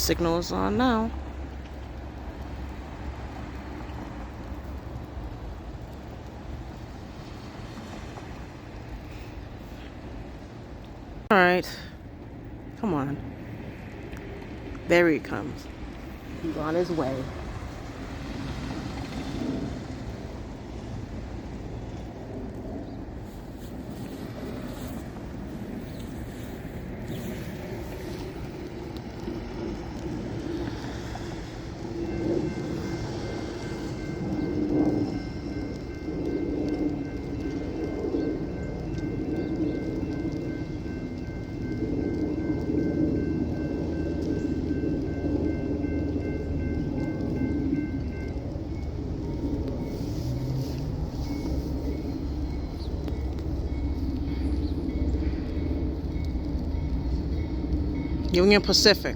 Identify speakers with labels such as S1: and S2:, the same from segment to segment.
S1: signal is on now. Alright. Come on. There he comes. He's on his way. Union Pacific.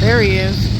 S1: There he is.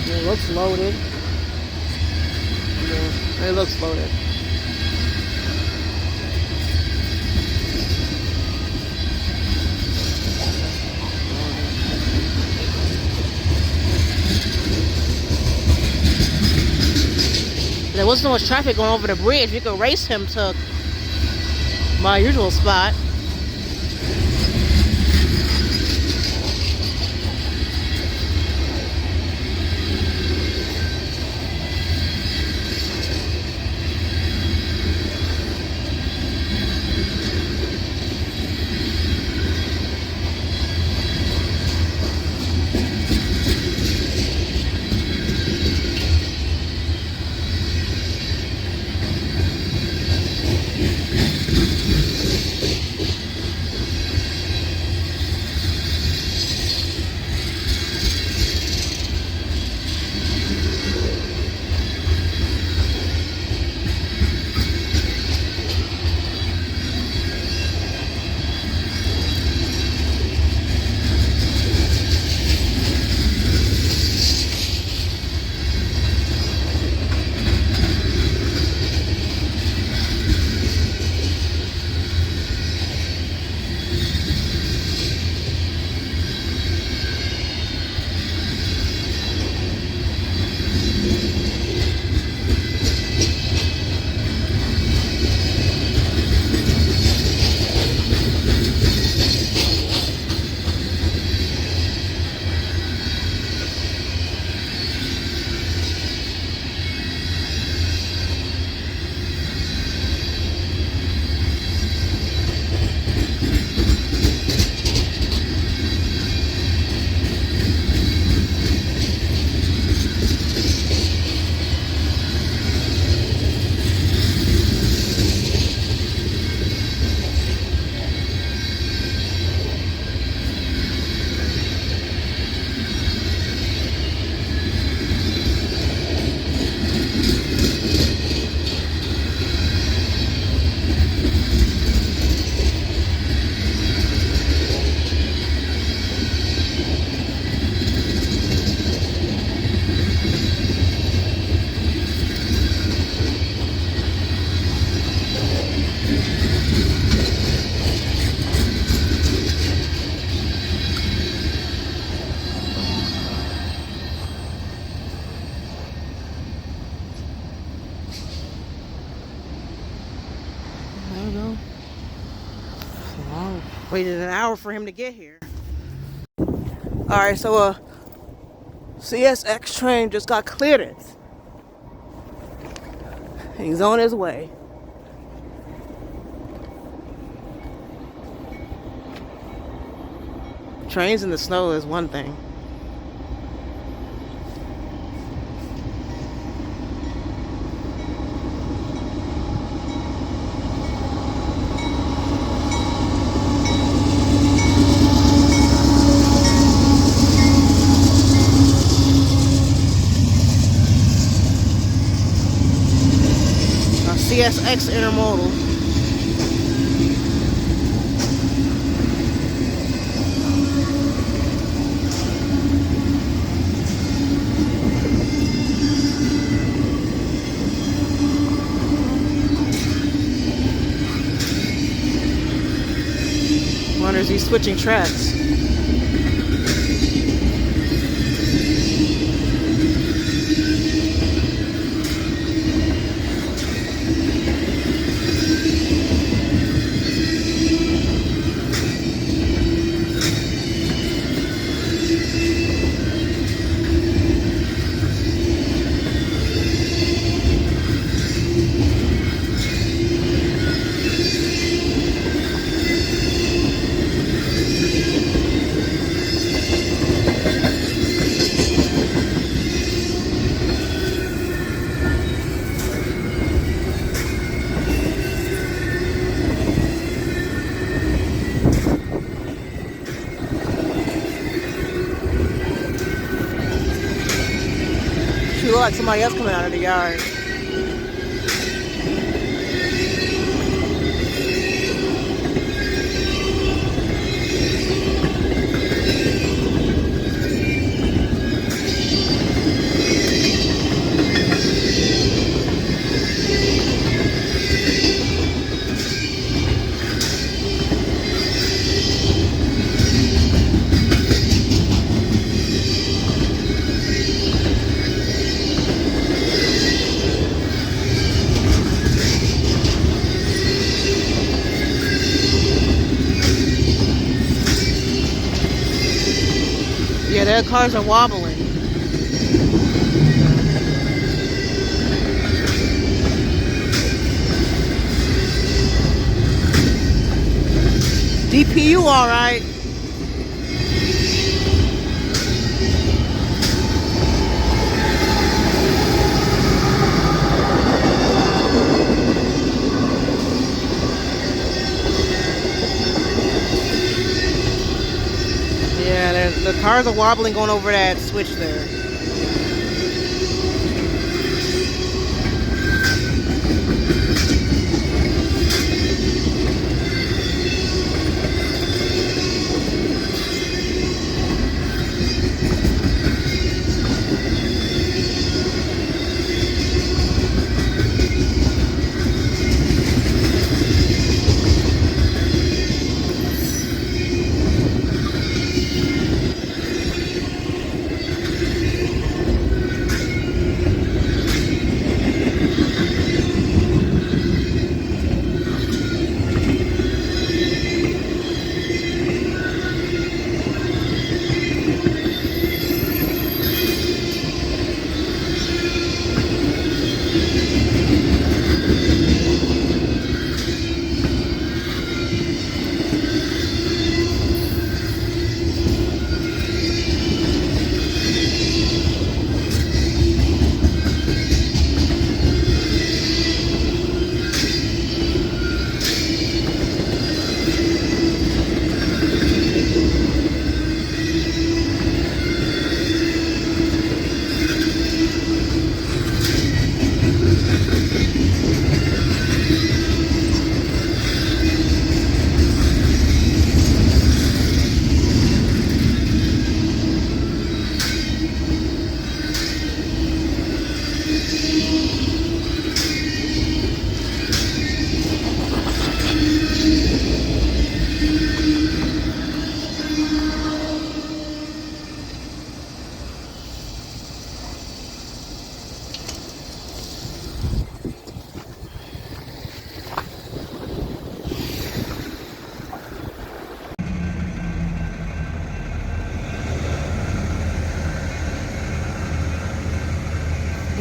S1: It looks loaded. Yeah, it looks loaded. There wasn't much traffic going over the bridge. We could race him to my usual spot. Waited an hour for him to get here. Alright, so a CSX train just got clearance. He's on his way. Trains in the snow is one thing. CSX intermodal. Wonder is he switching tracks? She looked like somebody else coming out of the yard. Yeah, their cars are wobbling. DPU all right. Yeah, the cars are wobbling going over that switch there.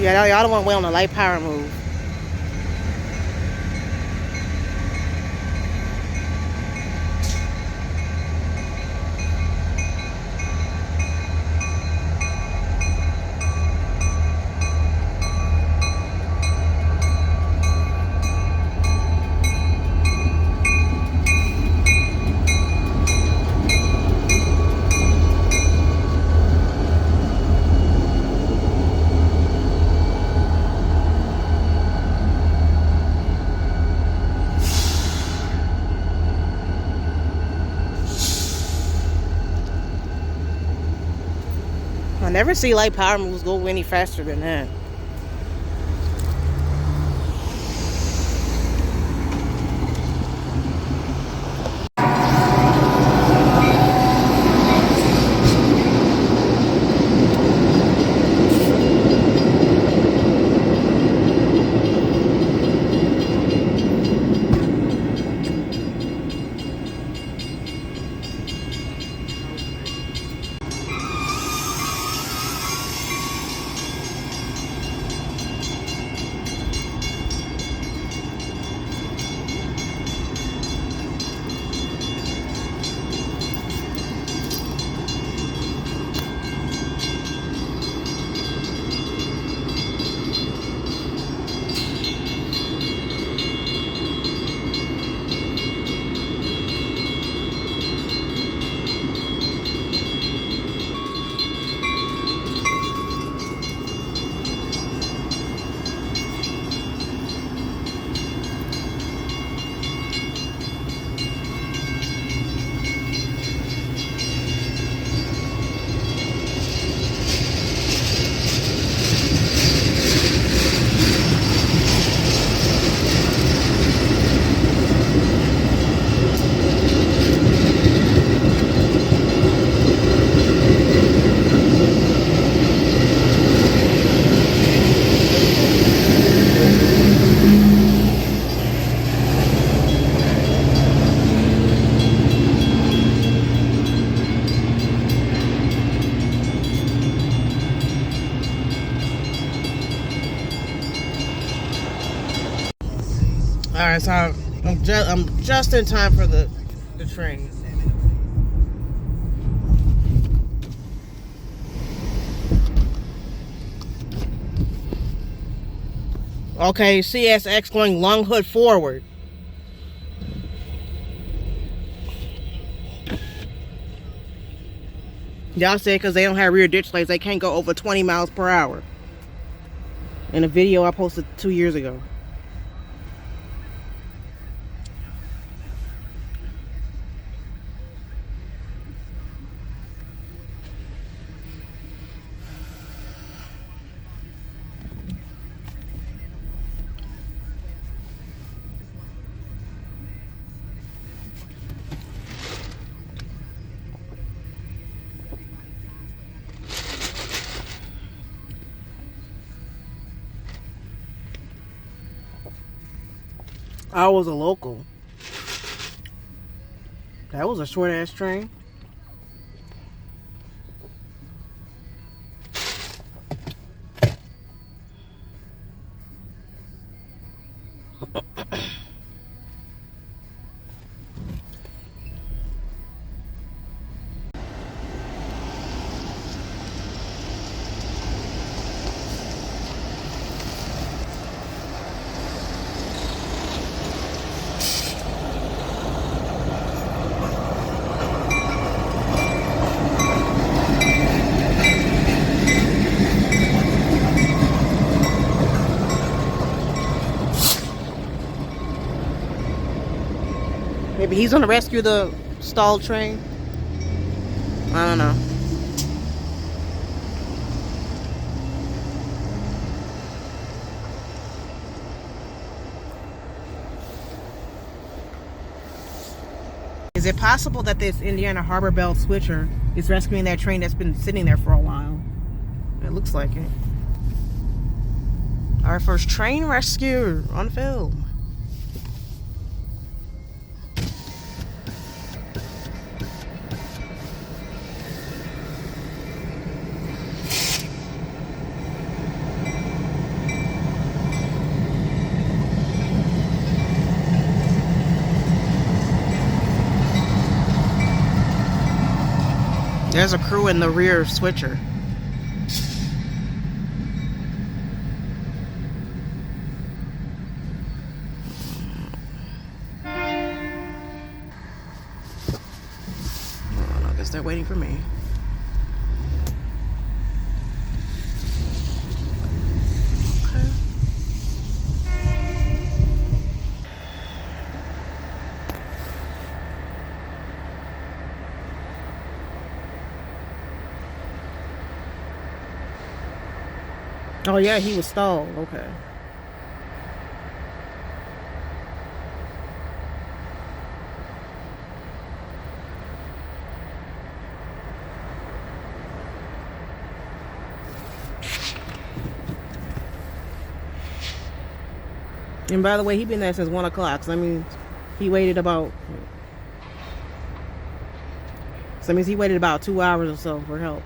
S1: Yeah, y'all don't want to wait on the light power move. I never see light power moves go any faster than that. Alright, so I'm just in time for the train. Okay, CSX going Long Hood forward. Y'all said because they don't have rear ditch lights, they can't go over 20 miles per hour. In a video I posted 2 years ago. I was a local. That was a short ass train. Maybe he's gonna rescue the stalled train. I don't know. Is it possible that this Indiana Harbor Bell switcher is rescuing that train that's been sitting there for a while? It looks like it. Our first train rescue on film. There's a crew in the rear switcher. Oh, I guess they're waiting for me. Oh yeah, he was stalled. Okay. And by the way, he been there since 1 o'clock. So that means he waited about. So that means he waited about 2 hours or so for help.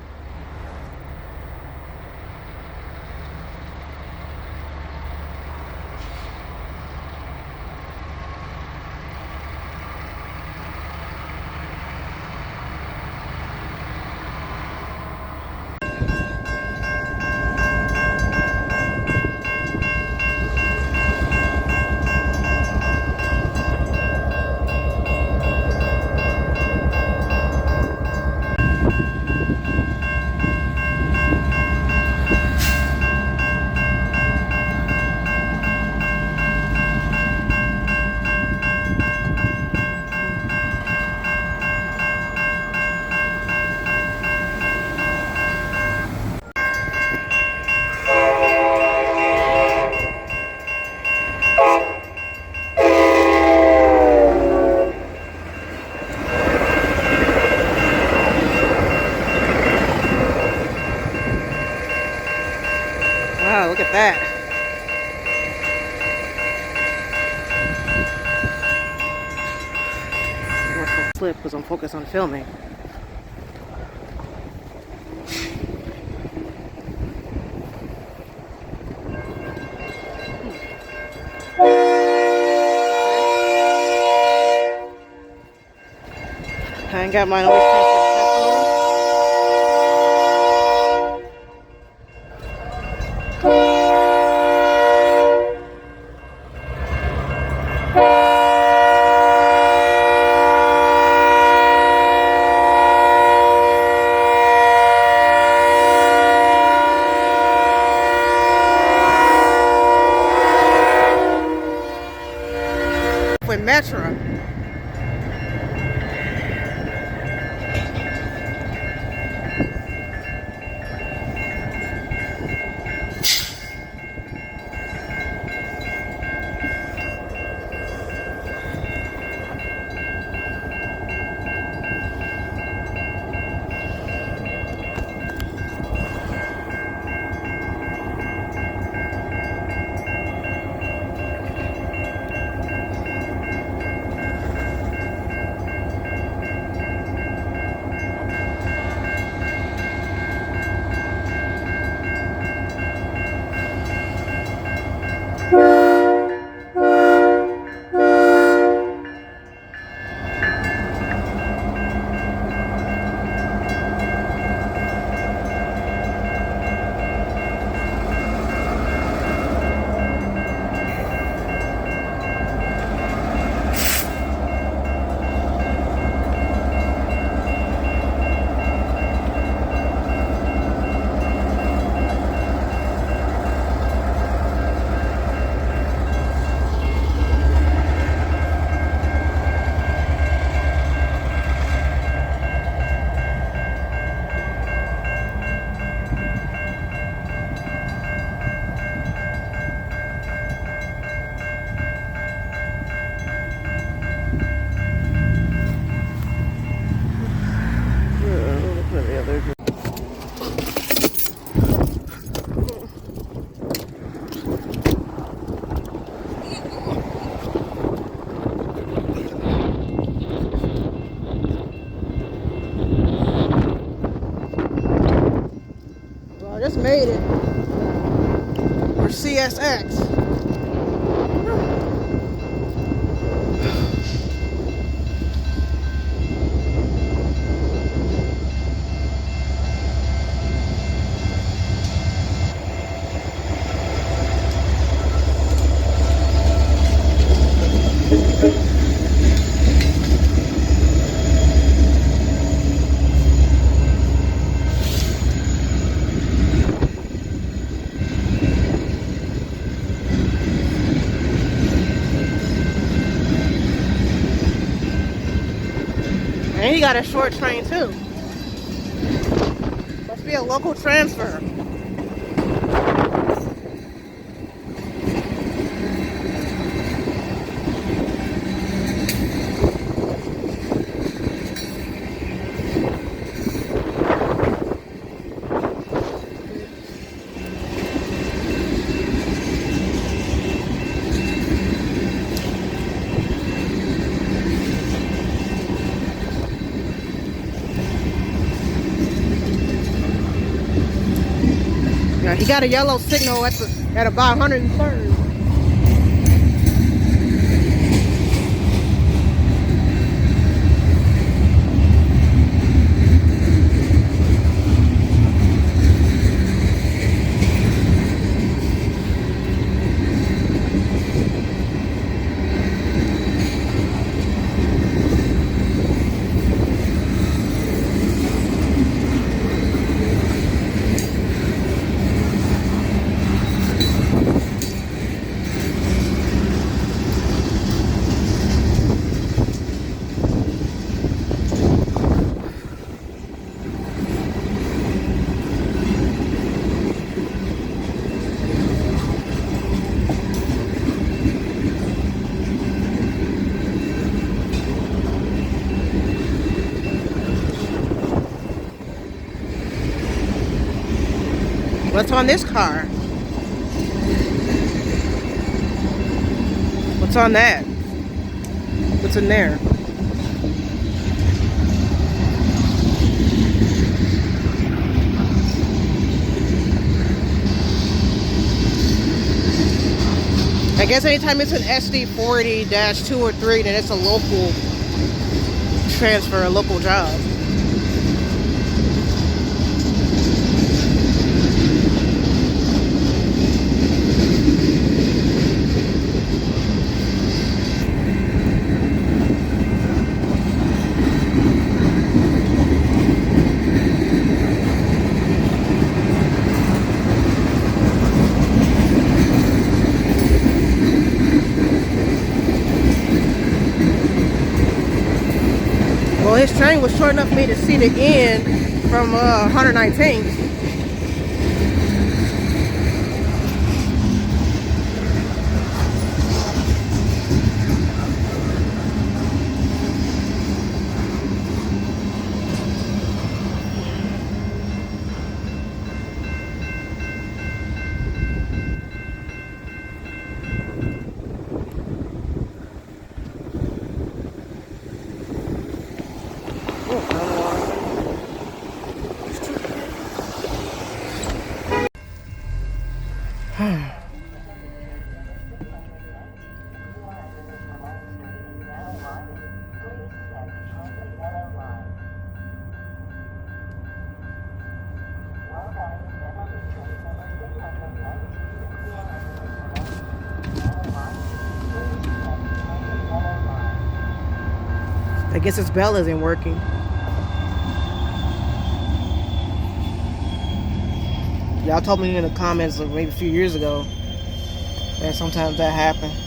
S1: Wow, look at that. Flip because I'm focused on filming. I ain't got mine always tested. With Metro. I just made it. Or CSX. he got a short train too. Must be a local transfer. Yeah, he got a yellow signal at about 103rd. What's on this car? What's on that? What's in there? I guess anytime it's an SD40-2 or 3, then it's a local transfer, a local job. Well, his train was short enough for me to see the end from 119th. I guess his bell isn't working. Y'all told me in the comments maybe a few years ago that sometimes that happens.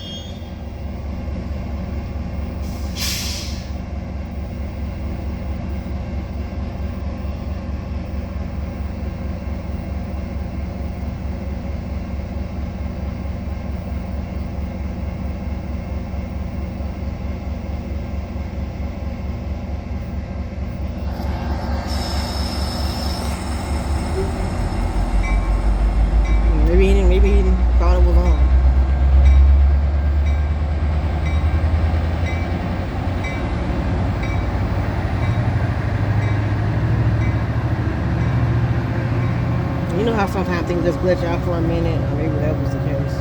S1: Maybe he thought it was on. You know how sometimes things just glitch out for a minute, or maybe that was the case.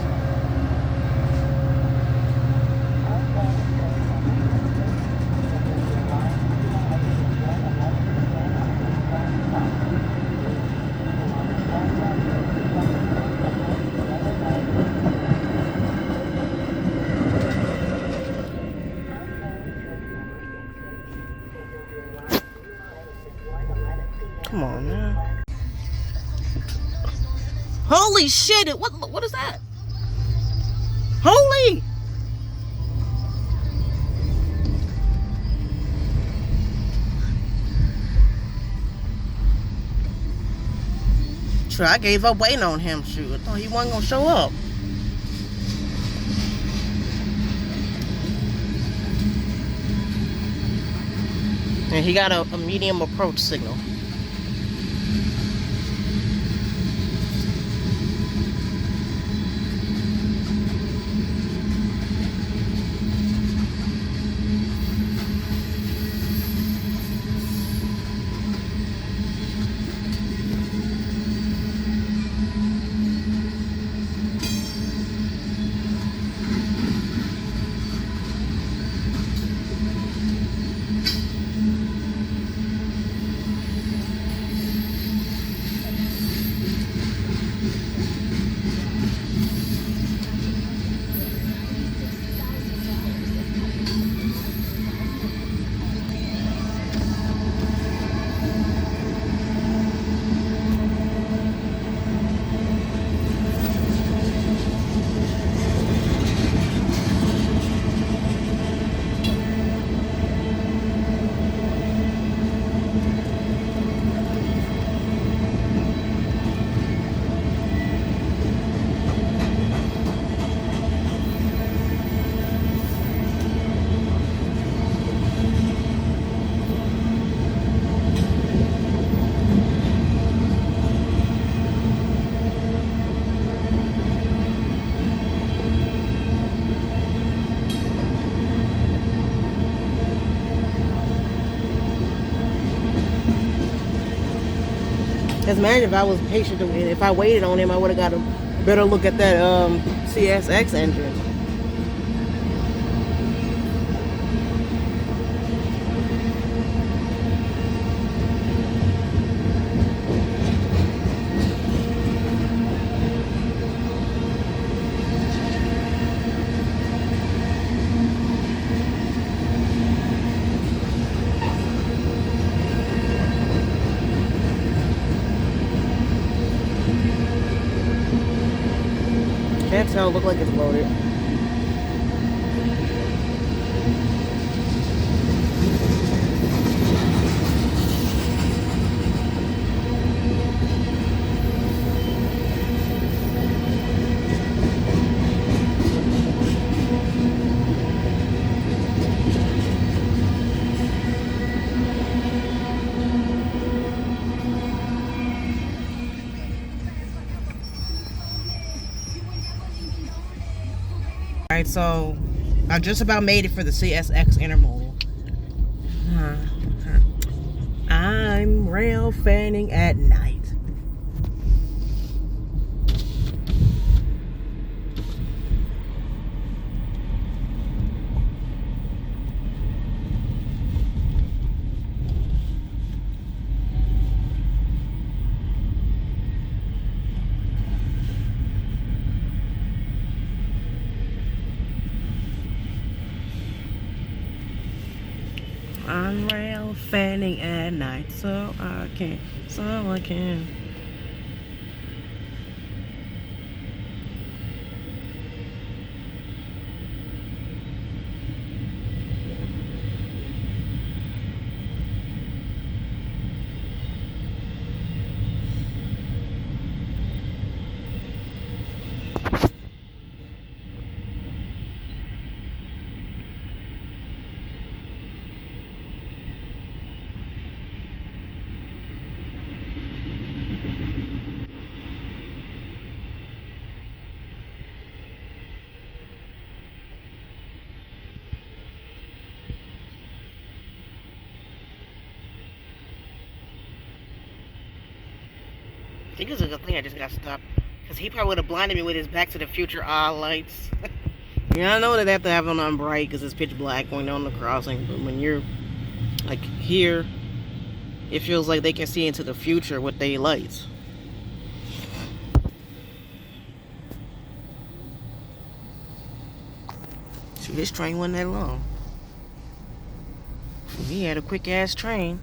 S1: Come on now. Holy shit! What is that? Holy! Shoot, I gave up waiting on him. Shoot, I thought he wasn't gonna show up. And he got a medium approach signal. As imagine if I was patient and if I waited on him, I would have got a better look at that CSX engine. Can't tell, look like it's loaded. Alright, so I just about made it for the CSX intermodal. I'm rail fanning at night. I'm rail fanning at night, so I can. I think it's a good thing I just got stopped, because he probably would have blinded me with his Back to the Future lights. Yeah, I know that they have to have them on bright because it's pitch black going down the crossing, but when you're like here, it feels like they can see into the future with their lights. Shoot, this train wasn't that long. He had a quick ass train.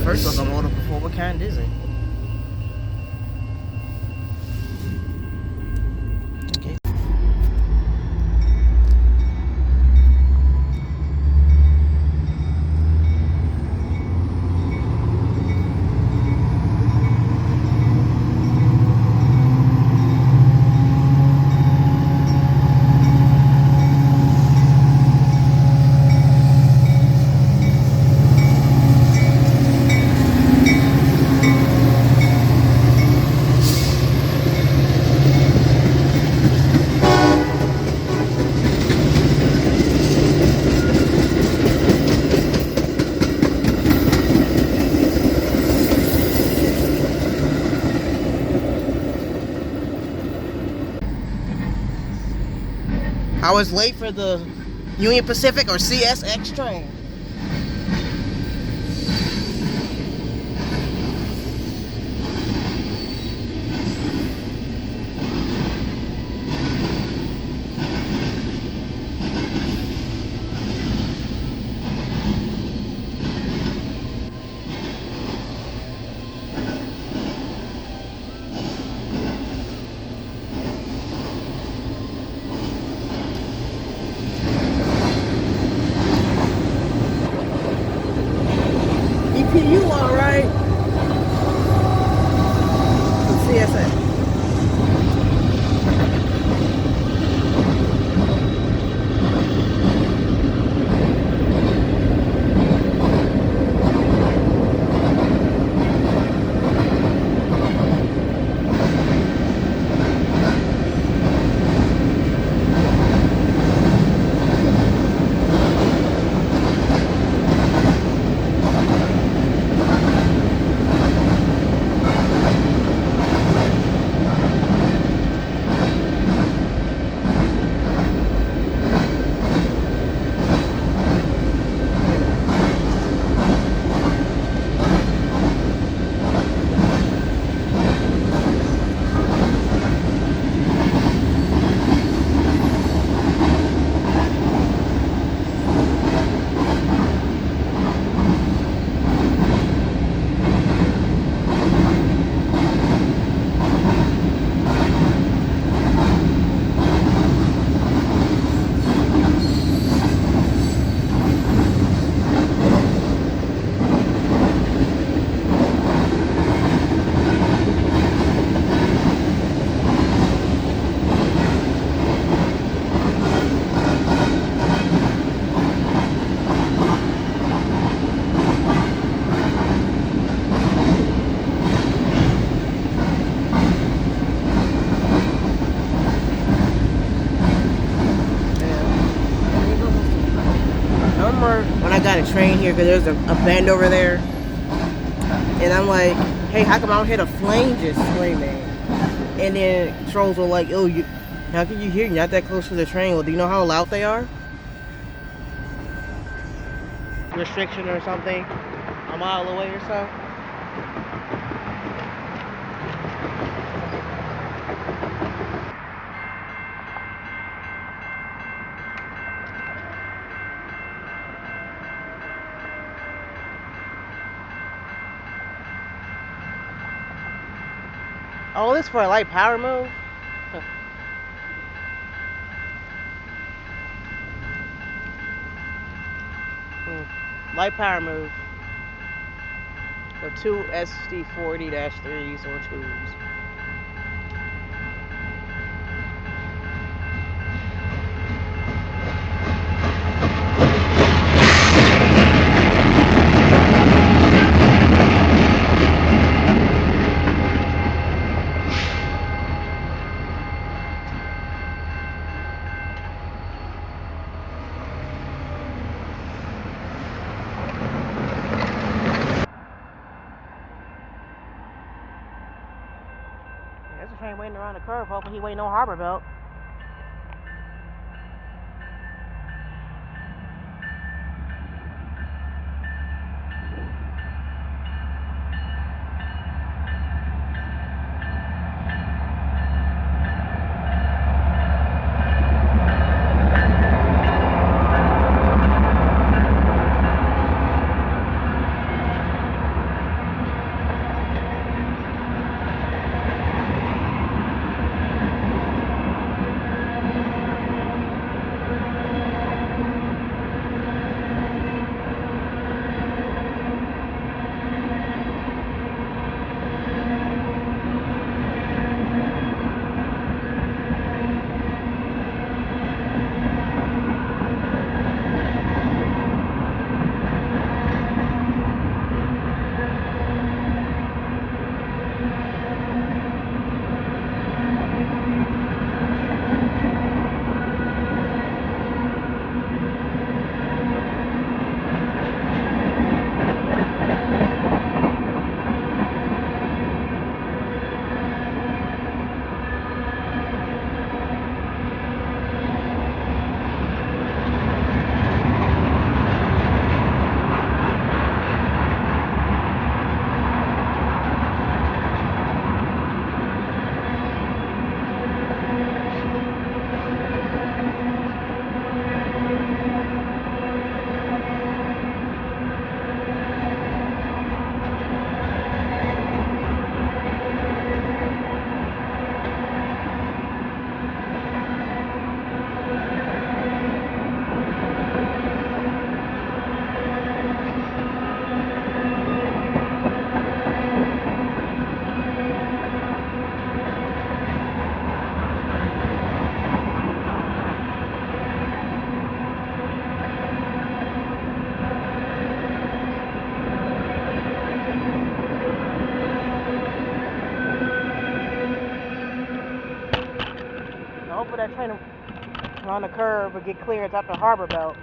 S1: first locomotive before. What kind is it? Okay. I was late for the Union Pacific or CSX train. EPU, all right. CSX. When I got a train here, because there's a bend over there, and I'm like, hey, how come I don't hear the flame just screaming? And then trolls were like, oh, how can you hear? You're not that close to the train. Well, do you know how loud they are? Restriction or something, a mile away or so. Oh, this for a light power move? Huh. Light power move. So 2 SD40-3s or 2s. There's a train waiting around the curve, hoping he waiting on Harbor Belt. train around the curve or get clearance out the harbor belt.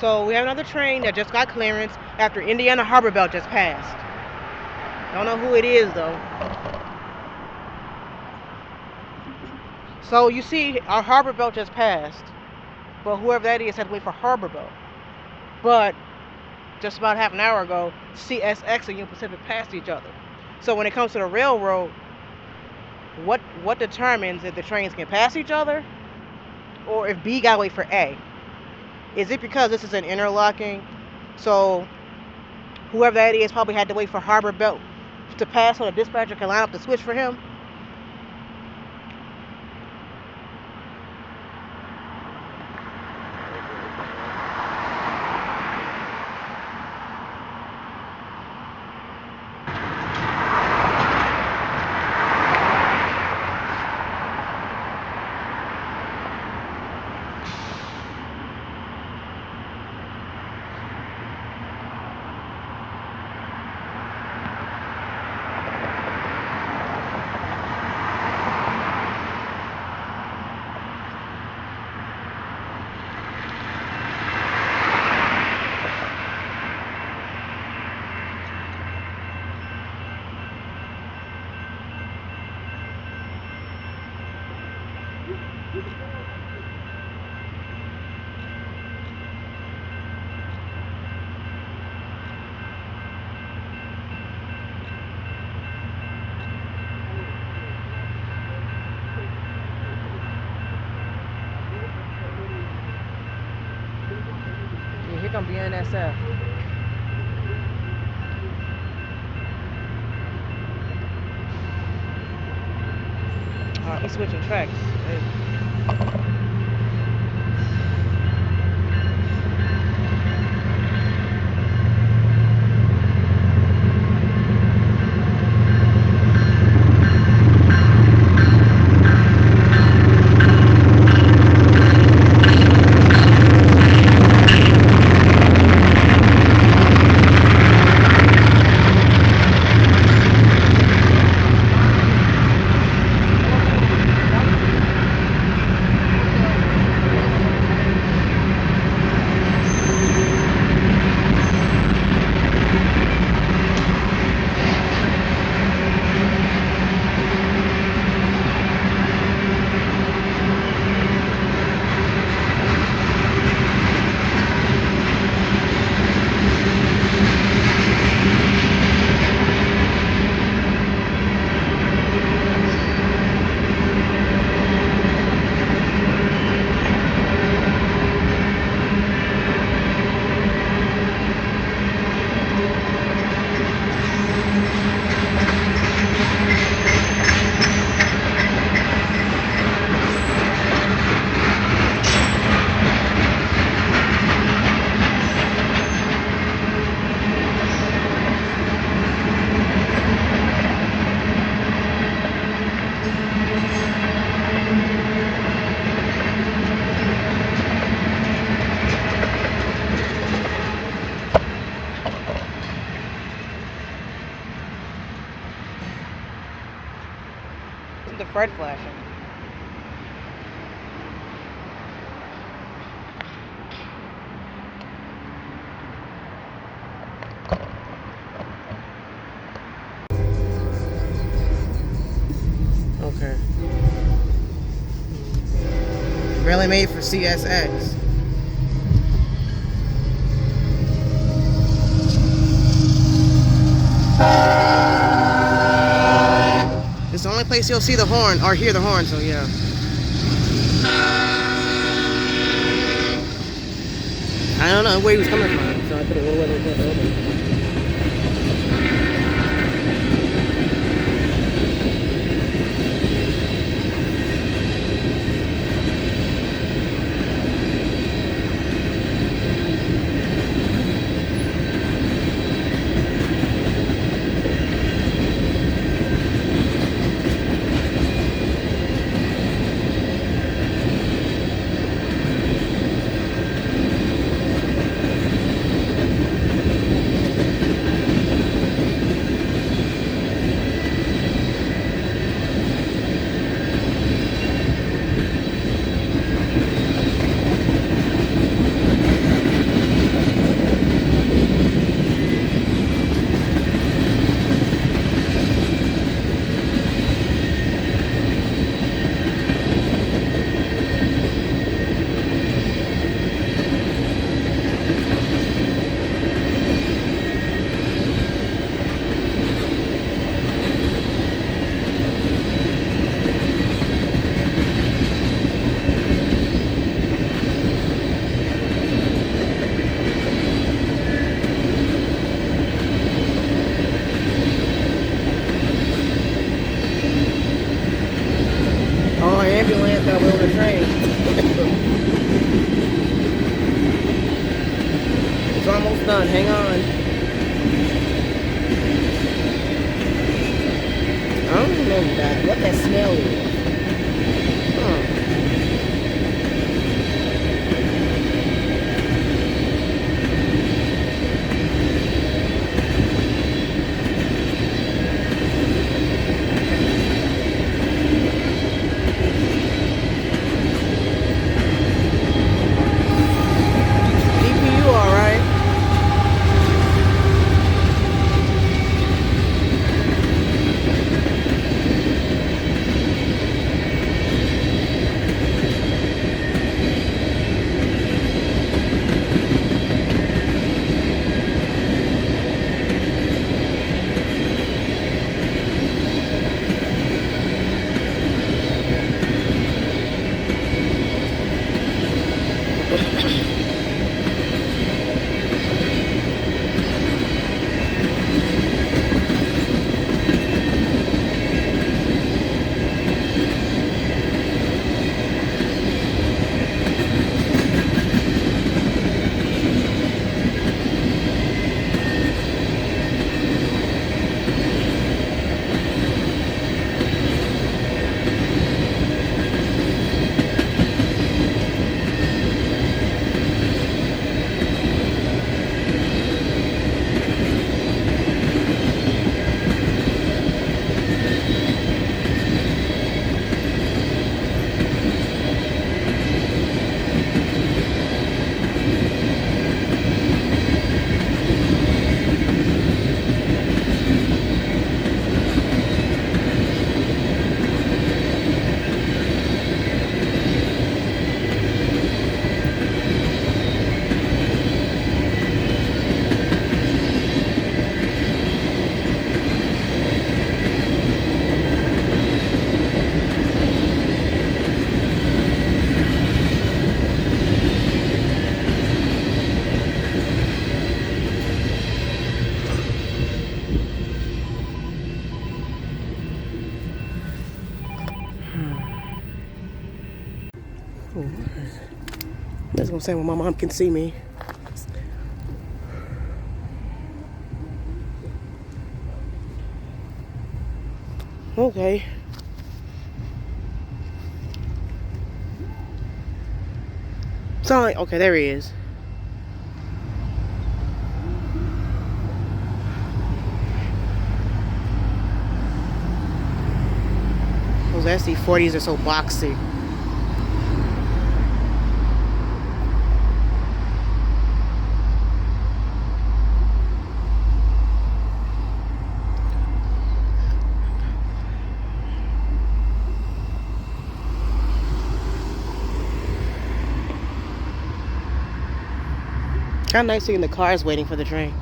S1: So we have another train that just got clearance after Indiana Harbor Belt just passed. Don't know who it is though. So you see our Harbor Belt just passed, but whoever that is had to wait for Harbor Belt. But just about half an hour ago, CSX and Union Pacific passed each other. So when it comes to the railroad, what determines if the trains can pass each other or if B got to wait for A? Is it because this is an interlocking? So whoever that is probably had to wait for Harbor Belt to pass so the dispatcher can line up the switch for him? Yeah, here come BNSF. Alright, he's switching tracks. Hey. The Fred flashing. Okay. Really made for CSX. It's the only place you'll see the horn or hear the horn, so yeah. I don't know where he was coming from, so I put a little bit over. done. Hang on. I don't know what that smell is. That's what I'm saying when my mom can see me. Okay. So, okay, there he is. Those SD40s are so boxy. Kind of nice seeing the cars waiting for the train.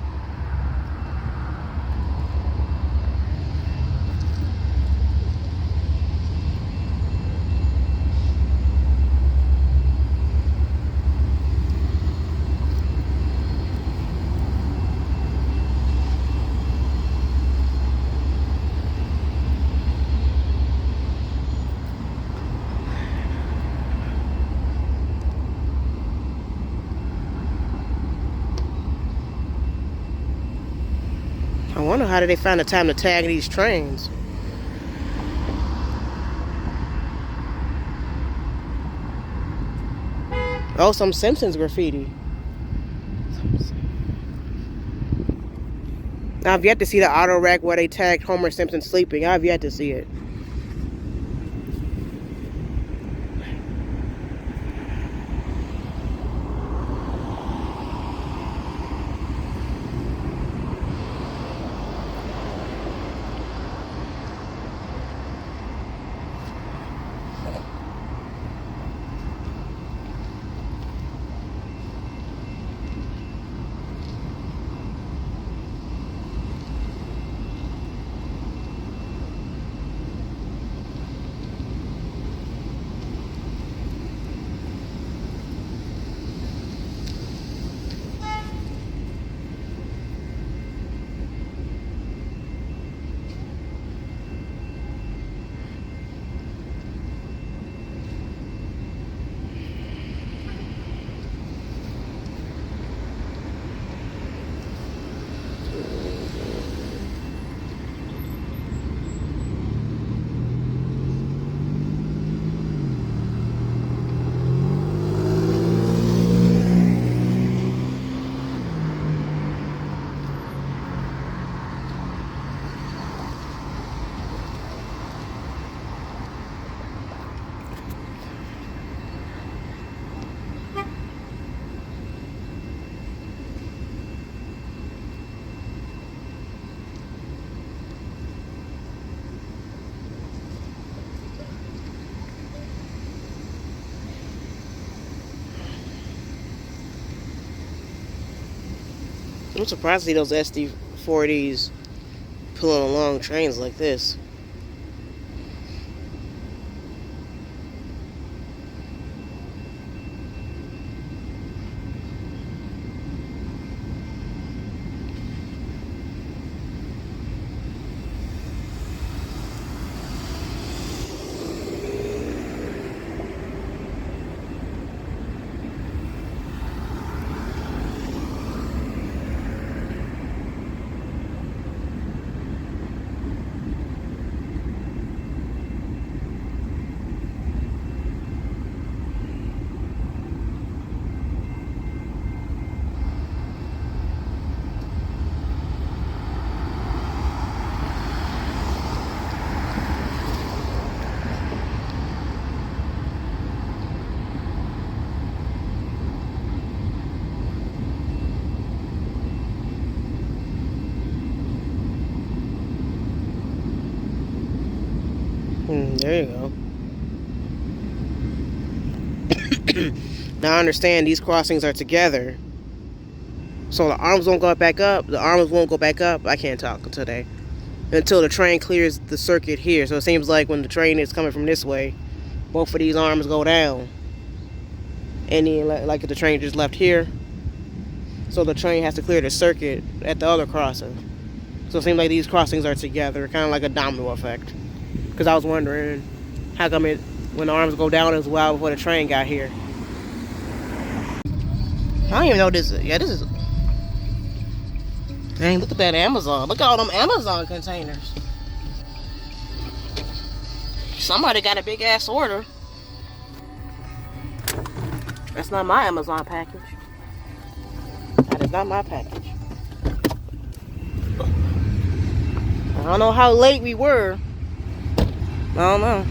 S1: I wonder how did they find the time to tag these trains? Oh, some Simpsons graffiti. Now, I've yet to see the auto rack where they tagged Homer Simpson sleeping. I've yet to see it. I'm surprised to see those SD40s pulling along trains like this. There you go. Now I understand these crossings are together. So the arms won't go back up. The arms won't go back up. I can't talk today. Until the train clears the circuit here. So it seems like when the train is coming from this way, both of these arms go down. And then like the train just left here. So the train has to clear the circuit at the other crossing. So it seems like these crossings are together. Kind of like a domino effect. Because I was wondering, how come when the arms go down as well before the train got here? I don't even know this is. Yeah, this is. Dang, look at that Amazon. Look at all them Amazon containers. Somebody got a big ass order. That's not my Amazon package. That is not my package. I don't know how late we were. I don't know.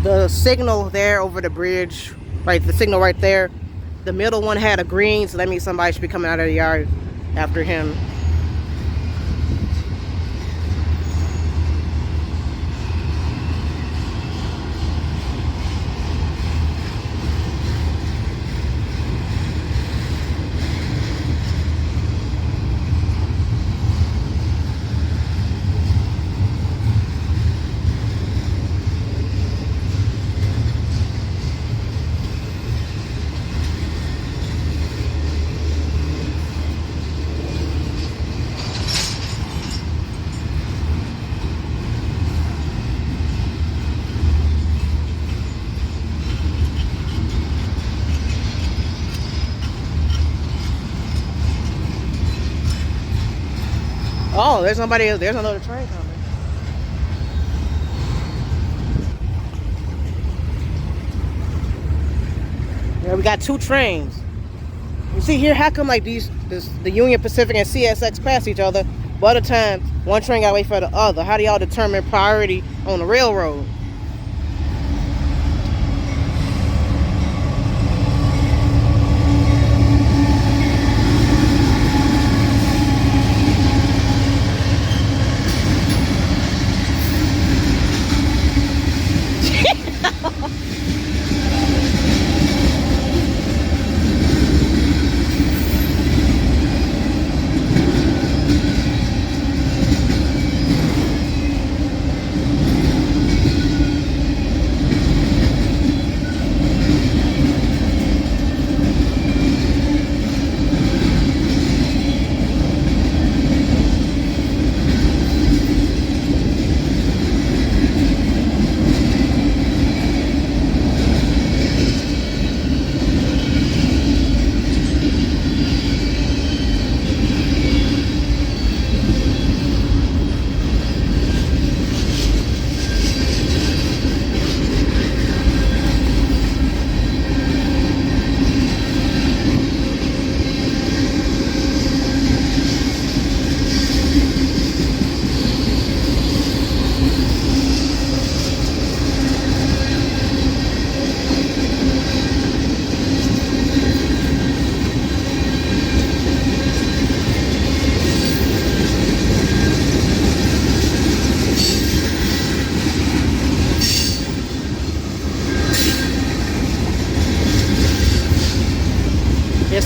S1: The signal there over the bridge, right, the signal right there, the middle one had a green, so that means somebody should be coming out of the yard after him. Oh, there's somebody else. There's another train coming. Yeah, we got two trains. You see here, how come like the Union Pacific and CSX pass each other, but other times one train got to wait for the other? How do y'all determine priority on the railroad?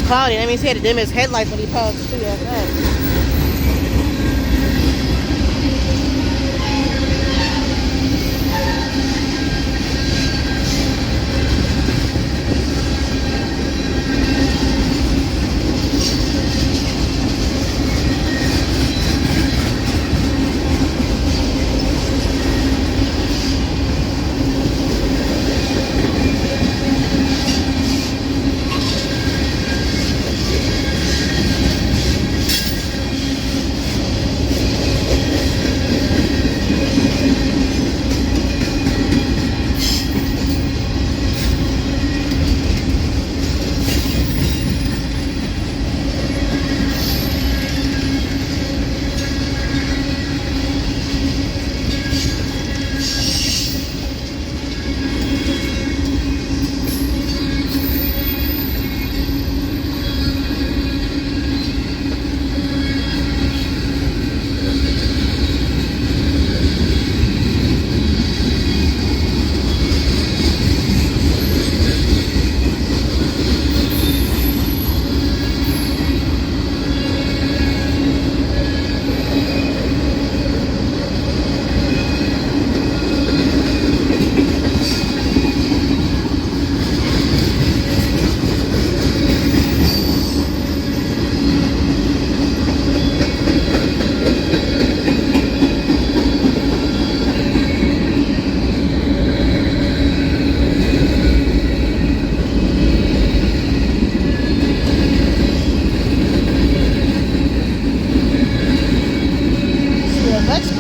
S1: cloudy. That means he had to dim his headlights when he passed through that.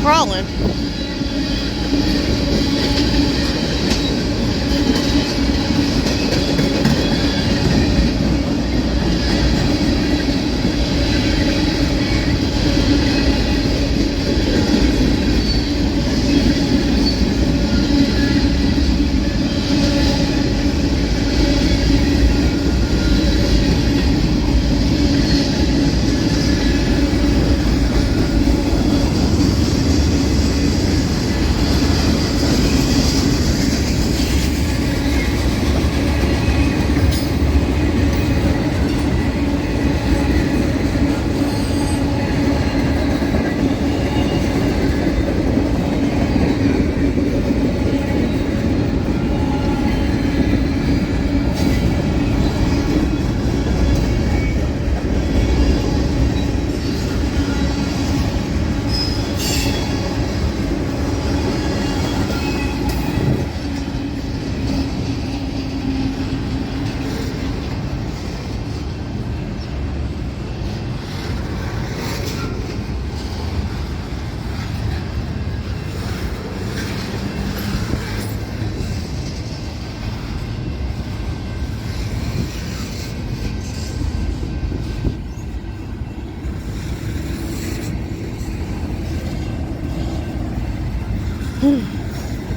S1: Crawling.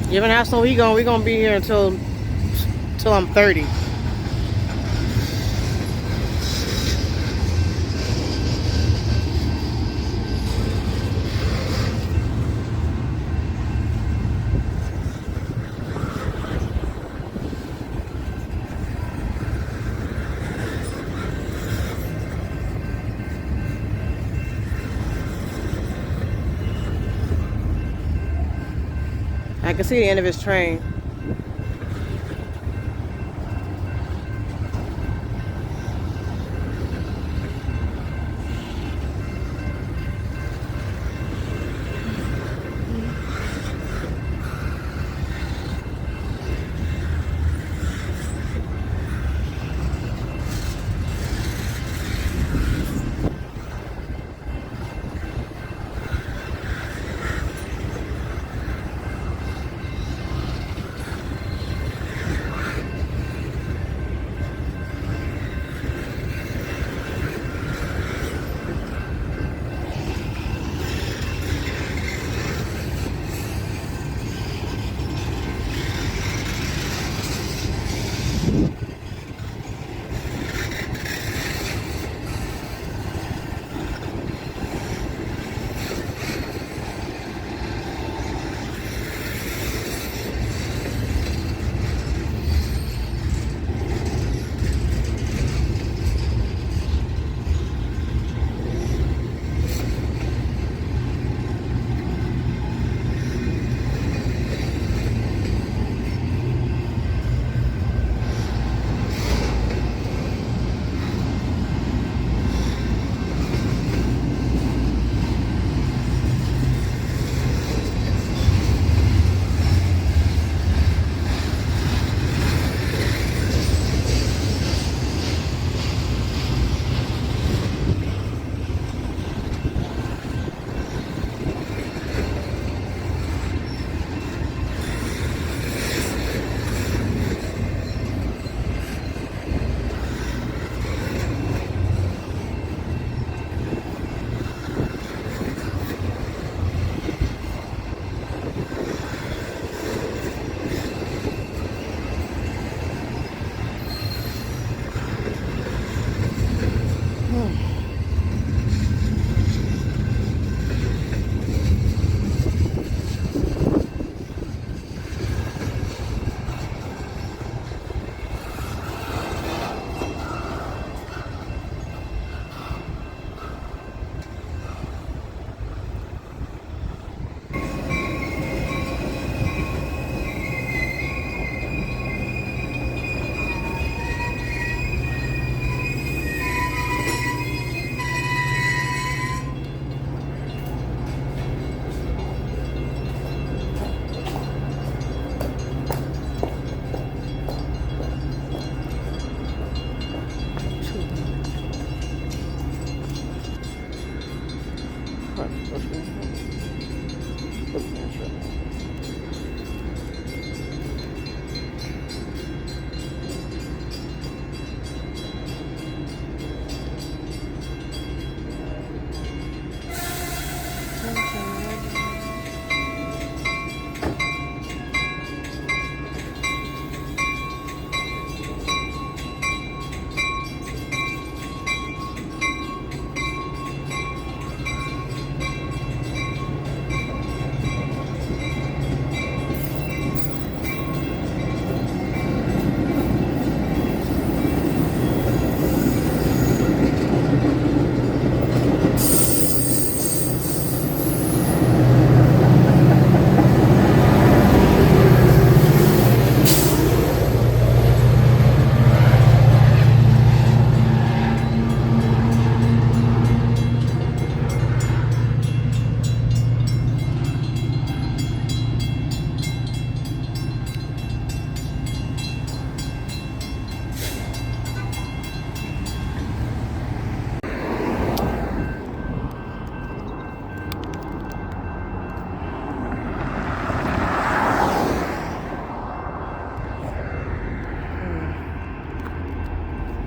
S1: Given how slow we gonna be here until I'm 30. I can see the end of his train.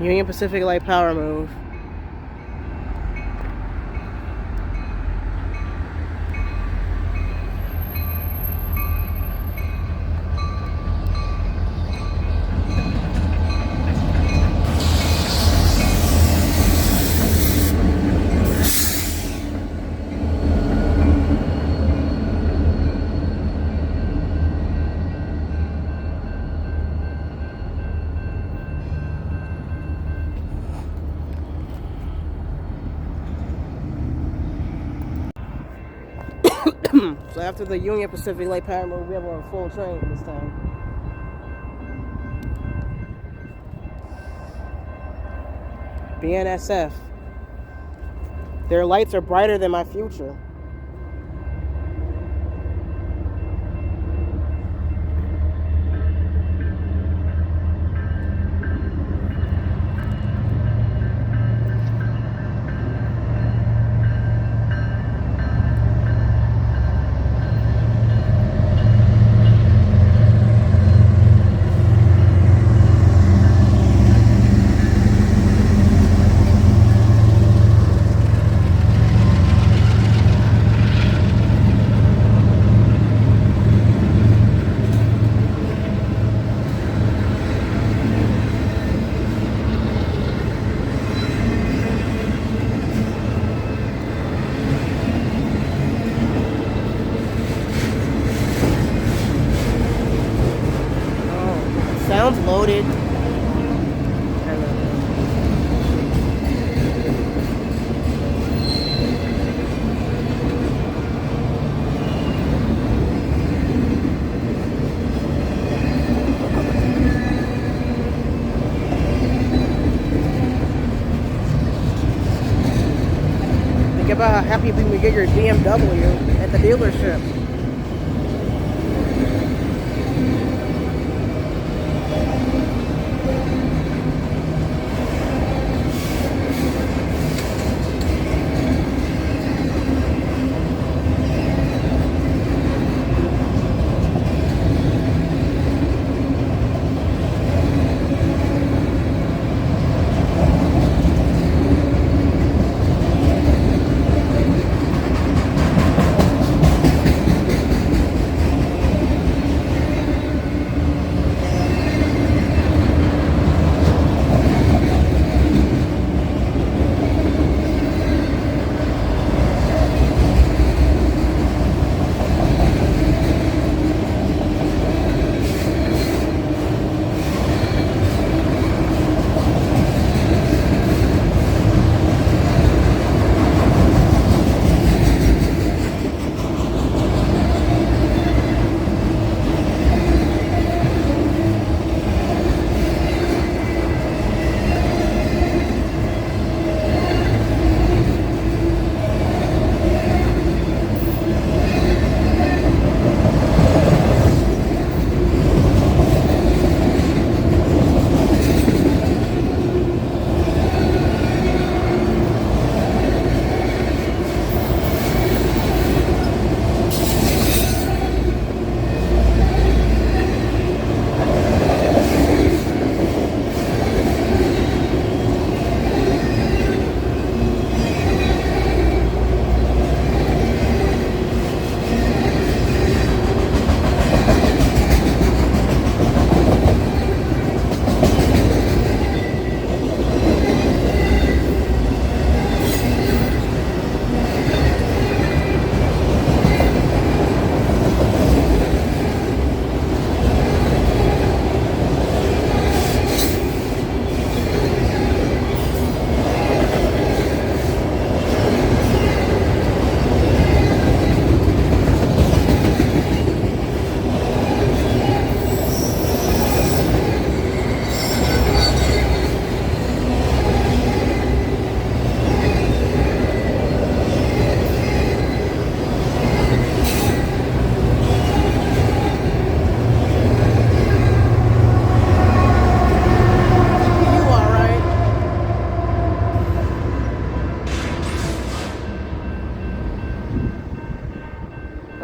S1: Union Pacific Light power move. So after the Union Pacific Light power move, we have a full train this time. BNSF. Their lights are brighter than my future. Sounds loaded. Think about how happy we would get your BMW at the dealership.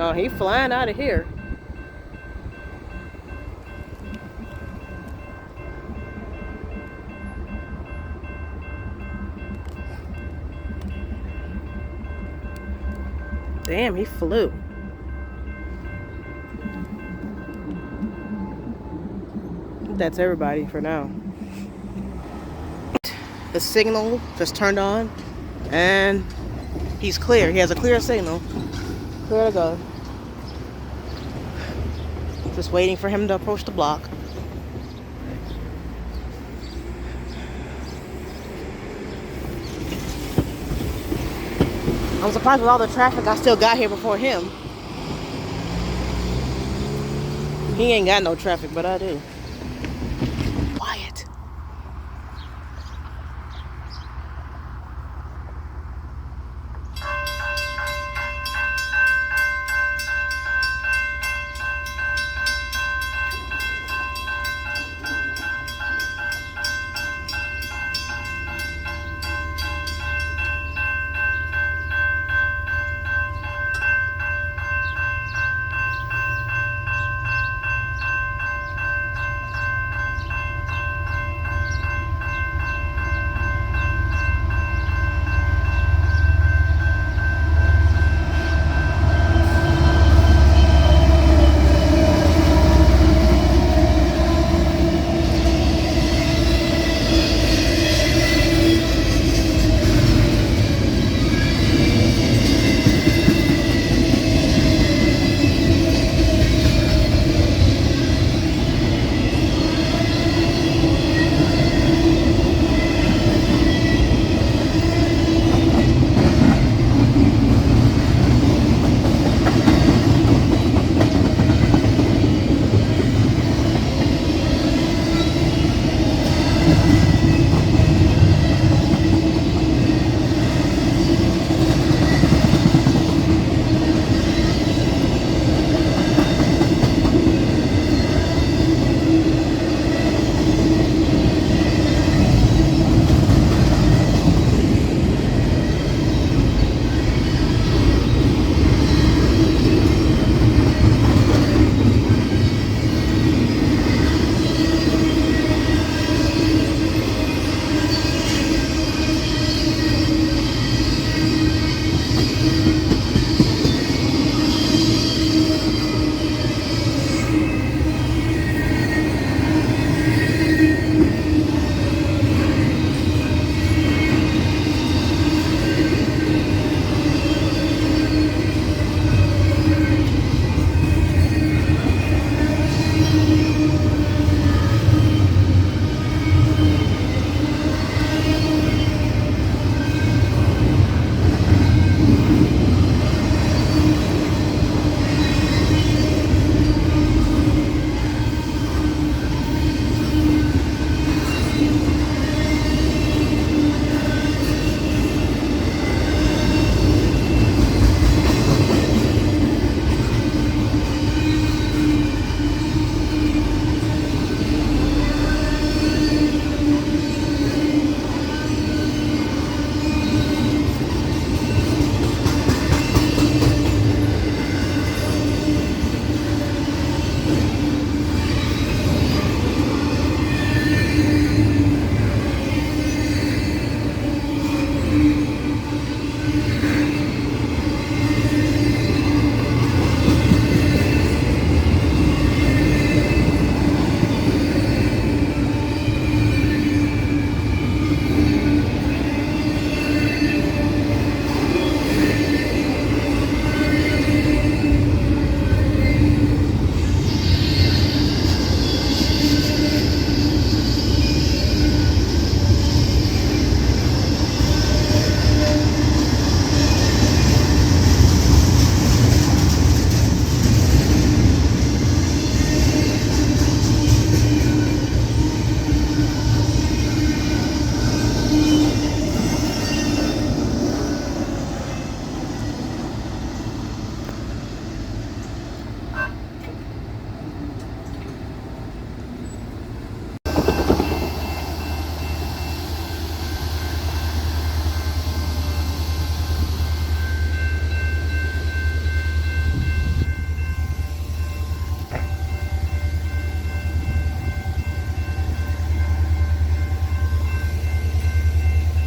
S1: Oh, he flying out of here. Damn, he flew. That's everybody for now. The signal just turned on, and he's clear. He has a clear signal. Clear to go. Just waiting for him to approach the block. I'm surprised with all the traffic I still got here before him. He ain't got no traffic, but I do. Quiet.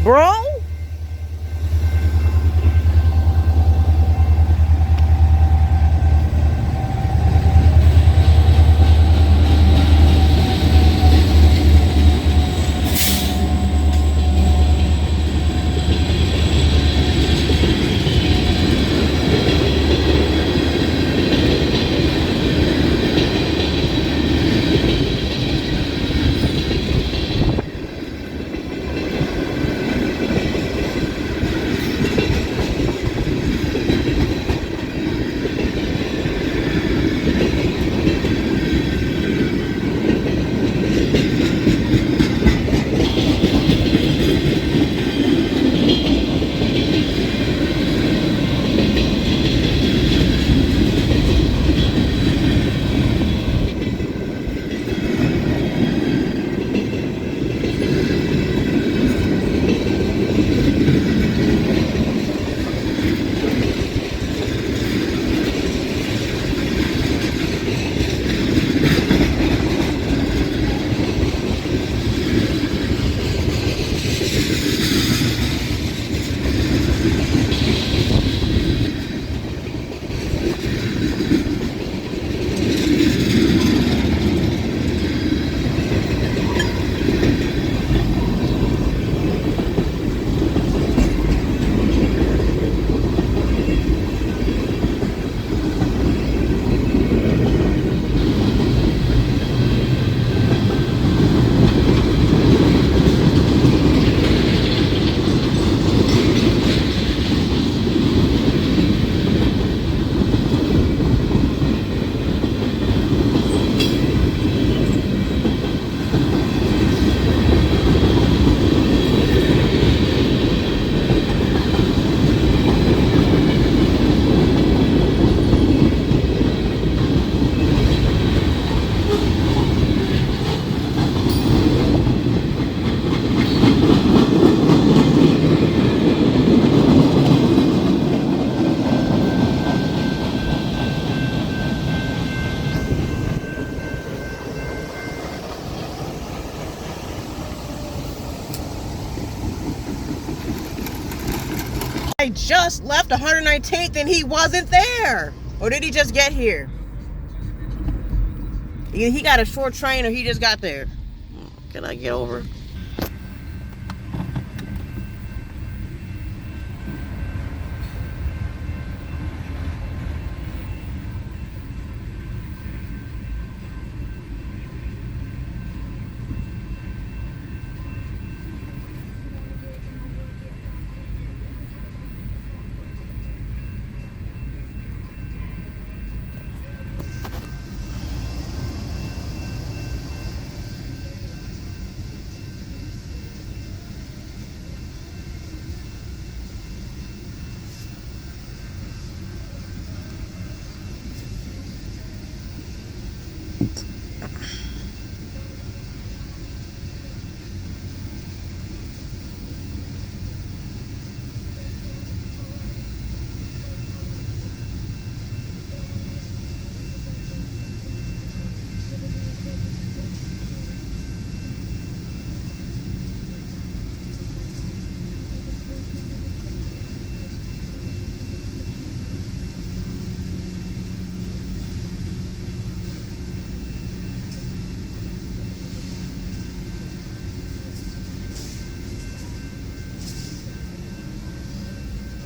S1: Bro? I just left 119th and he wasn't there. Or did he just get here? Either he got a short train or he just got there. Can I get over?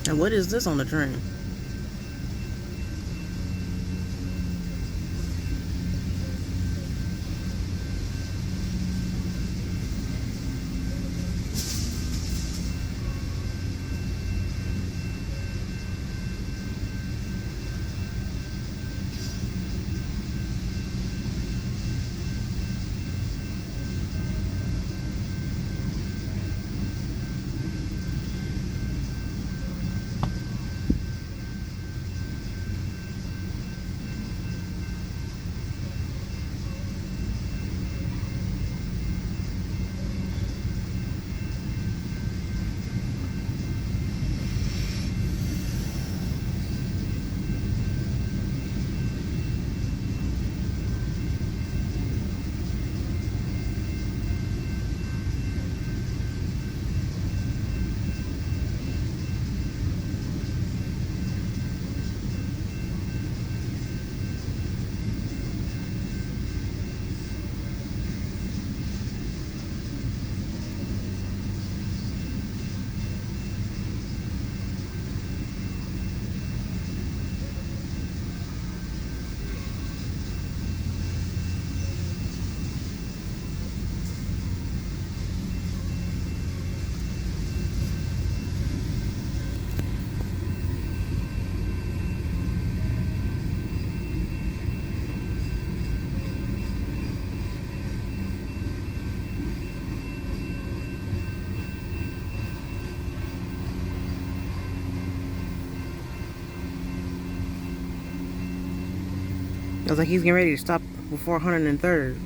S1: And what is this on the train? It was like he's getting ready to stop before 103rd.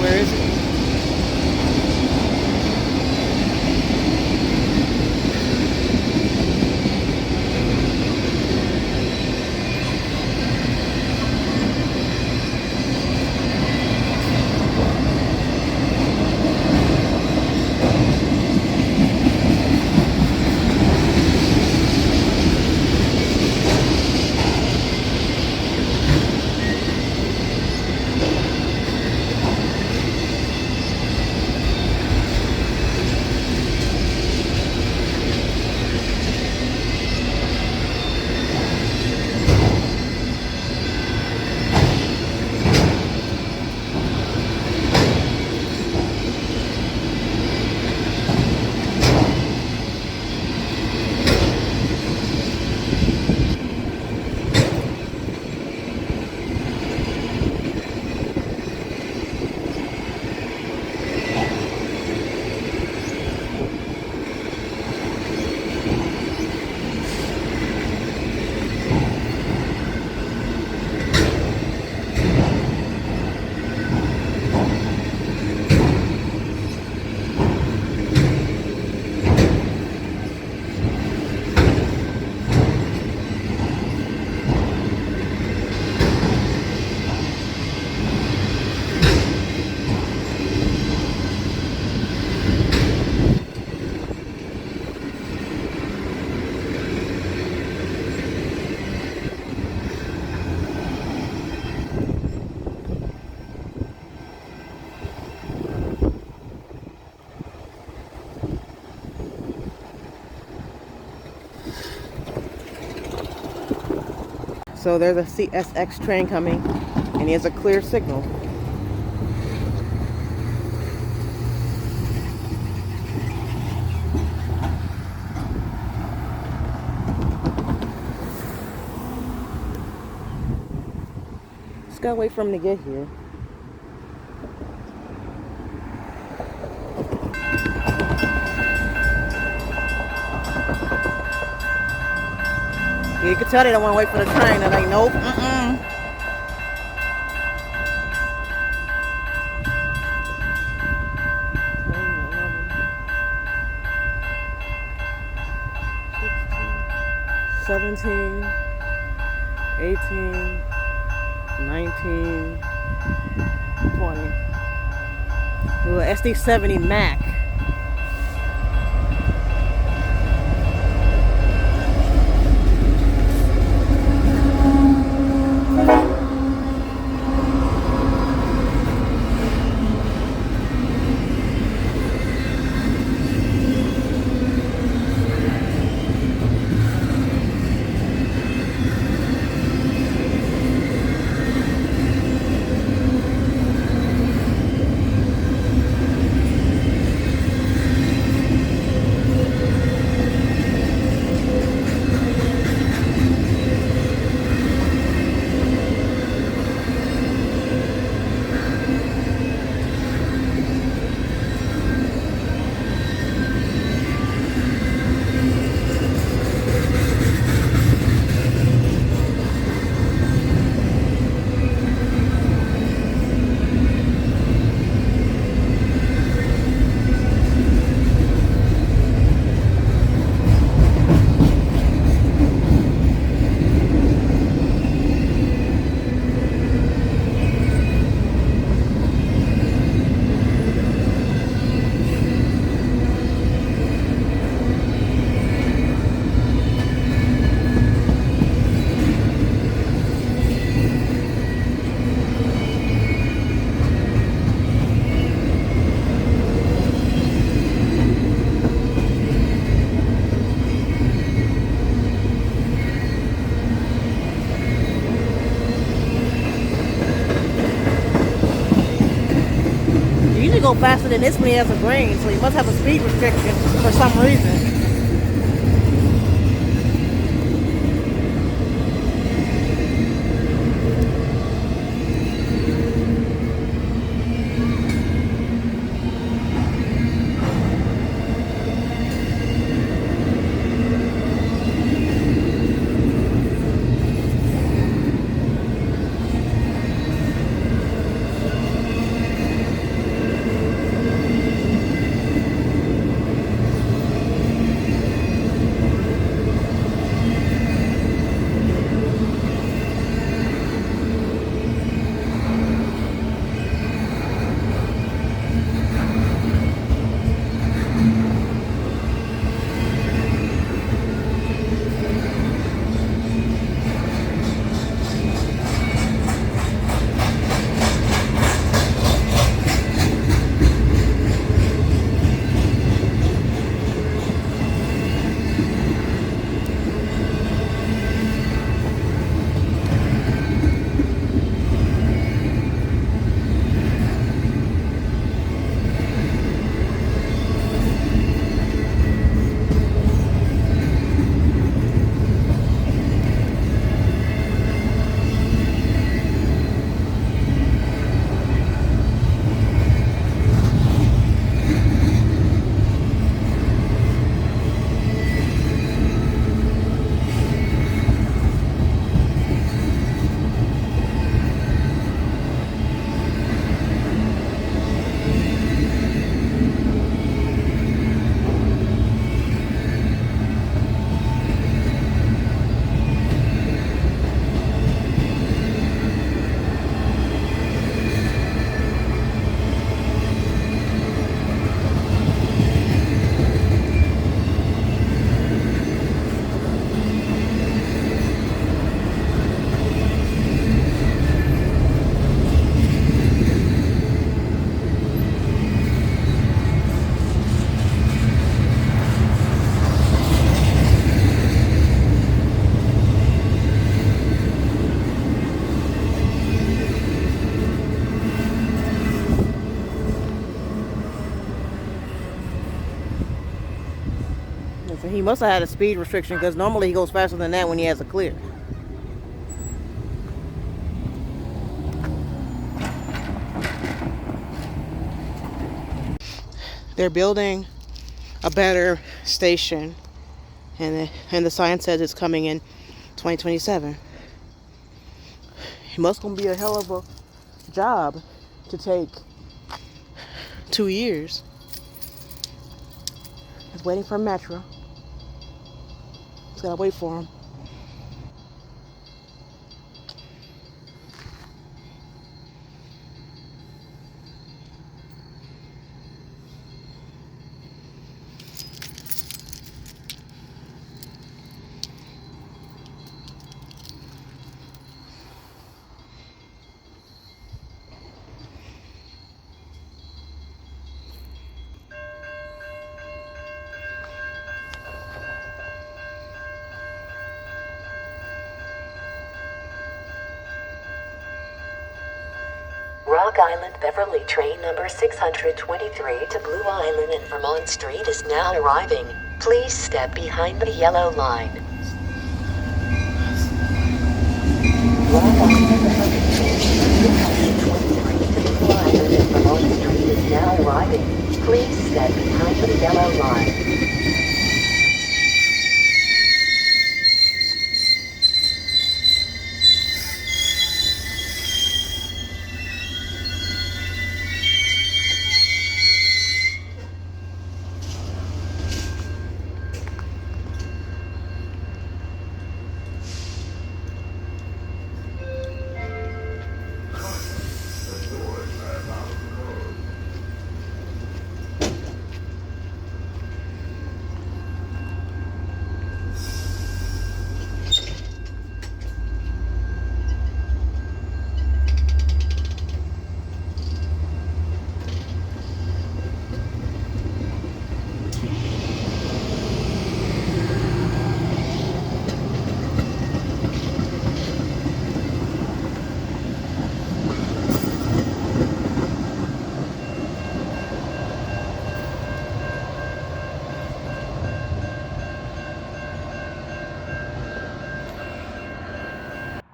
S1: Where is it? So there's a CSX train coming, and he has a clear signal. Just gotta wait for him to get here. You can tell they don't want to wait for the train. They're like, nope, 17, 18, 19, 20. Ooh, SD70 Mac. Go faster than this when he has a green, so he must have a speed restriction for some reason. He must have had a speed restriction because normally he goes faster than that when he has a clear. They're building a better station, and the sign says it's coming in 2027. It must gonna be a hell of a job to take 2 years. It's waiting for Metro. Just gotta wait for him.
S2: Rock Island Beverly train number 623 to Blue Island and Vermont Street is now arriving. Please step behind the yellow line. Rock Island Beverly train number 623 to Blue Island and Vermont Street is now arriving. Please step behind the yellow line.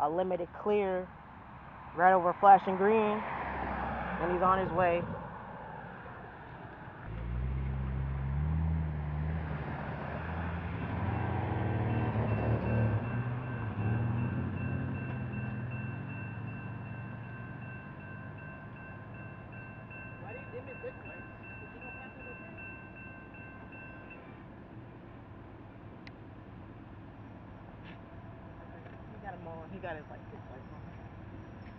S1: A limited clear right over flashing green, and he's on his way. Why did he dim his signal lights? Did you know Captain was here? He got them on. He got his like six lights on.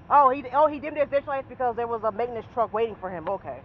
S1: Oh, he dimmed his ditch lights because there was a maintenance truck waiting for him. Okay.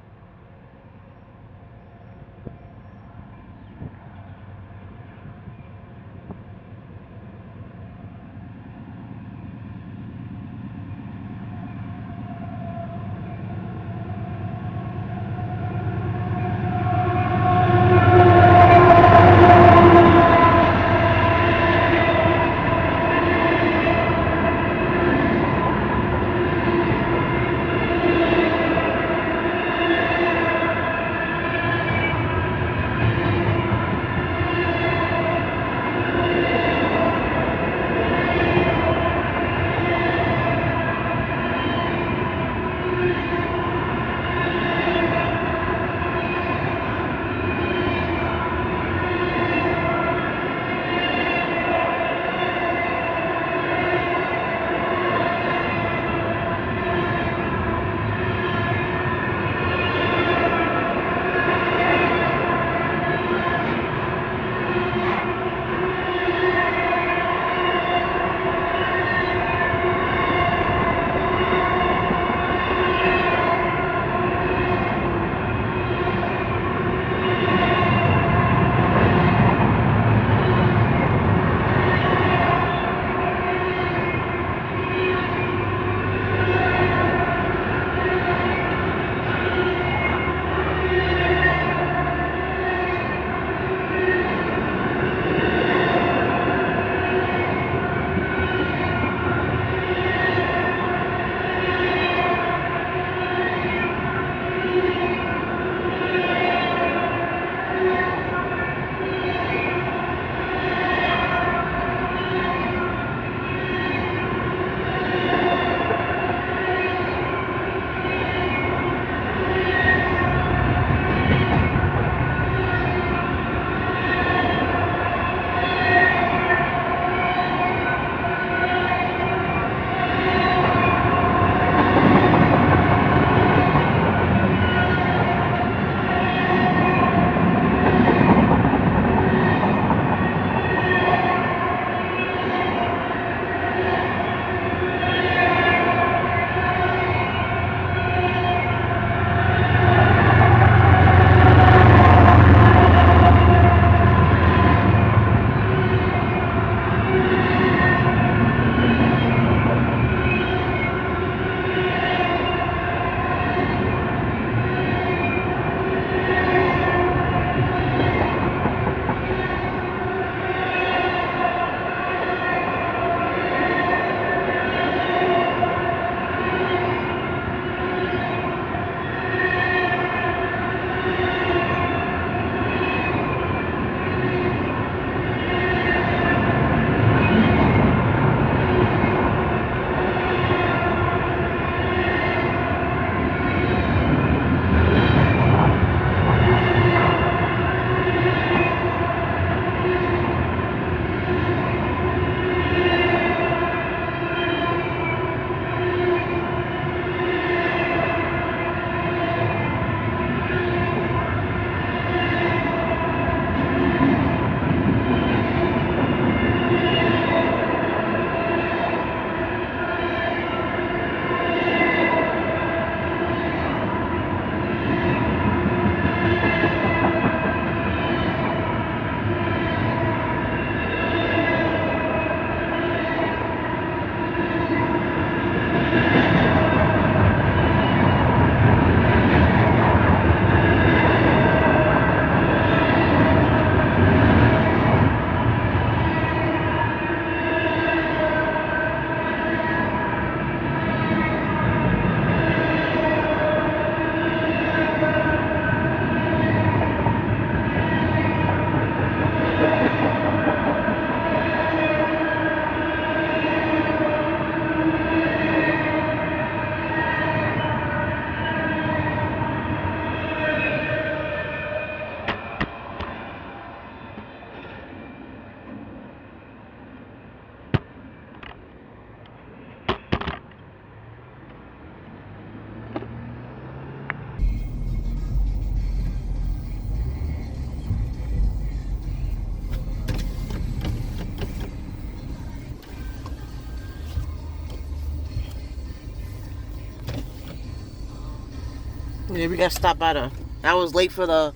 S1: Yeah, we gotta stop by the. I was late for the.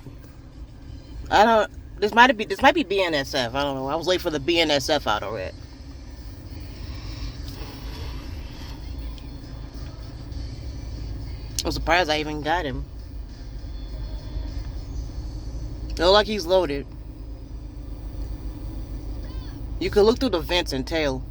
S1: I don't. This might be BNSF. I don't know. I was late for the BNSF auto red. I'm surprised I even got him. It looks like he's loaded. You could look through the vents and tell.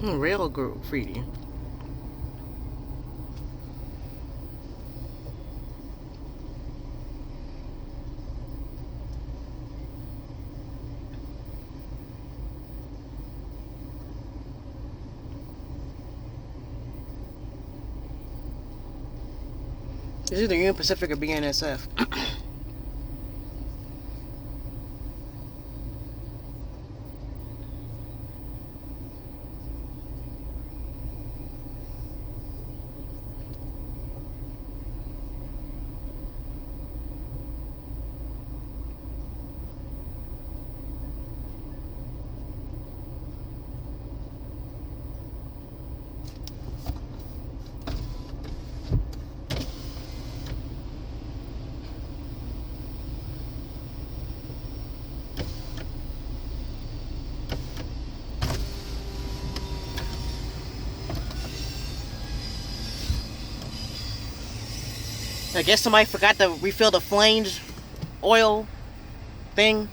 S1: Real graffiti. It's either Union Pacific or BNSF. I guess somebody forgot to refill the flange oil thing.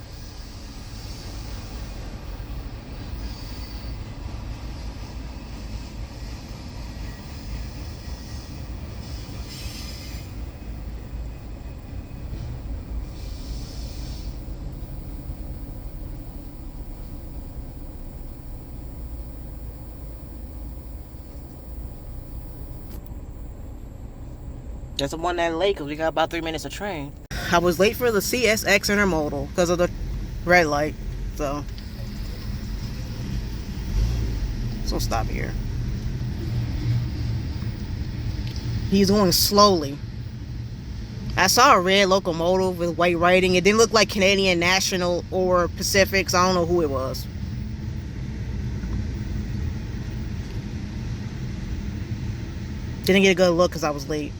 S1: That's the one that late because we got about 3 minutes of train. I was late for the CSX intermodal because of the red light. So stop here. He's going slowly. I saw a red locomotive with white writing. It didn't look like Canadian National or Pacific, so I don't know who it was. Didn't get a good look because I was late.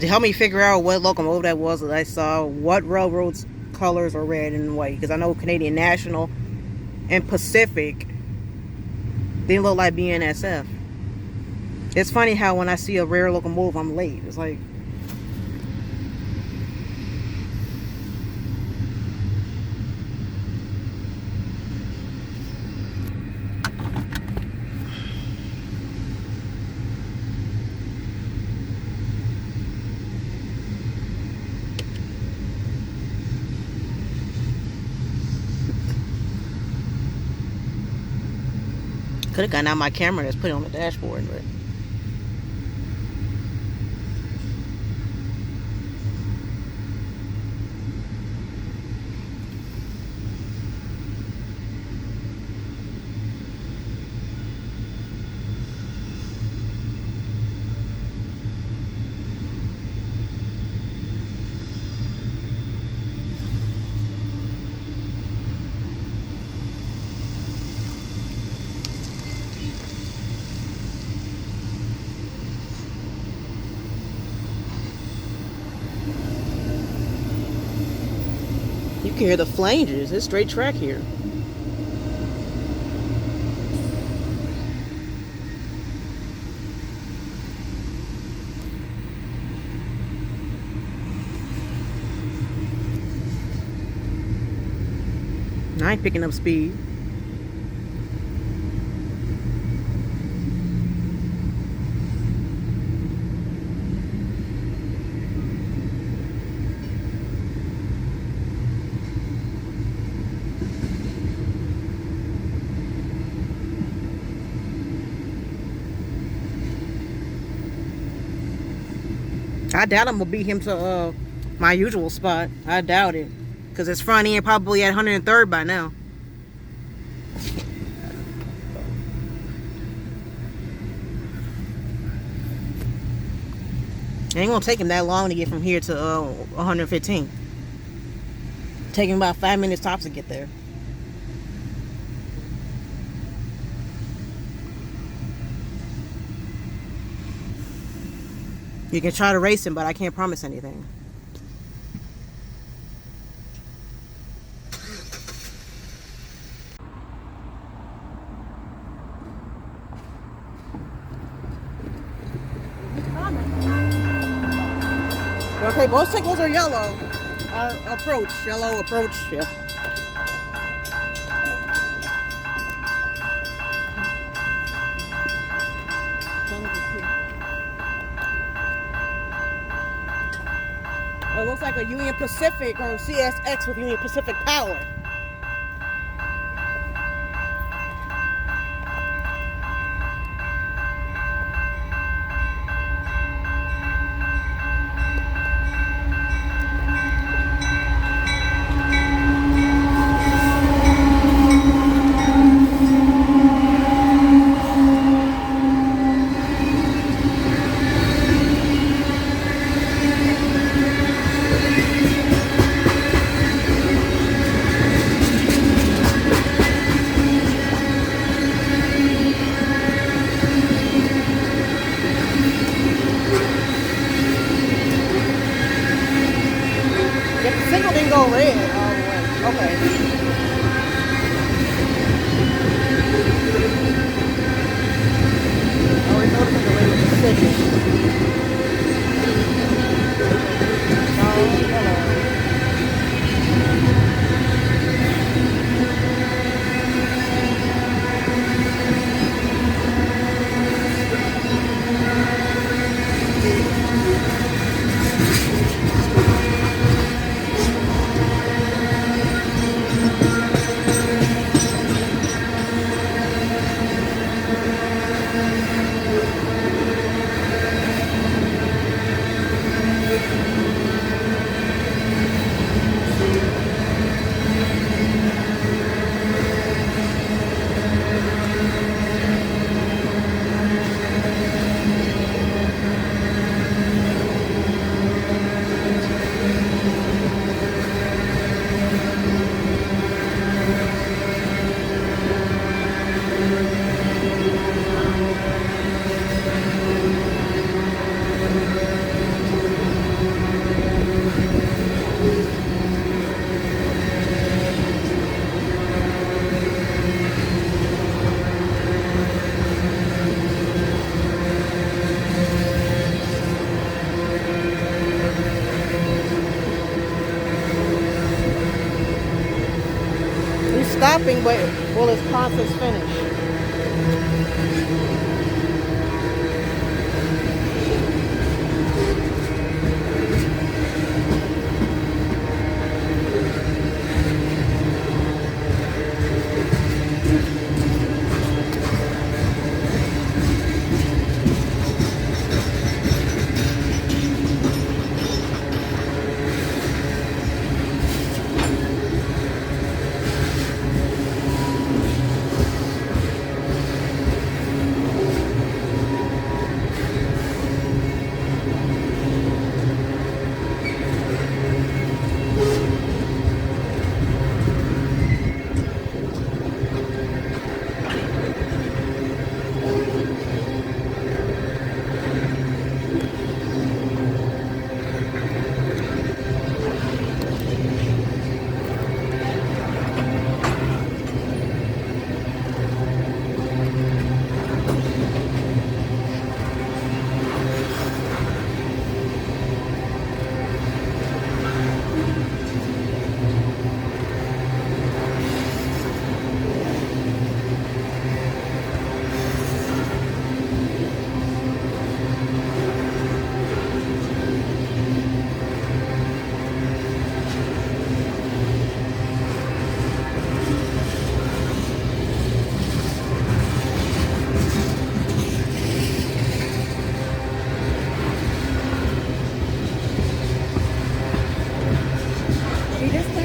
S1: To help me figure out what locomotive that was that I saw, what railroad's colors are red and white, because I know Canadian National and Pacific didn't look like BNSF. It's funny how when I see a rare locomotive, I'm late. It's like, could have gotten out my camera that's put it on the dashboard, but. You can hear the flanges. It's straight track here. I ain't picking up speed. I doubt I'm gonna beat him to my usual spot. I doubt it, cause his front end probably at 103rd by now. It ain't gonna take him that long to get from here to 115. Take him about 5 minutes tops to get there. You can try to race him, but I can't promise anything. Okay, both signals are yellow. Approach, yellow, approach, yeah. It looks like a Union Pacific or CSX with Union Pacific power. Signal didn't go red all the way. Okay. I already noticed the red was signal. Oh, hello. Stopping, but will his process finish?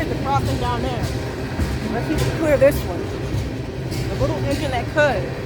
S1: cleared the crossing down there. Let's see if we can clear this one. The little engine that could.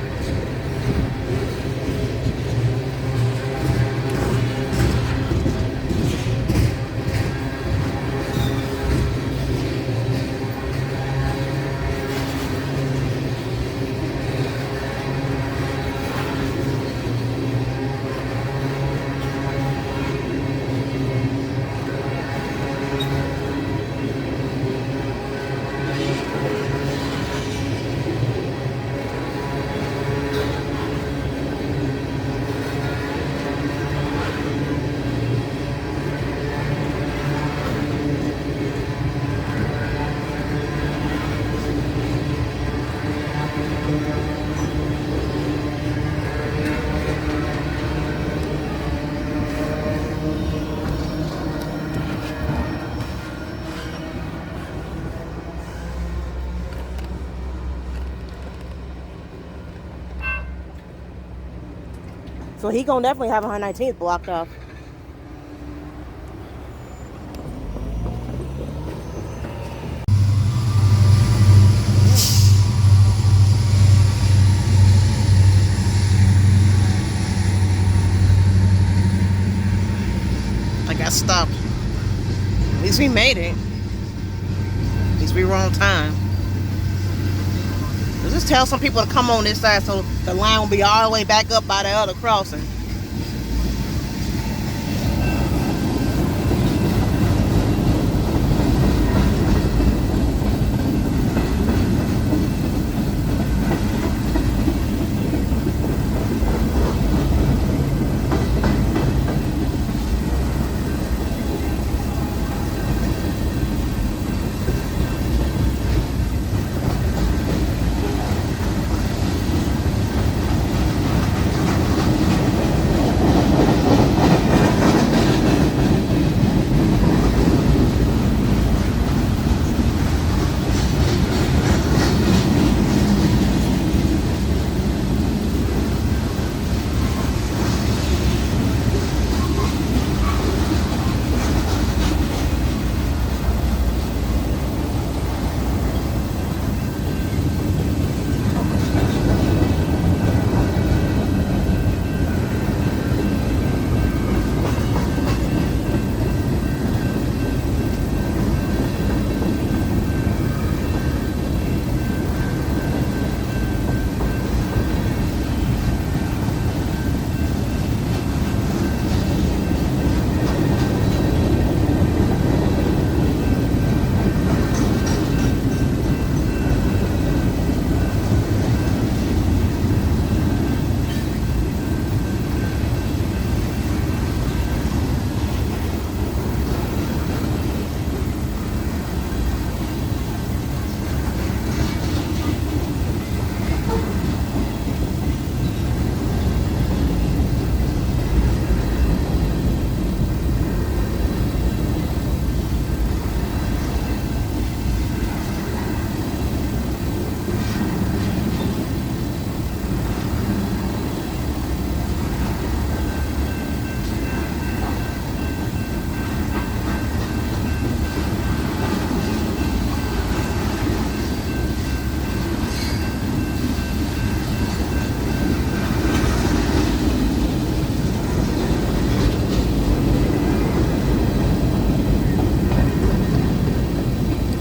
S1: So he gonna definitely have 119th blocked off. I got stopped. At least we made it. At least we were on time. Let's just tell some people to come on this side so the line will be all the way back up by the other crossing.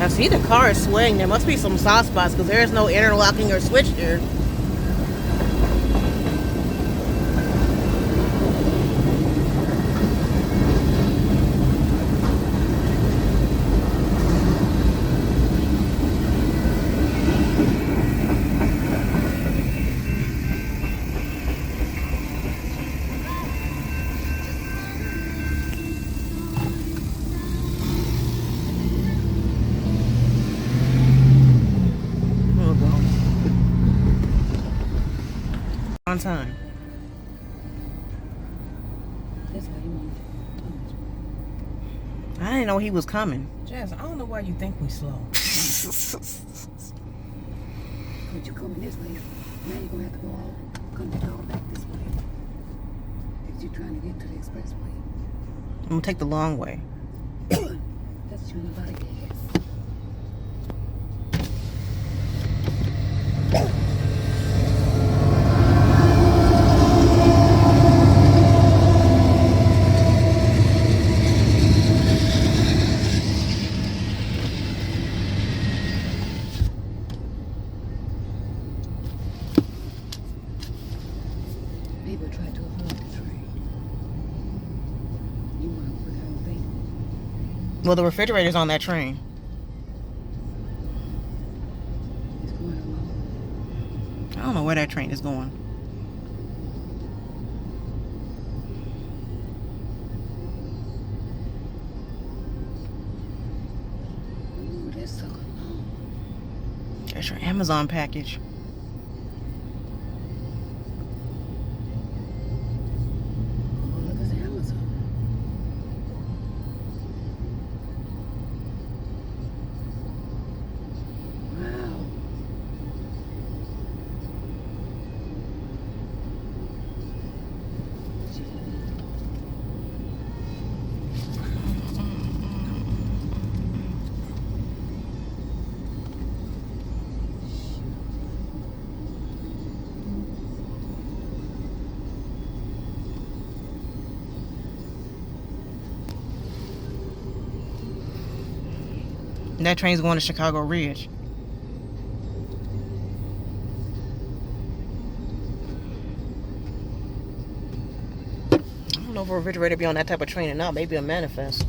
S1: I see the car is swaying. There must be some soft spots because there is no interlocking or switch here. On time. I didn't know he was coming.
S3: Jazz, I don't know why you think we slow.
S4: But you coming this way, now you're gonna have to go all come down back this way. If you're trying to get to the expressway.
S1: I'm gonna take the long way.
S4: That's you about gas.
S1: Well, the refrigerator's on that train.
S4: It's going along.
S1: I don't know where that train is going.
S4: Ooh, that's so long.
S1: There's your Amazon package.
S4: Oh, look at Amazon. Wow.
S1: And that train's going to Chicago Ridge. I don't know if a refrigerator be on that type of train or not. Maybe a manifest.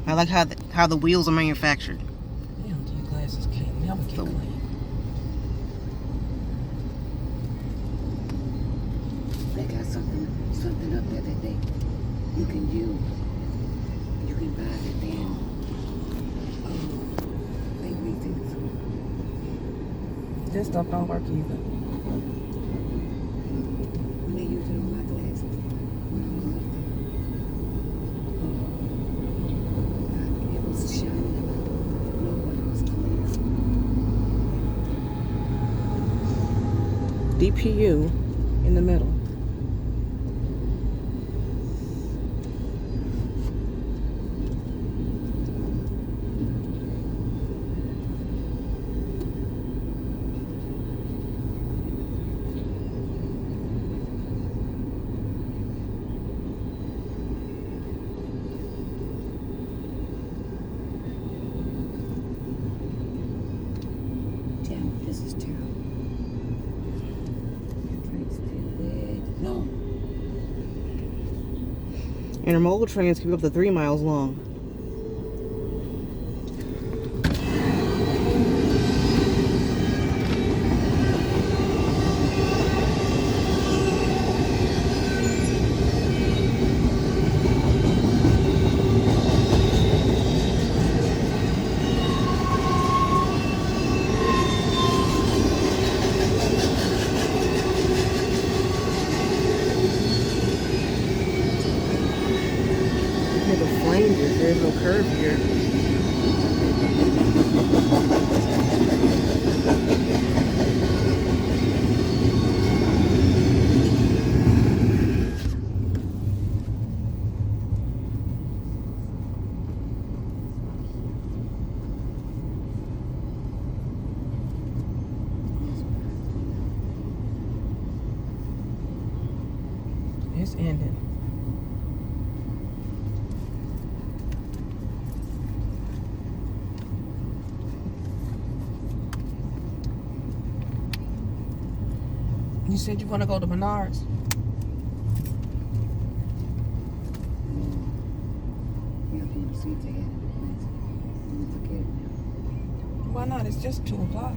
S1: I like how the wheels are manufactured.
S3: Damn, these glasses can't never get clean.
S4: They got something up there that you can use. You can buy it then. They refix it.
S3: This stuff don't work either.
S4: When they use it on my glasses. When I went up there. It was shining. Nobody was clear.
S3: DPU in the middle.
S4: Damn, this is terrible. Train's still bad. No.
S1: Intermodal trains can be up to 3 miles long. Look at the flanges. There's no curve here.
S3: It's ending. You said you want to go to Menards?
S4: You have to see if they had any plans. You forget it now.
S3: Why not? It's just 2 o'clock.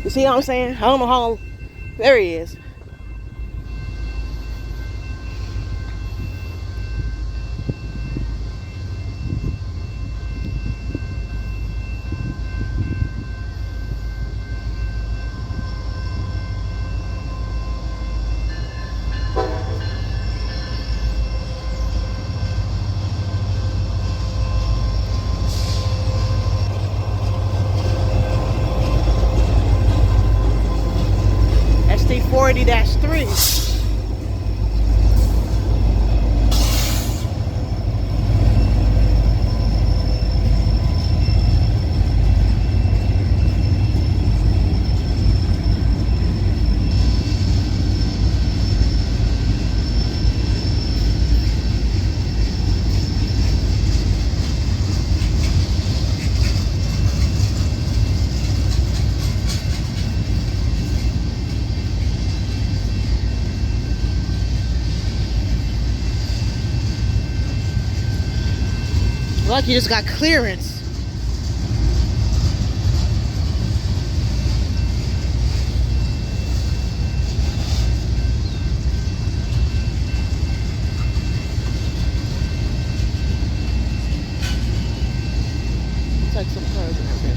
S1: You see what I'm saying? I don't know how. There he is. 30-3. Like you just got clearance. Take some cars in there.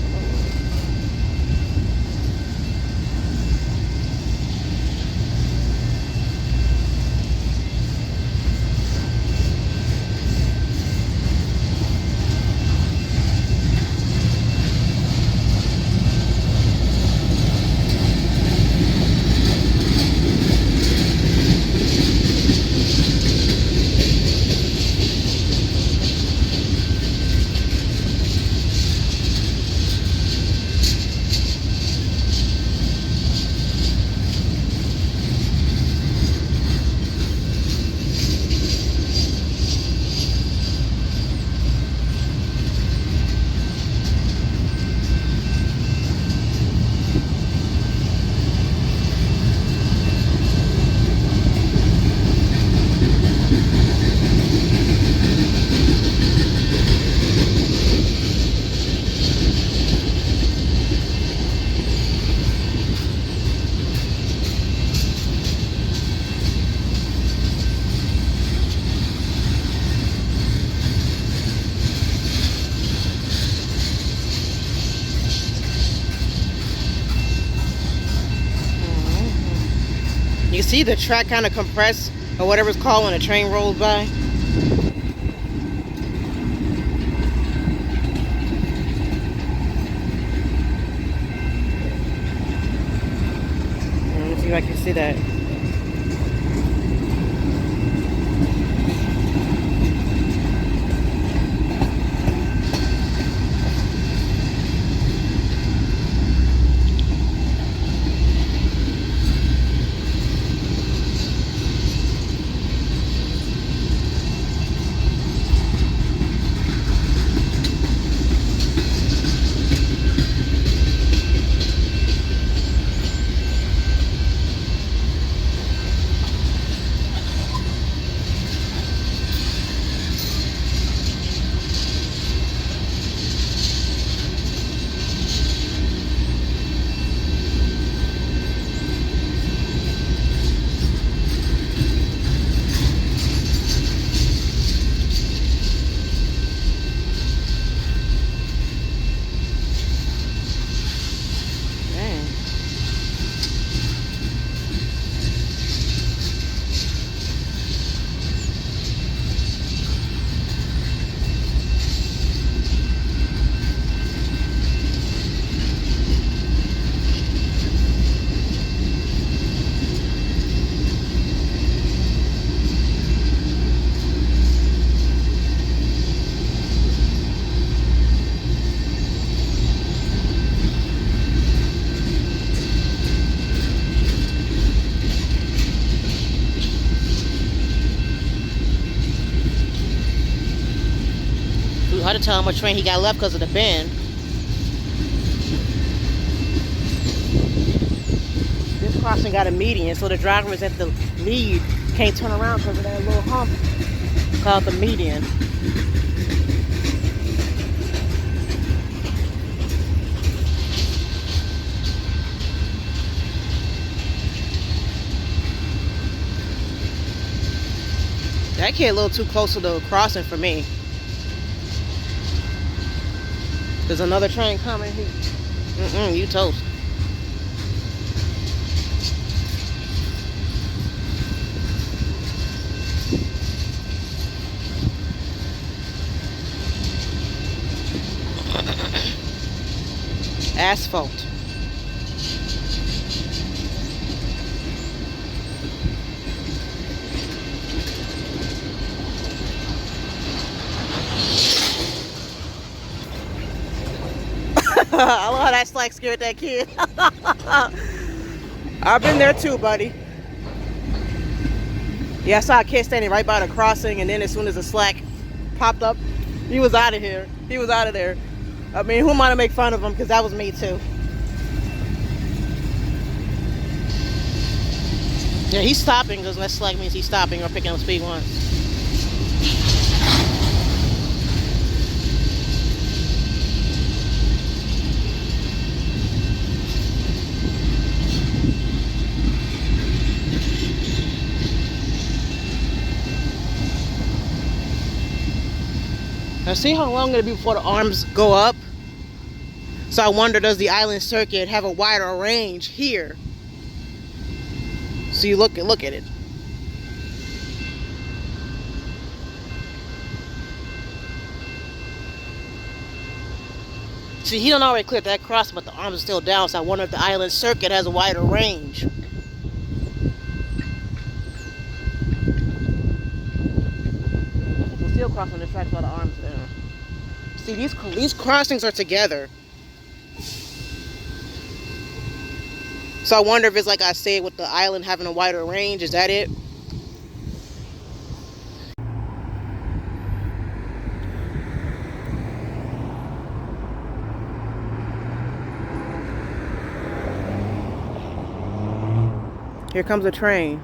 S1: You see the track kind of compress or whatever it's called when a train rolls by. Let me see if I can see that. Hard to tell how much train he got left because of the bend. This crossing got a median, so the drivers at the lead can't turn around because of that little hump called the median. That kid a little too close to the crossing for me. There's another train coming here. You toast. Asphalt. I love how that slack scared that kid. I've been there too, buddy. Yeah, I saw a kid standing right by the crossing, and then as soon as the slack popped up, he was out of here. He was out of there. I mean, who am I to make fun of him? Because that was me too. Yeah, he's stopping because that slack means he's stopping or picking up speed once. Now see how long it'll be before the arms go up? So I wonder, does the island circuit have a wider range here? So you look at it. See, he done already cleared that cross, but the arms are still down, so I wonder if the island circuit has a wider range. You can still cross on the tracks while the arms are down. See, these crossings are together. So I wonder if it's like I said, with the island having a wider range. Is that it? Here comes a train.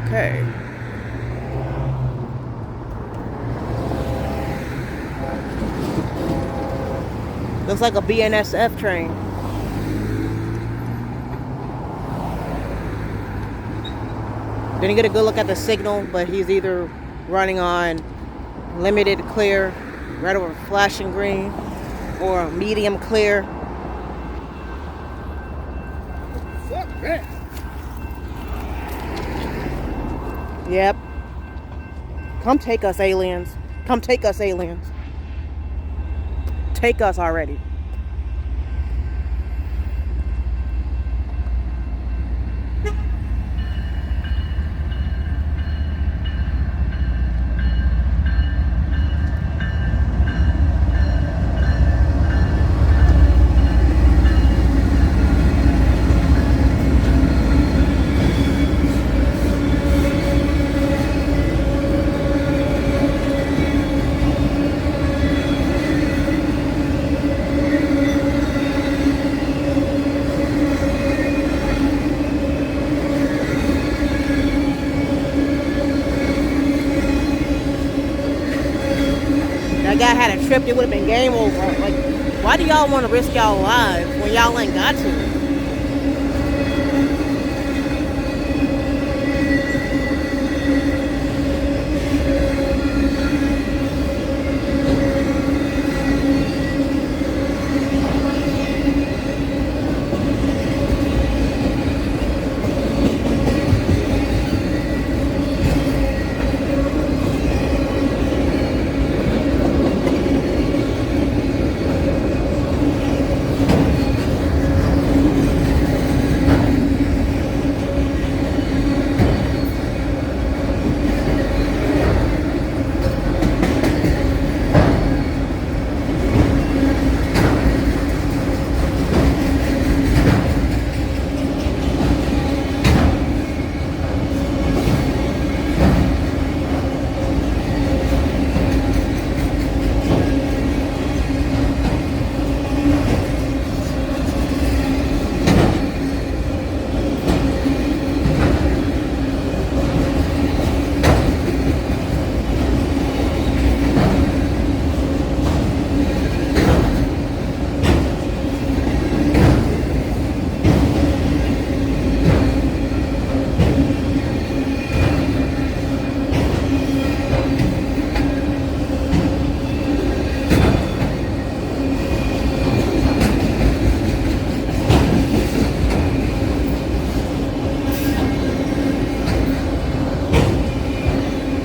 S1: Okay. Looks like a BNSF train. Didn't get a good look at the signal, but he's either running on limited clear, red over flashing green, or medium clear. Yep. Come take us, aliens. Come take us, aliens. Take us already. That guy had a trip, it would have been game over. Like, why do y'all want to risk y'all lives when y'all ain't got to?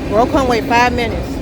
S1: Bro, come wait 5 minutes.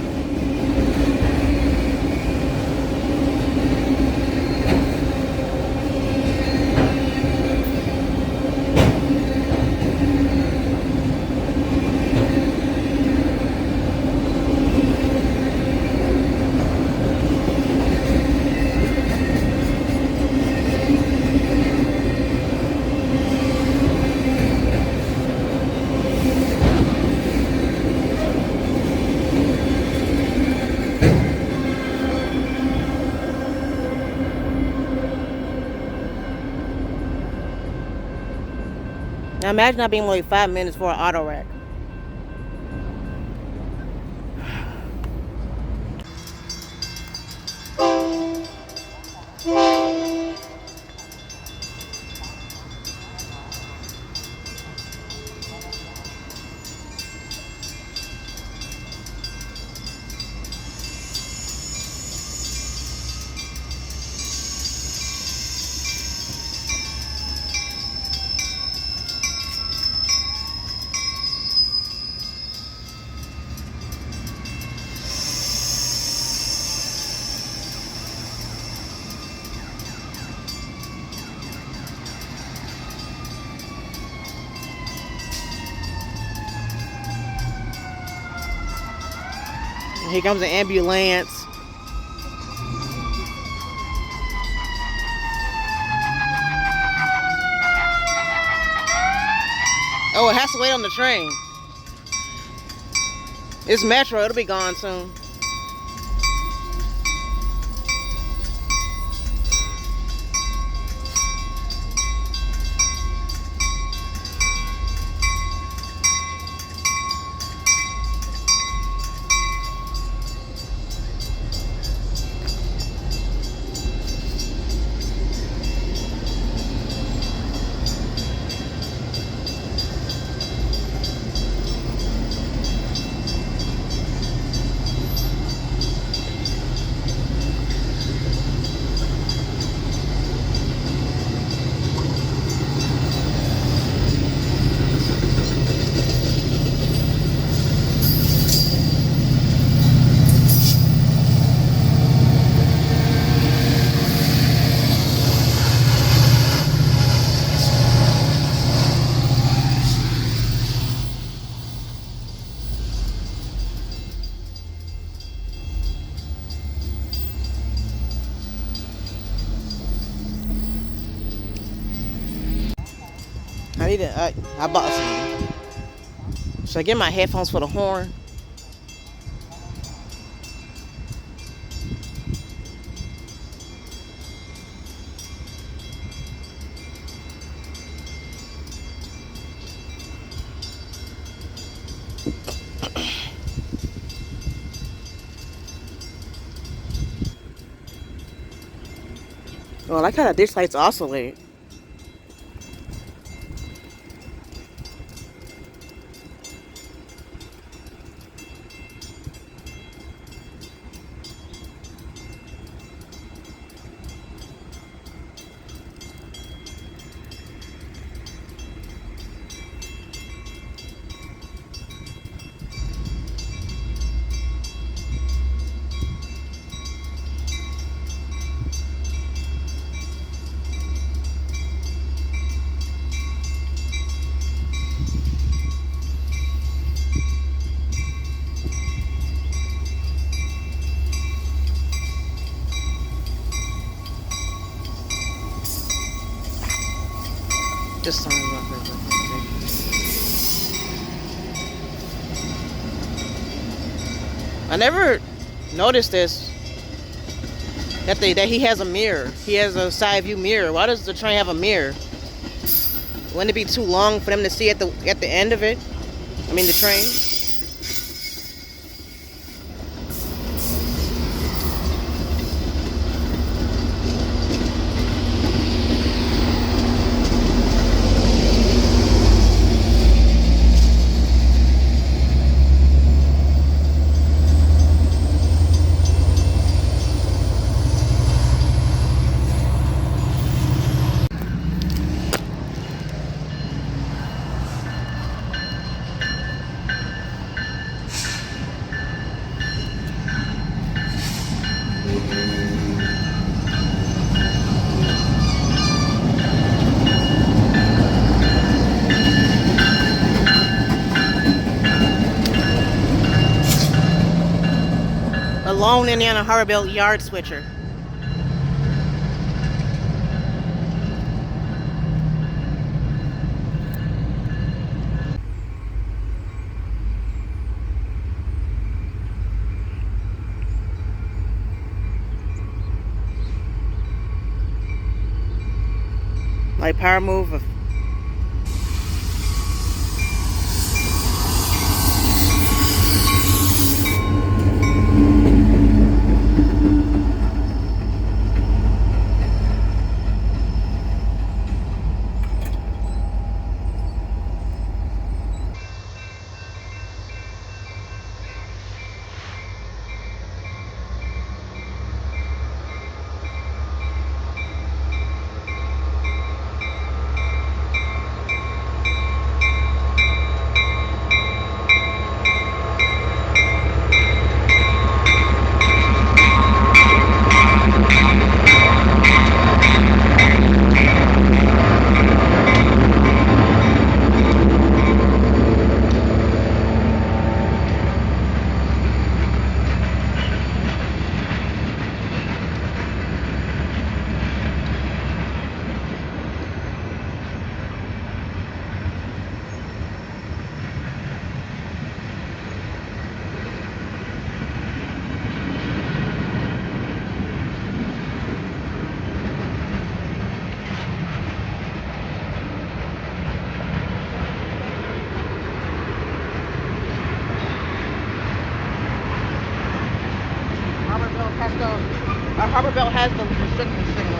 S1: Now imagine not being like 5 minutes for an auto rack. Here comes an ambulance. Oh, it has to wait on the train. It's Metro. It'll be gone soon. I bought some. Should I get my headphones for the horn? Oh, I like how the ditch lights oscillate. Just something about that. I never noticed this. That he has a mirror. He has a side view mirror. Why does the train have a mirror? Wouldn't it be too long for them to see at the end of it? I mean the train. A lone Indiana Harbor Belt yard switcher. Like power move. expecting a signal.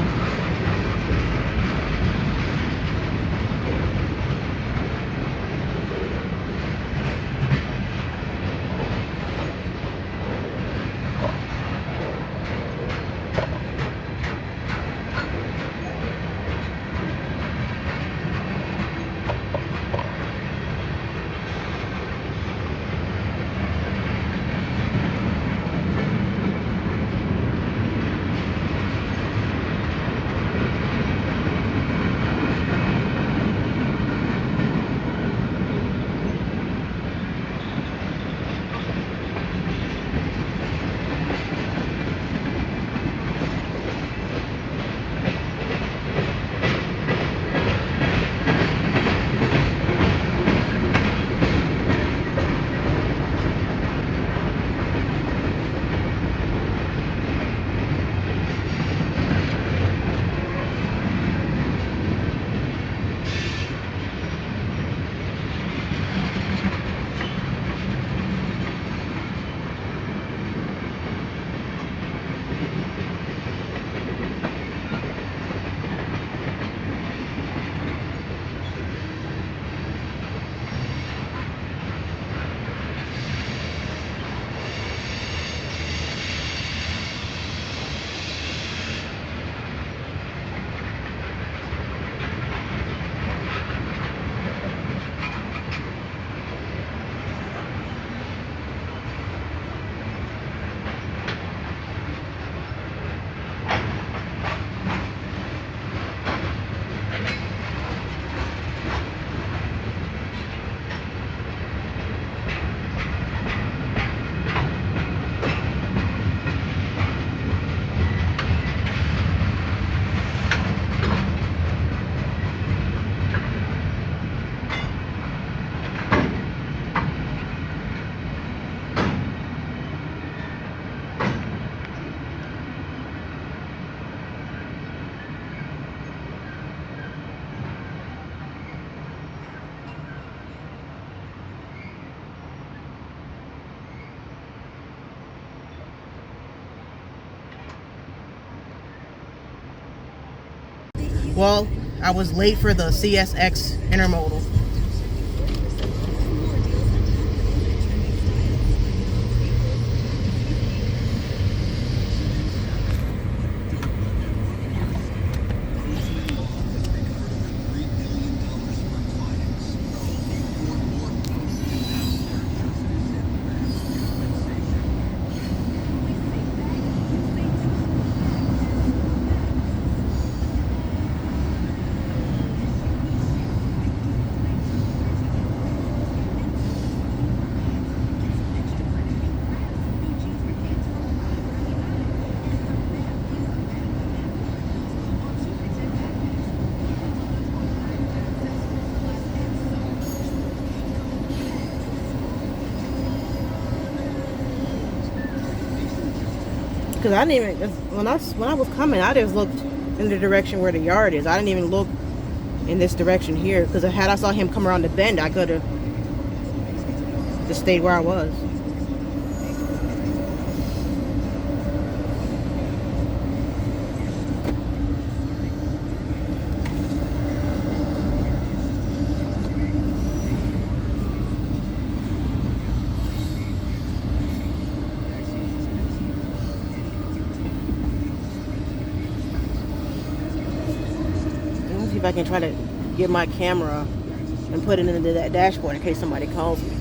S1: Well, I was late for the CSX intermodal. Because I didn't even, when I was coming, I just looked in the direction where the yard is. I didn't even look in this direction here. Because had I saw him come around the bend, I could have just stayed where I was. See if I can try to get my camera and put it into that dashboard in case somebody calls me.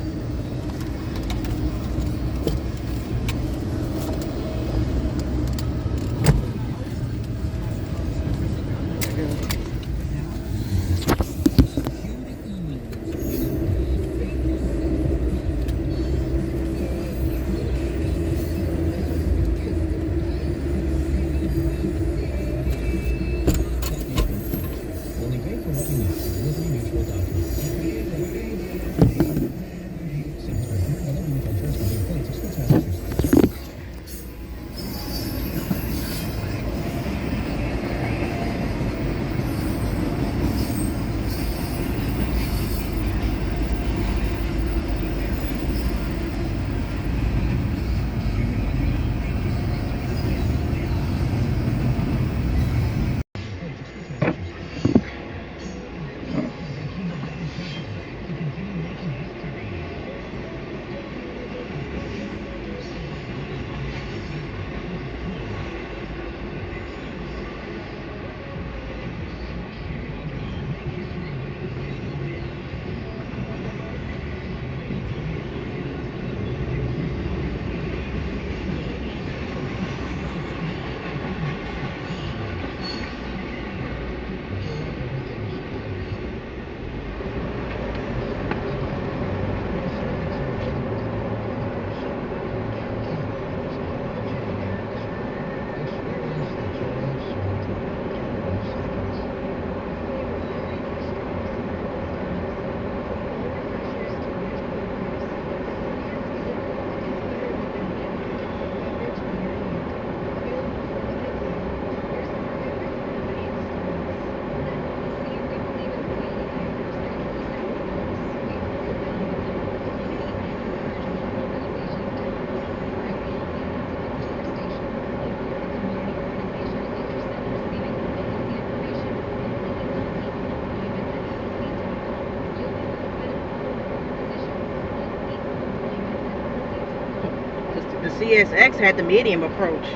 S1: CSX had the medium approach.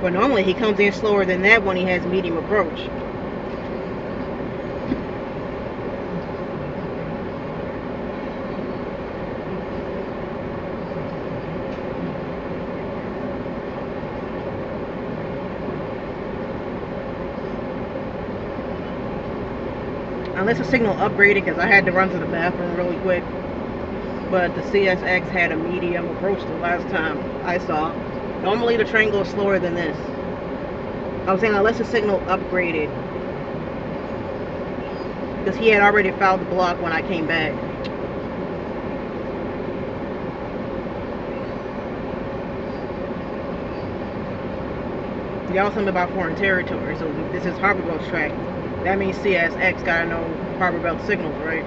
S1: But normally he comes in slower than that when he has medium approach. Unless the signal upgraded because I had to run to the bathroom really quick. But the CSX had a medium approach the last time I saw. Normally the train goes slower than this. I was saying unless the signal upgraded. Because he had already fouled the block when I came back. Y'all something about foreign territory, so this is Harbor Belt's track. That means CSX gotta know Harbor Belt signals, right?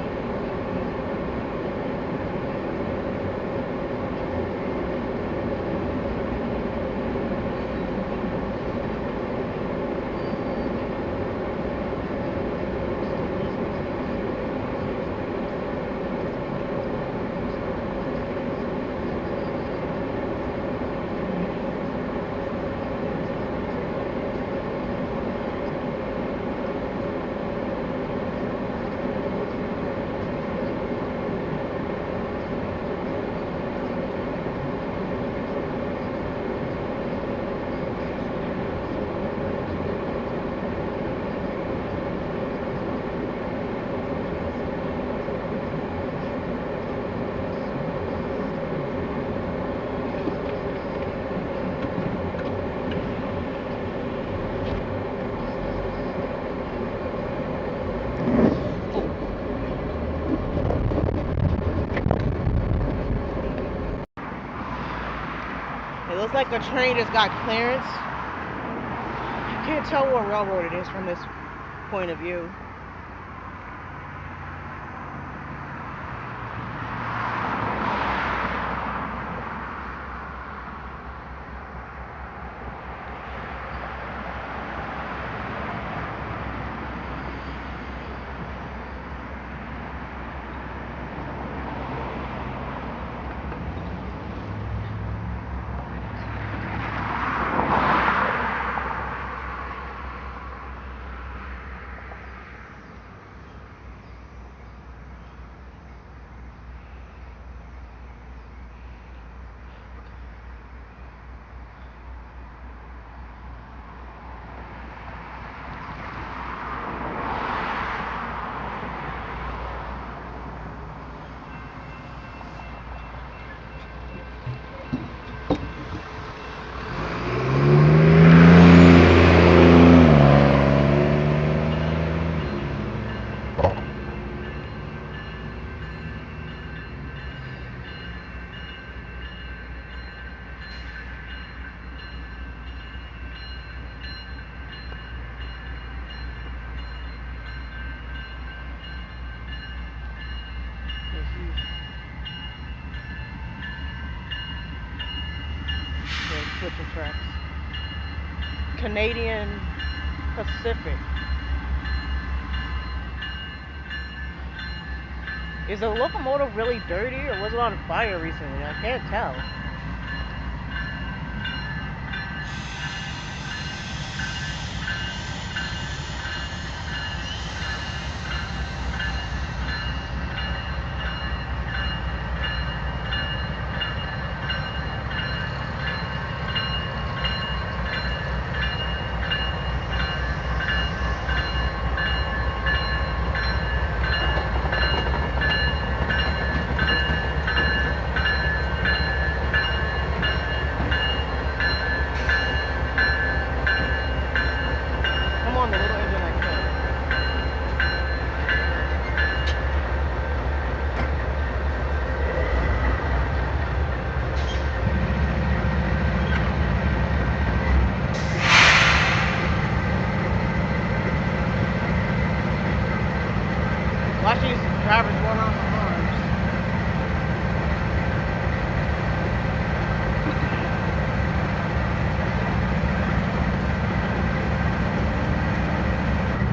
S1: It looks like a train just got clearance. You can't tell what railroad it is from this point of view. Switching tracks. Canadian Pacific. Is the locomotive really dirty or was it on fire recently? I can't tell. Watch these drivers going on the horns.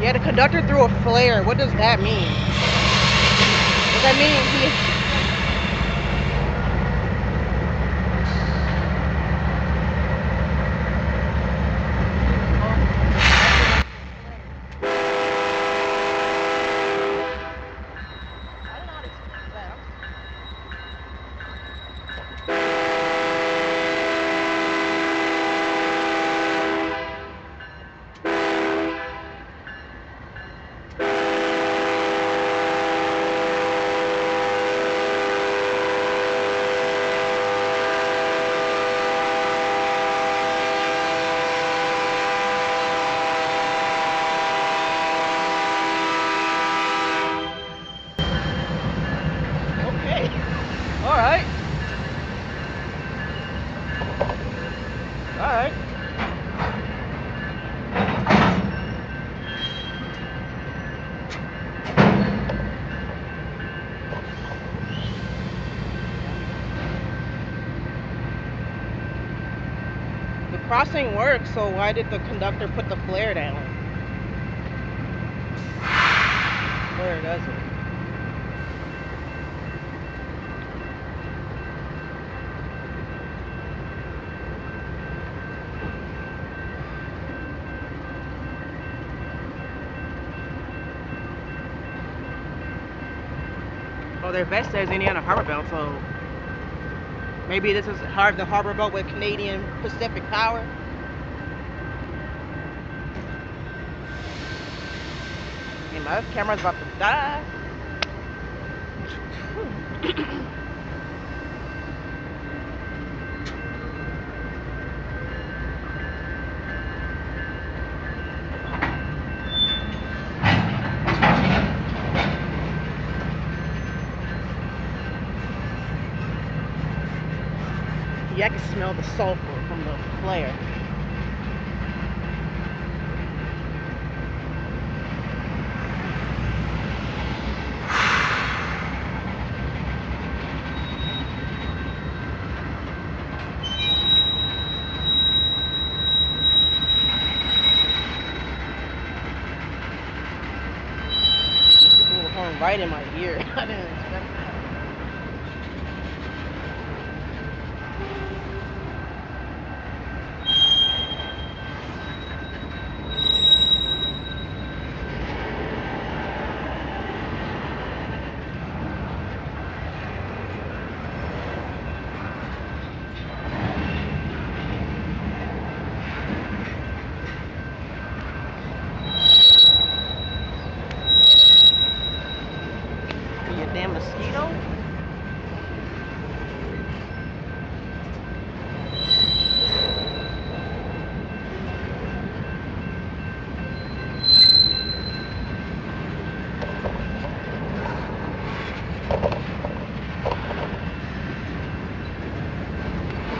S1: Yeah, the conductor threw a flare. What does that mean? Does that mean crossing works, so why did the conductor put the flare down? Where does it? Oh, their vest says Indiana Harbor Belt, so maybe this is the harbor belt with Canadian Pacific Power. Hey, my camera's about to die. Yeah, I can smell the sulfur from the flare. People were going right in my ear. I didn't expect that. You damn mosquito.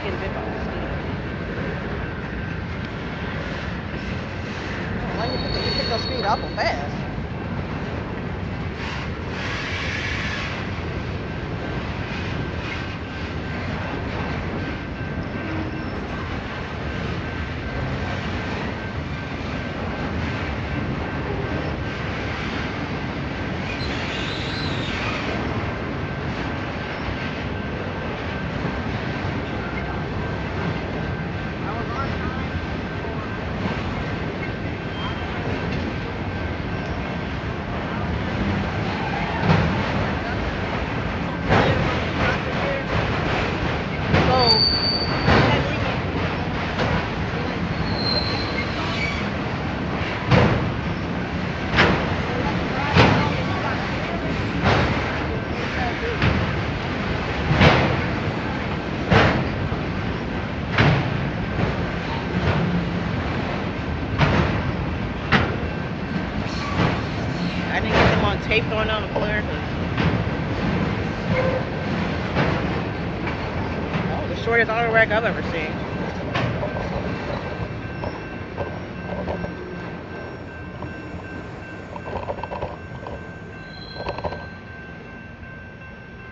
S1: Getting bit by a mosquito. Why you pick those speed up fast? I didn't get them on tape going down the flare. Oh, the shortest auto rack I've ever seen.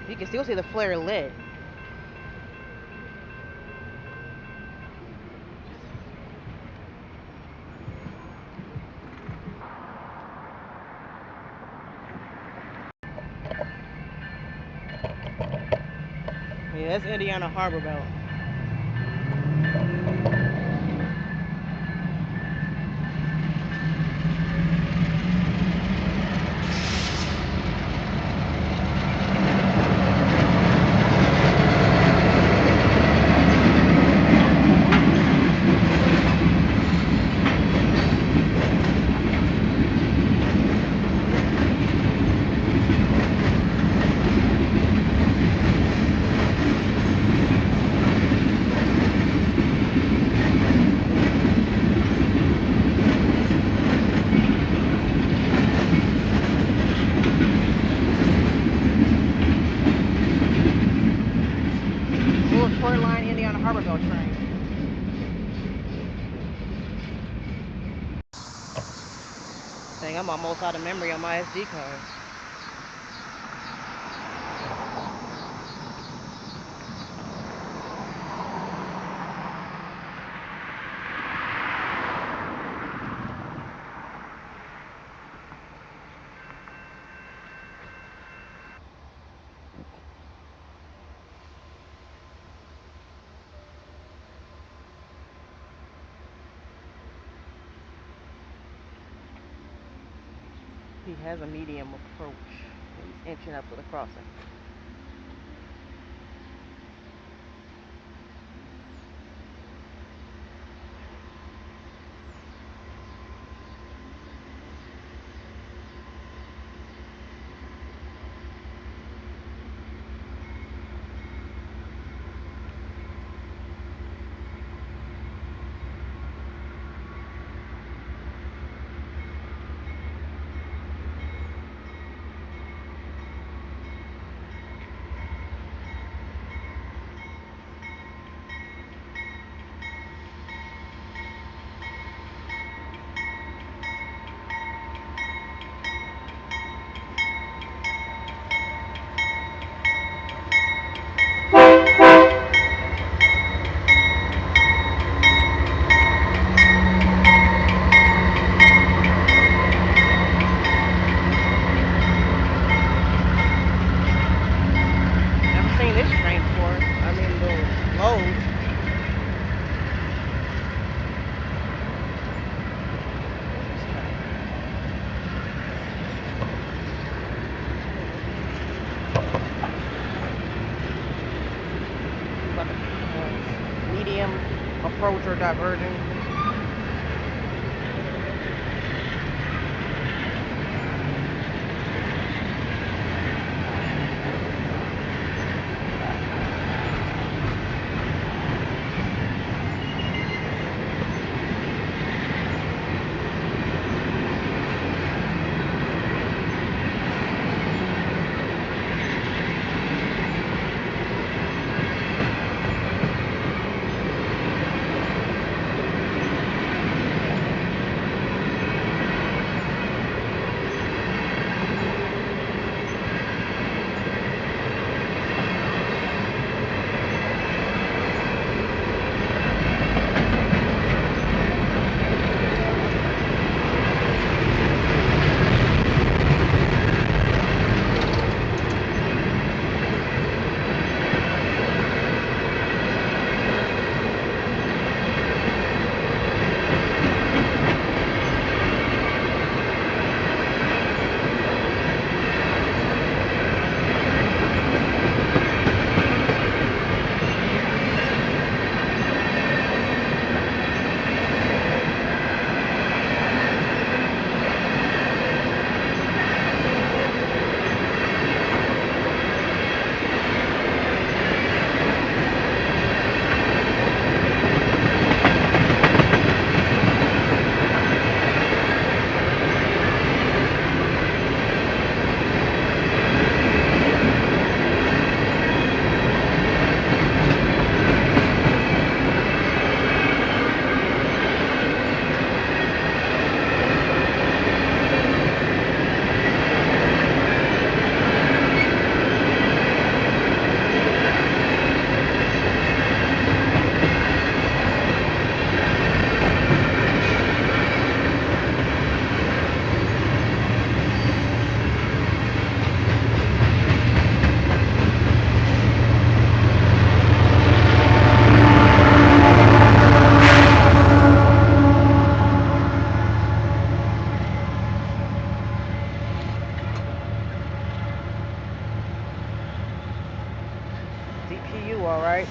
S1: You can still see the flare lit. Yeah, that's Indiana Harbor Belt. Short line Indiana Harbor Belt train. Dang, I'm almost out of memory on my SD card. He has a medium approach. He's inching up to the crossing. Never seen this train before. I mean, the load. Like a medium approach or diverging. DPU, all right.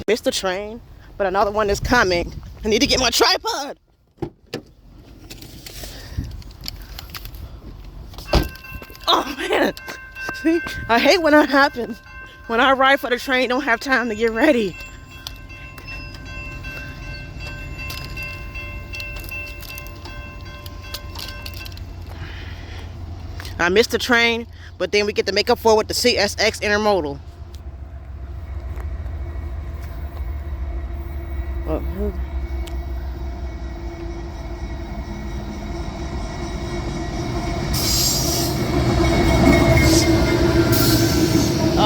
S1: Missed the train, but another one is coming. I need to get my tripod. Oh man, see, I hate when that happens. When I arrive for the train, don't have time to get ready. I missed the train, but then we get to make up for it with the CSX intermodal.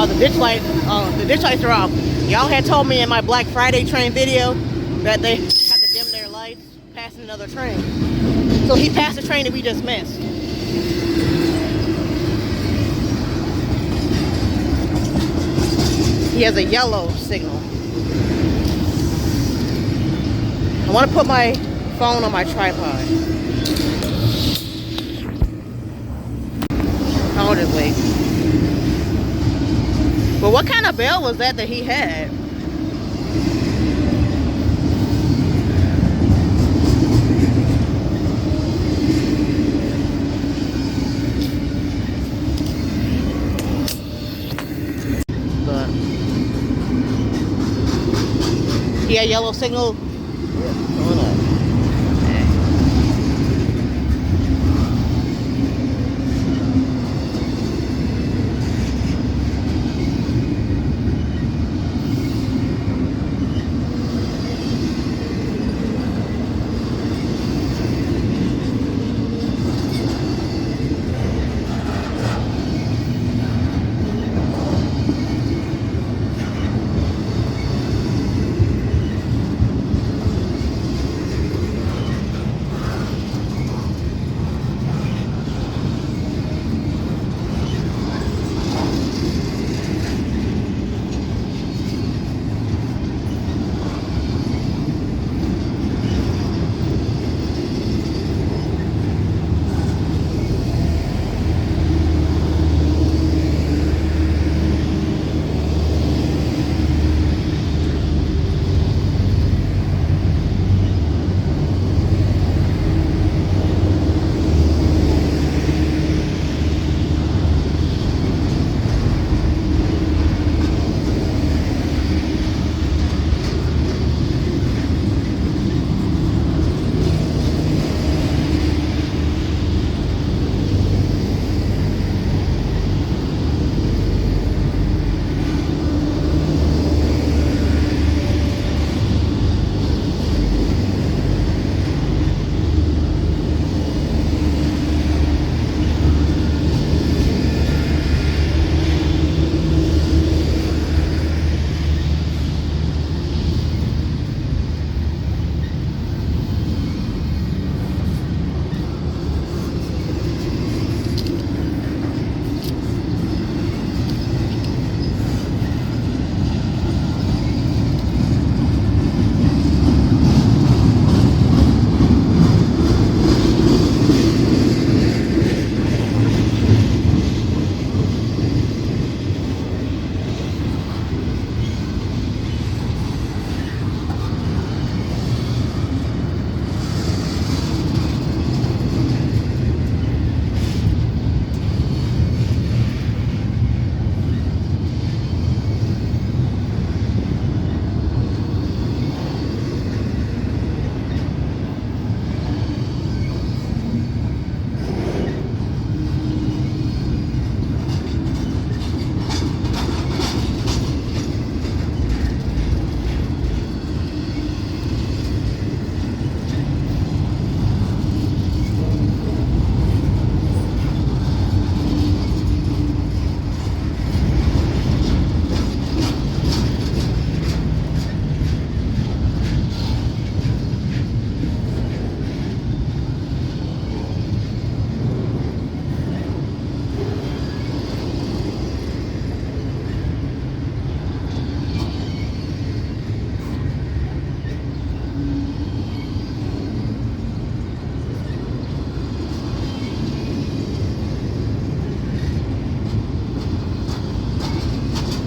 S1: The ditch lights are off. Y'all had told me in my Black Friday train video that they have to dim their lights passing another train. So he passed the train that we just missed. He has a yellow signal. I want to put my phone on my tripod. I'll just wait. But what kind of bell was that he had? But he had yellow signal. Going up.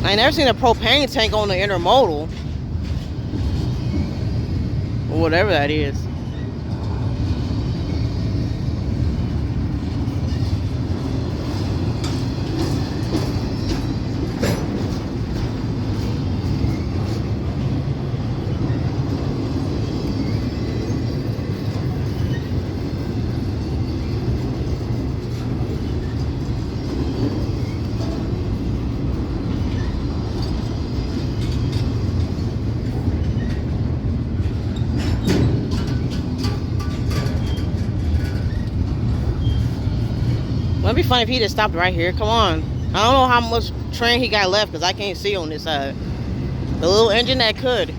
S1: I ain't never seen a propane tank on the intermodal. Or whatever that is. It'd be funny if he just stopped right here. Come on. I don't know how much train he got left because I can't see on this side. The little engine that could.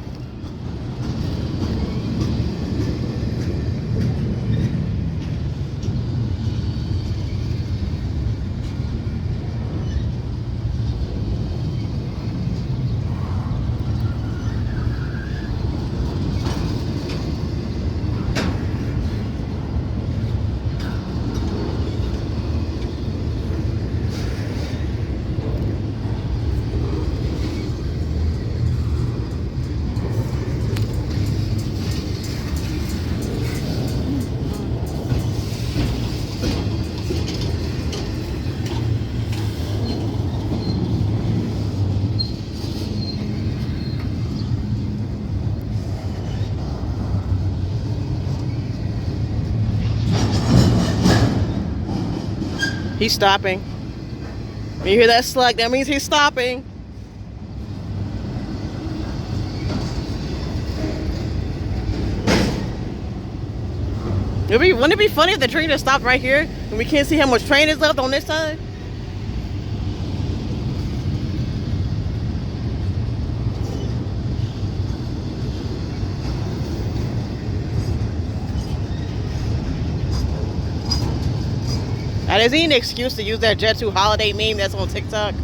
S1: He's stopping. When you hear that slug, that means he's stopping. Wouldn't it be funny if the train just stopped right here and we can't see how much train is left on this side? That isn't an excuse to use that Jet 2 holiday meme that's on TikTok.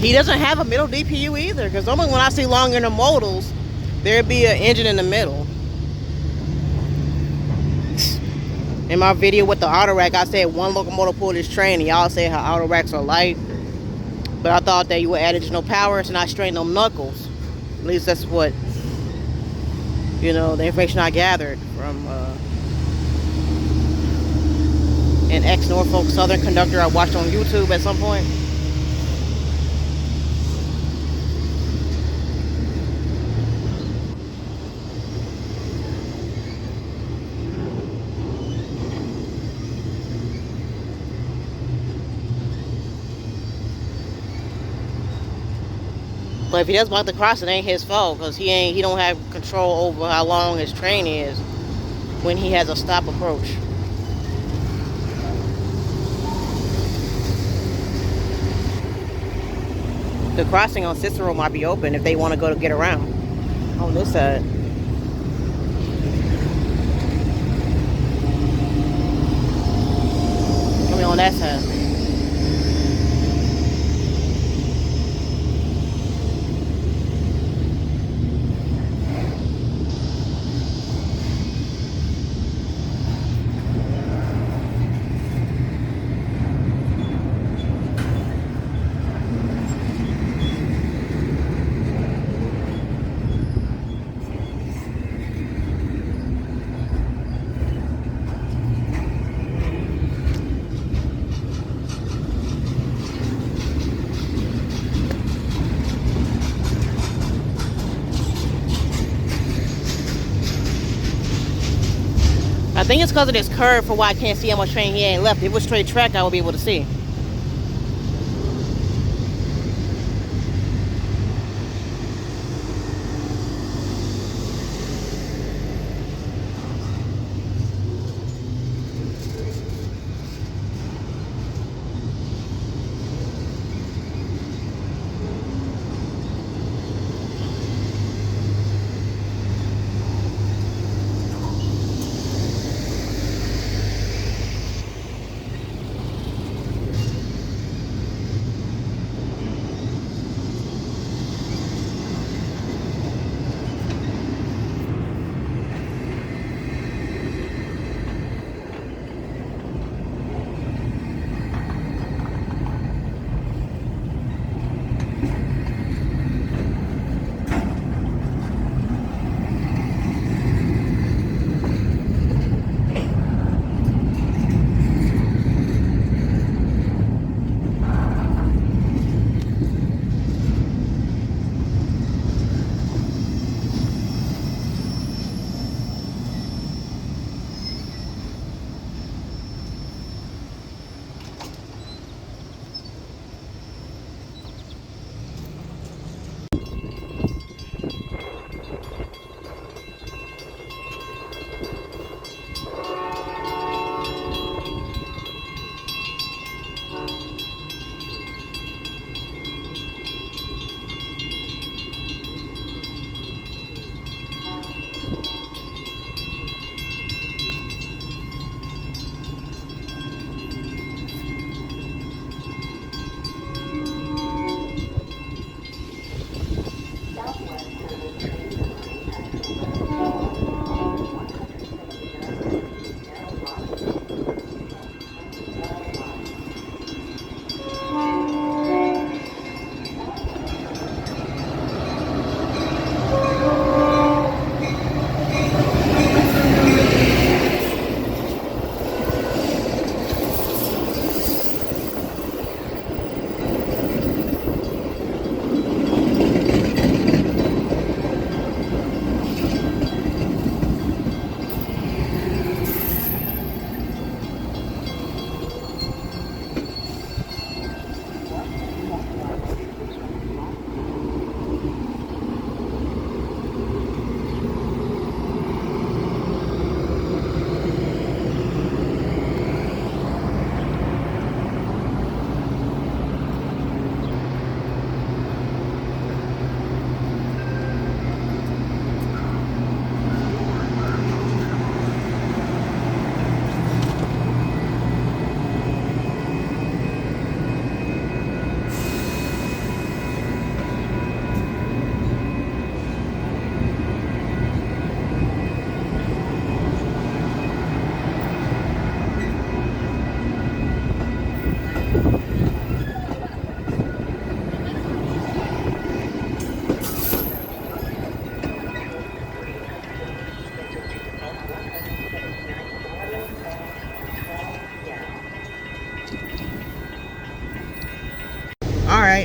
S1: He doesn't have a middle DPU either, because normally when I see long intermodals, there'd be an engine in the middle. In my video with the auto rack, I said one locomotive pulled this train, and y'all said how auto racks are light. But I thought that you would add additional power to not strain them knuckles. At least that's what, you know, the information I gathered from an ex-Norfolk Southern conductor I watched on YouTube at some point. But if he does block the cross, it ain't his fault, because he don't have control over how long his train is when he has a stop approach. The crossing on Cicero might be open if they want to go to get around on this side. I mean on that side. I think it's because of this curve for why I can't see how much train he ain't left. If it was straight track, I would be able to see.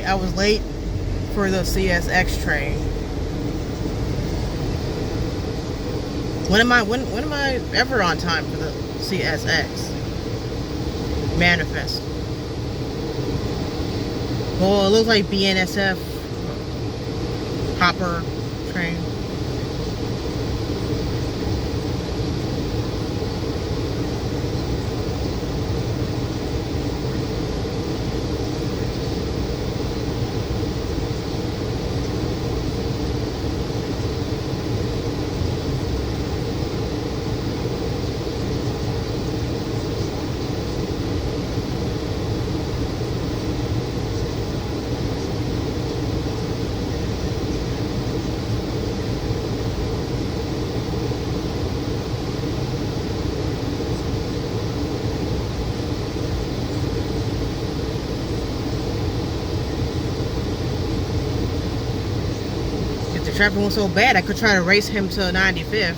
S1: I was late for the CSX train. When am I ever on time for the CSX manifest? Well, it looks like BNSF hopper train. If the traffic was so bad, I could try to race him to 95th.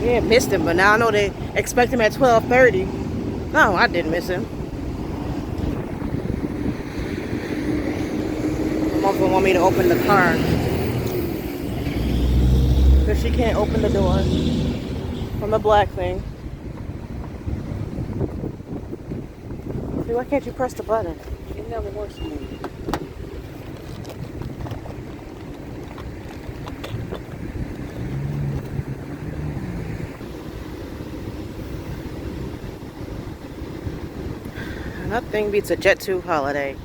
S1: Yeah, missed him, but now I know they expect him at 12:30. No, I didn't miss him. My mom don't want me to open the car because she can't open the door from the black thing. See, why can't you press the button? It never works for me. Nothing beats a Jet 2 holiday.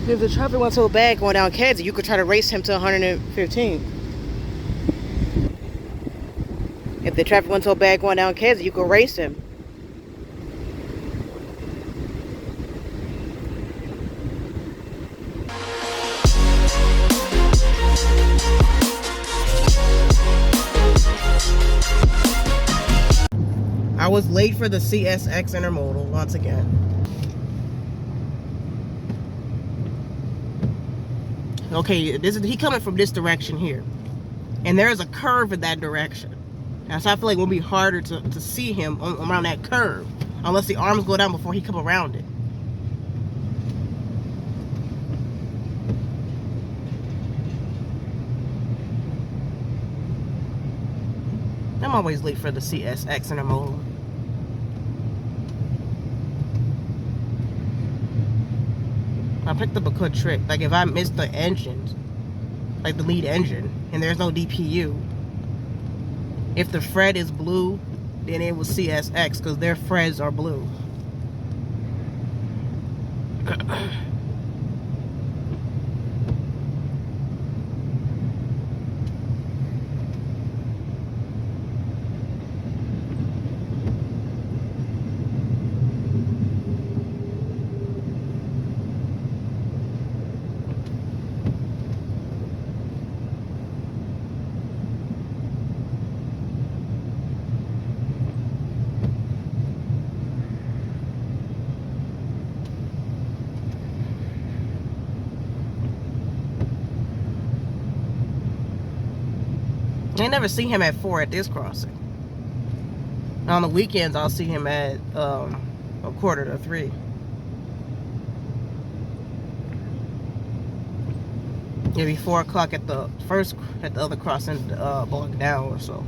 S1: If the traffic went so bad going down Kansas, you could try to race him to 115. If the traffic went so bad going down Kansas, you could race him. I was late for the CSX intermodal once again. Okay, he coming from this direction here, and there's a curve in that direction. Now, so I feel like it will be harder to see him around that curve, unless the arms go down before he come around it. I'm always late for the CSX intermodal. I picked up a good trick. Like if I missed the engines, like the lead engine, and there's no DPU, if the Fred is blue, then it was CSX because their Freds are blue. I never see him at 4 at this crossing. On the weekends, I'll see him at 2:45. It'll be 4 o'clock at the other crossing, blowing down or so.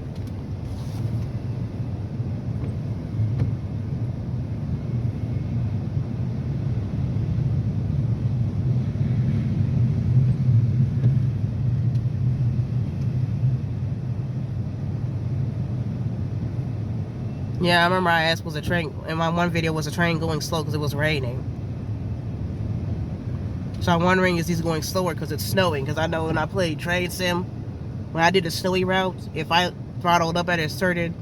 S1: Yeah, I remember I asked, was a train, in my one video, was a train going slow because it was raining? So I'm wondering, is he going slower because it's snowing? Because I know when I played Train Sim, when I did the snowy route, if I throttled up at a certain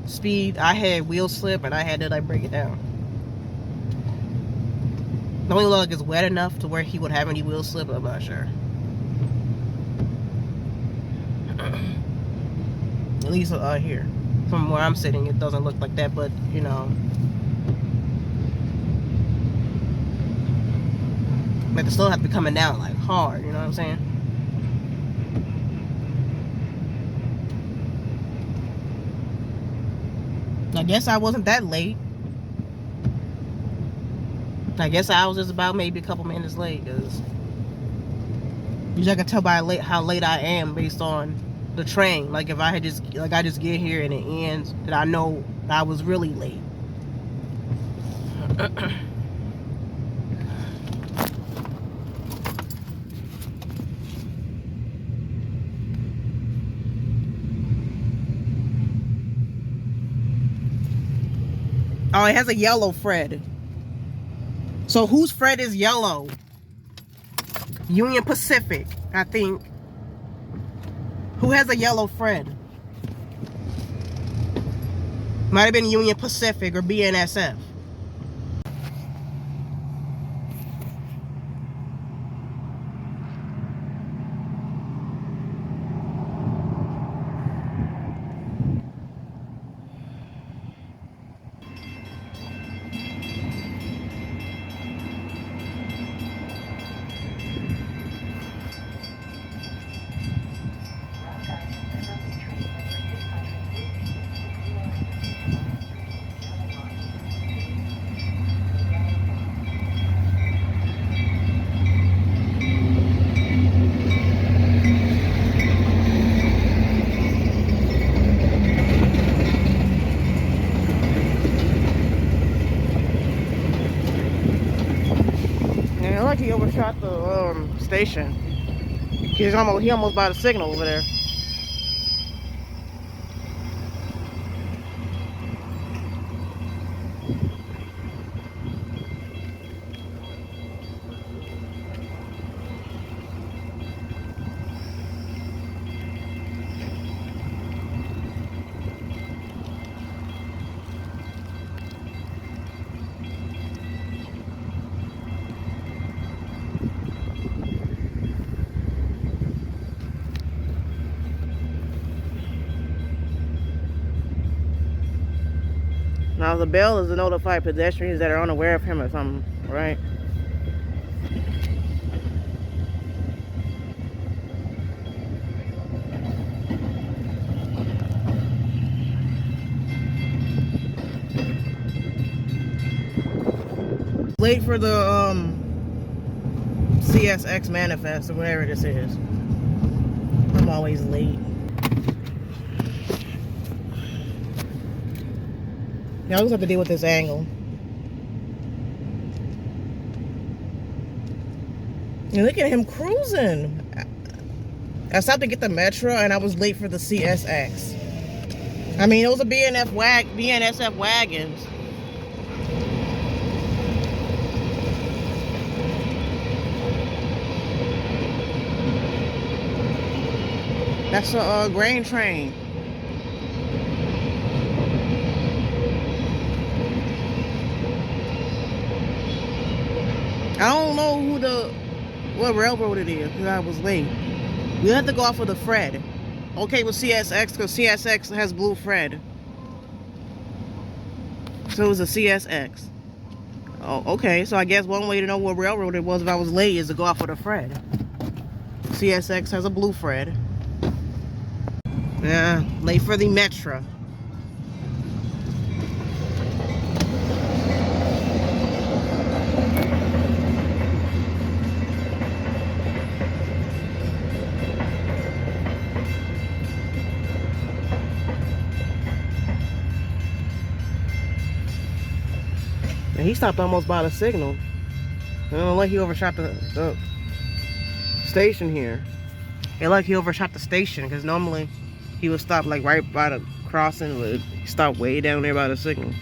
S1: speed, I had wheel slip and I had to like break it down. The only lug is wet enough to where he would have any wheel slip, I'm not sure. At least here. From where I'm sitting, it doesn't look like that, but you know. Like the snow has to be coming down like hard, you know what I'm saying? I guess I wasn't that late. I guess I was just about maybe a couple minutes late, because usually I can tell by how late I am based on the train. Like if I just get here and it ends, then I know I was really late. Oh, it has a yellow Fred. So whose Fred is yellow? Union Pacific, I think. Who has a yellow Fred? Might have been Union Pacific or BNSF. He overshot the station. He almost by the signal over there. Now the bell is to notify pedestrians that are unaware of him or something, right? Late for the CSX manifest or whatever this is. I'm always late. Yeah, I always have to deal with this angle. And look at him cruising. I stopped to get the Metro and I was late for the CSX. I mean, those are BNSF wagons. That's a grain train. I don't know what railroad it is because I was late. We had to go off of the Fred. Okay, with CSX because CSX has blue Fred. So it was a CSX. Oh, okay. So I guess one way to know what railroad it was if I was late is to go off of the Fred. CSX has a blue Fred. Yeah, late for the metro. And he stopped almost by the signal. I don't like he overshot the station here. It like he overshot the station because normally he would stop like right by the crossing, but he stopped way down there by the signal.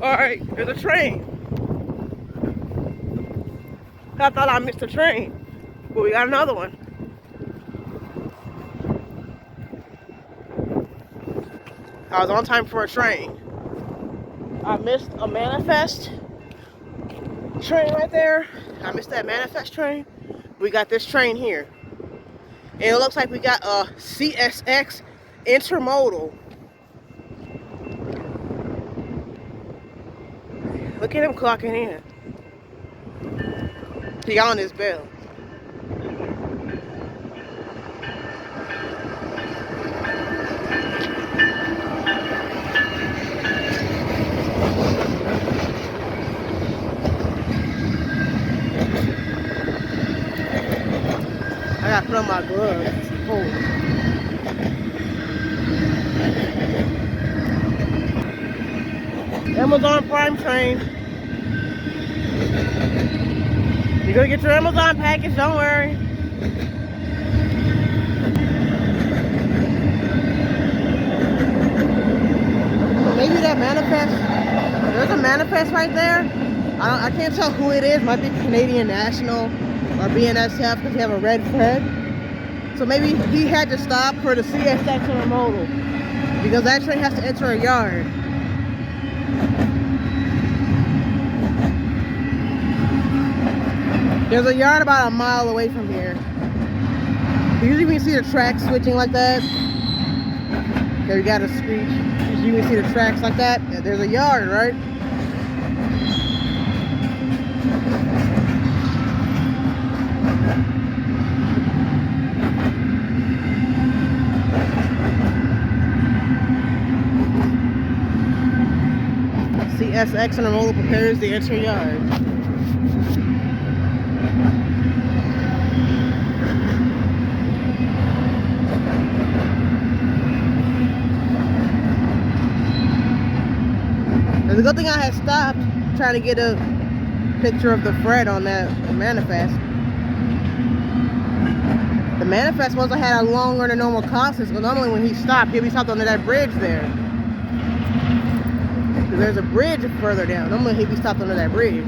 S1: Alright, there's a train. I thought I missed a train, but we got another one. I was on time for a train. I missed a manifest train right there. I missed that manifest train. We got this train here. And it looks like we got a CSX intermodal. Look at him clocking in. He on his bell. I gotta put on my gloves. Oh. Amazon Prime train. You're gonna get your Amazon package, don't worry. Maybe that manifest, there's a manifest right there. I can't tell who it is. Might be Canadian National or BNSF because they have a red thread. So maybe he had to stop for the CSX intermodal because that train has to enter a yard. There's a yard about a mile away from here. Usually when you see the tracks switching like that, okay, we got a screech. Usually when you see the tracks like that, there's a yard, right? CSX intermodal prepares the enter yard. It's a good thing I had stopped trying to get a picture of the Fred on that manifest. The manifest must have had a longer than normal crossing, so normally when he stopped, he'll be stopped under that bridge there. Because there's a bridge further down. Normally he'd be stopped under that bridge.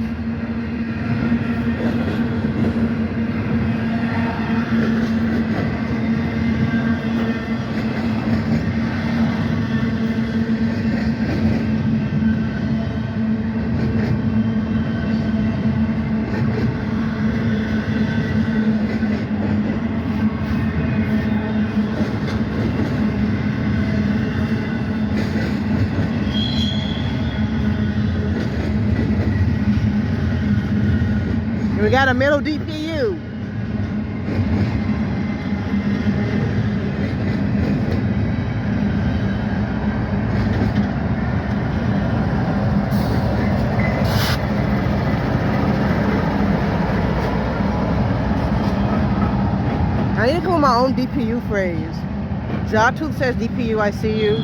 S1: We got a middle DPU. I need to come with my own DPU phrase. Jawtooth says DPU, I see you.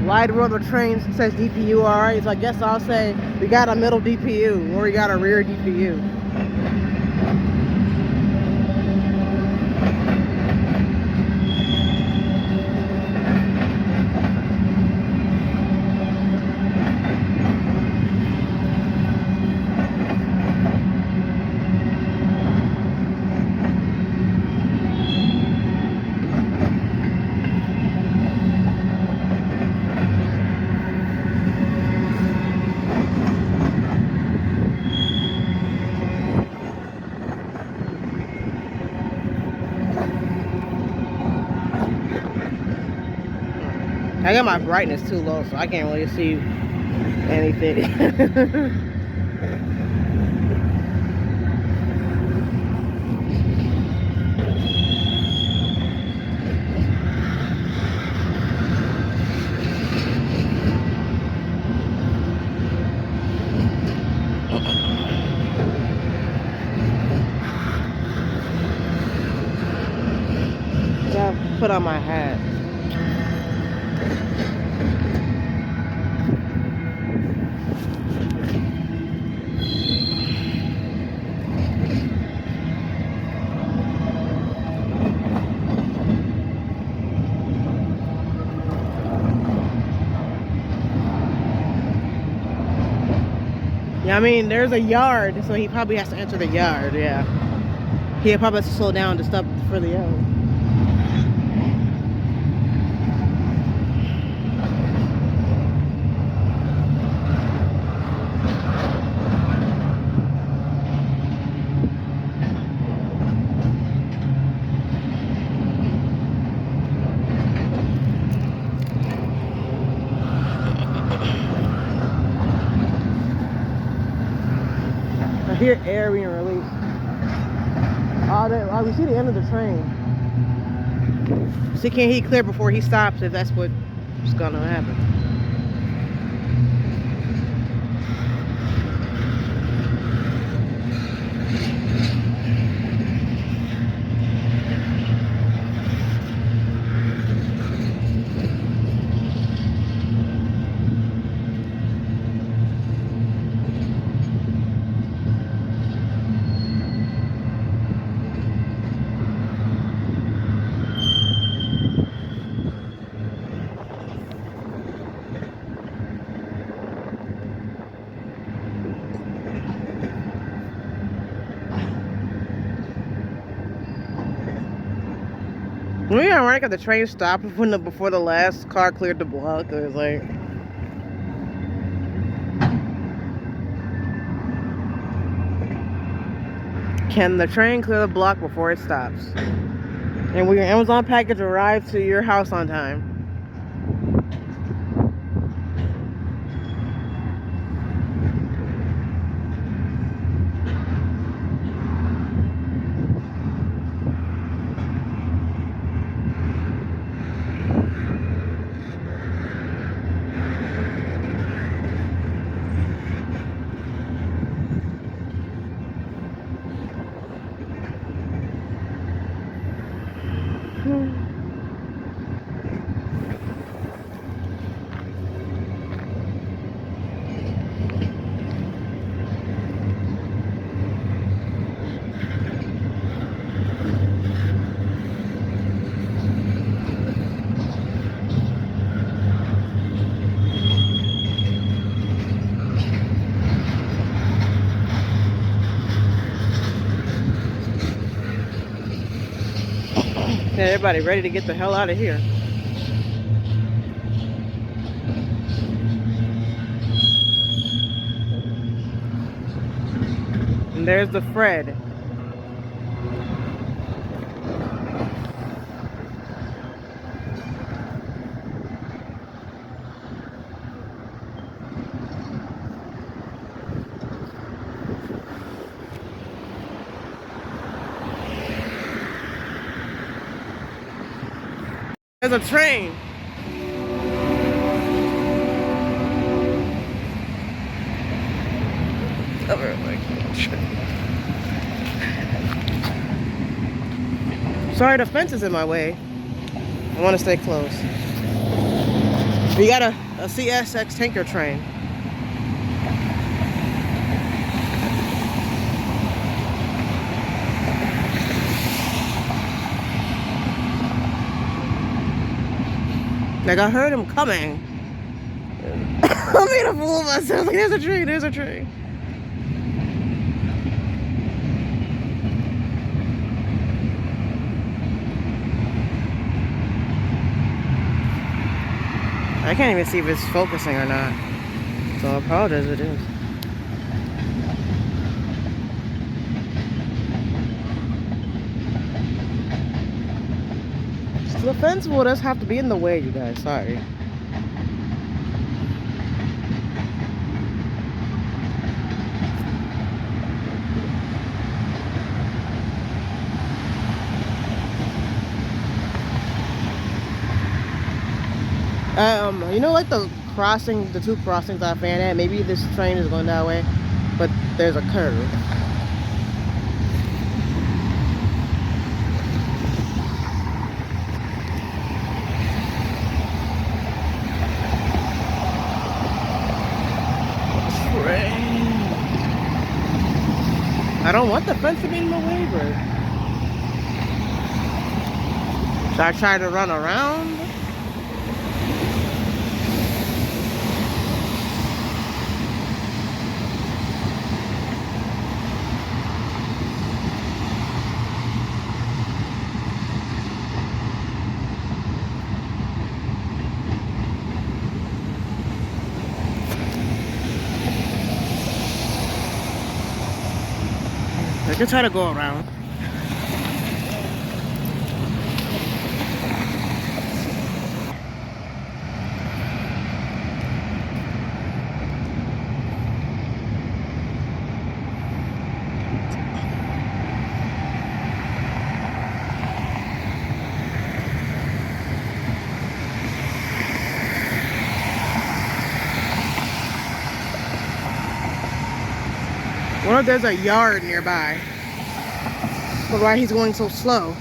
S1: Wide World Trains says DPU, alright. So I guess I'll say we got a middle DPU or we got a rear DPU. I got my brightness too low, so I can't really see anything. Gotta put on my hat. Yeah, I mean, there's a yard, so he probably has to enter the yard, yeah. He probably has to slow down to stop for the yard. I hear air being released. Oh, we see the end of the train. See, can he clear before he stops if that's what's gonna happen? We are right at the train stop before the last car cleared the block. It was like, can the train clear the block before it stops? And will your Amazon package arrive to your house on time? Okay, everybody ready to get the hell out of here. And there's the Fred. There's a train. Over like, sorry, the fence is in my way. I want to stay close. We got a CSX tanker train. Like, I heard him coming. I made a fool of myself. Like, there's a train, there's a train. I can't even see if it's focusing or not. So I apologize if it is. So the fence will just have to be in the way, you guys. Sorry. You know, like the crossing, the two crossings I ran at. Maybe this train is going that way, but there's a curve. I don't want the fence to be in my way, but should I try to run around? I can try to go around. Well, there's a yard nearby. But why he's going so slow?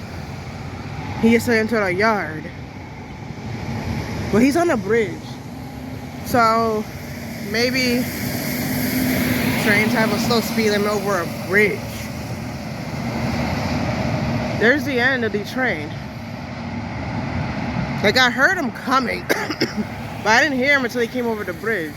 S1: He just entered a yard. But he's on a bridge. So maybe trains have a slow speed limit over a bridge. There's the end of the train. Like, I heard him coming, but I didn't hear him until he came over the bridge.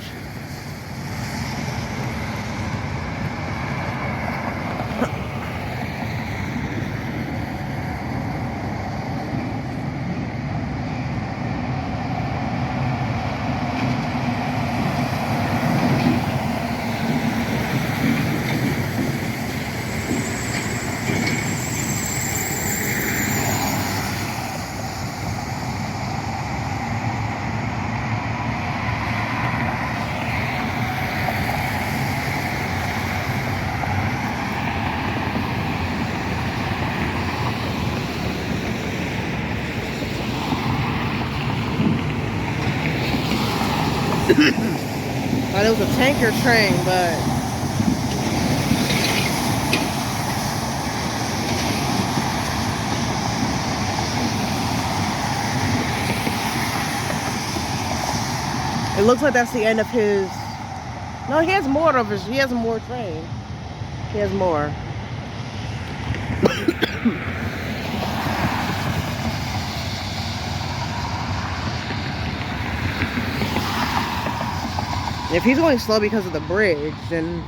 S1: Thought it was a tanker train, but it looks like that's the end of his. No, he has more of his. He has more train. He has more. If he's going slow because of the bridge, then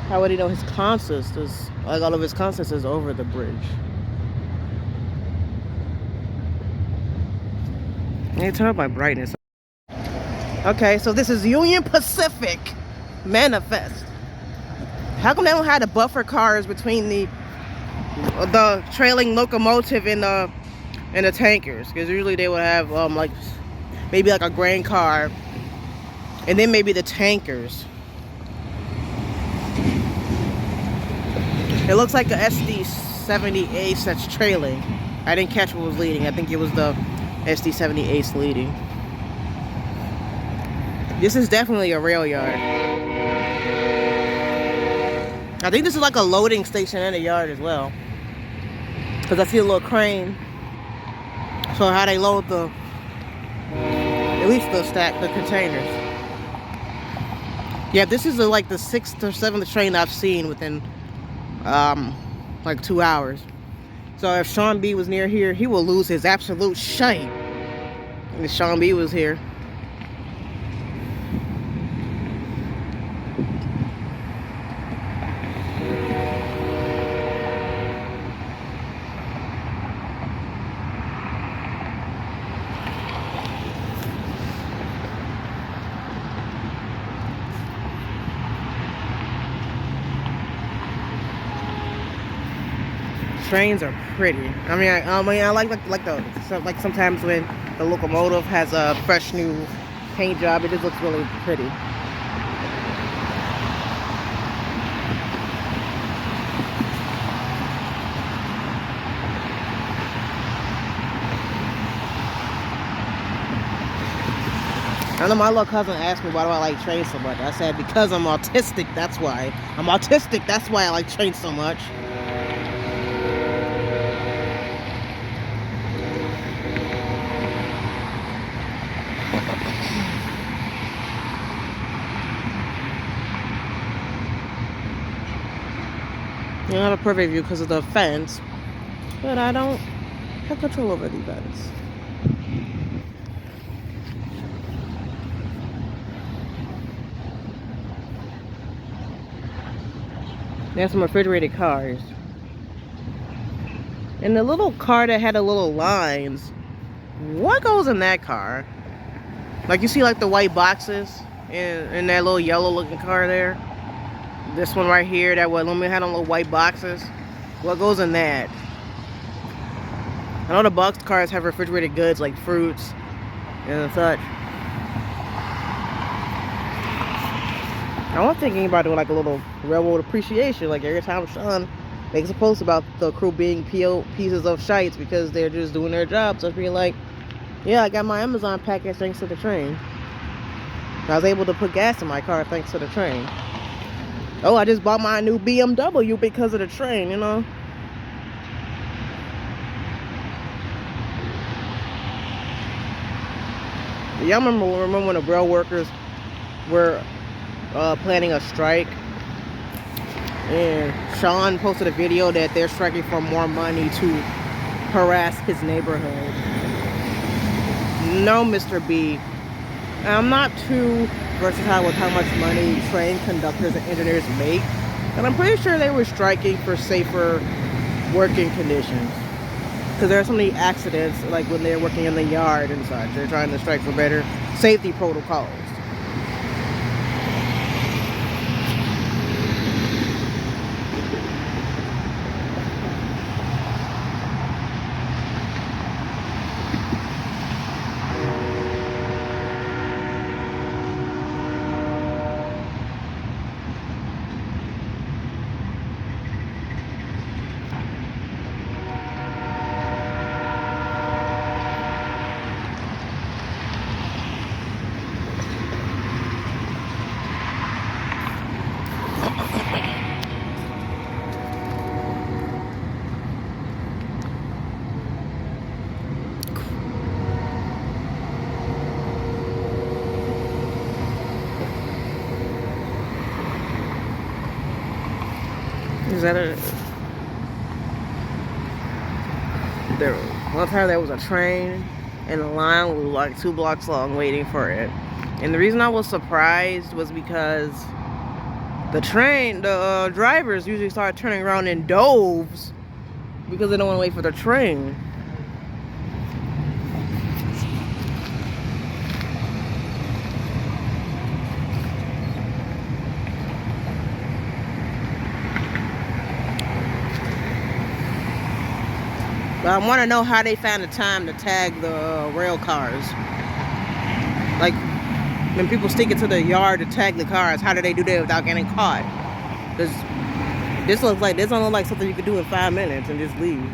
S1: how would he know his consist is, like, all of his consist is over the bridge? I need to turn up my brightness. Okay, so this is Union Pacific Manifest. How come they don't have the buffer cars between the trailing locomotive and the tankers? Because usually they would have like maybe like a grain car. And then maybe the tankers. It looks like the SD70 Ace that's trailing. I didn't catch what was leading. I think it was the SD70 Ace leading. This is definitely a rail yard. I think this is like a loading station and a yard as well. Because I see a little crane. So how they load at least the containers. Yeah, this is like the 6th or 7th train I've seen within like 2 hours. So if Sean B was near here, he will lose his absolute shite if Sean B was here. Trains are pretty. I mean, I like sometimes when the locomotive has a fresh new paint job, it just looks really pretty. I know my little cousin asked me why do I like trains so much. I said because I'm autistic, that's why. I'm autistic, that's why I like trains so much. You don't have a perfect view because of the fence, but I don't have control over the events. There's some refrigerated cars. And the little car that had the little lines, what goes in that car? Like you see like the white boxes in that little yellow looking car there? This one right here, that what Lumen had on little white boxes. What goes in that? I know the box cars have refrigerated goods like fruits and such. I was thinking about doing like a little railroad appreciation, like every time Sean makes a post about the crew being pieces of shites because they're just doing their job. So being like, yeah, I got my Amazon package thanks to the train. I was able to put gas in my car thanks to the train. Oh, I just bought my new BMW because of the train, you know. Y'all remember when the rail workers were planning a strike? And Sean posted a video that they're striking for more money to harass his neighborhood. No, Mr. B. I'm not too versatile with how much money train conductors and engineers make, and I'm pretty sure they were striking for safer working conditions. Because there are so many accidents, like when they're working in the yard and such. They're trying to strike for better safety protocols. Is that a... One time there was a train and the line was like 2 blocks long waiting for it. And the reason I was surprised was because the drivers usually start turning around in doves because they don't want to wait for the train. But I want to know how they found the time to tag the rail cars. Like, when people stick it to the yard to tag the cars, how do they do that without getting caught? Because this doesn't look like something you could do in 5 minutes and just leave.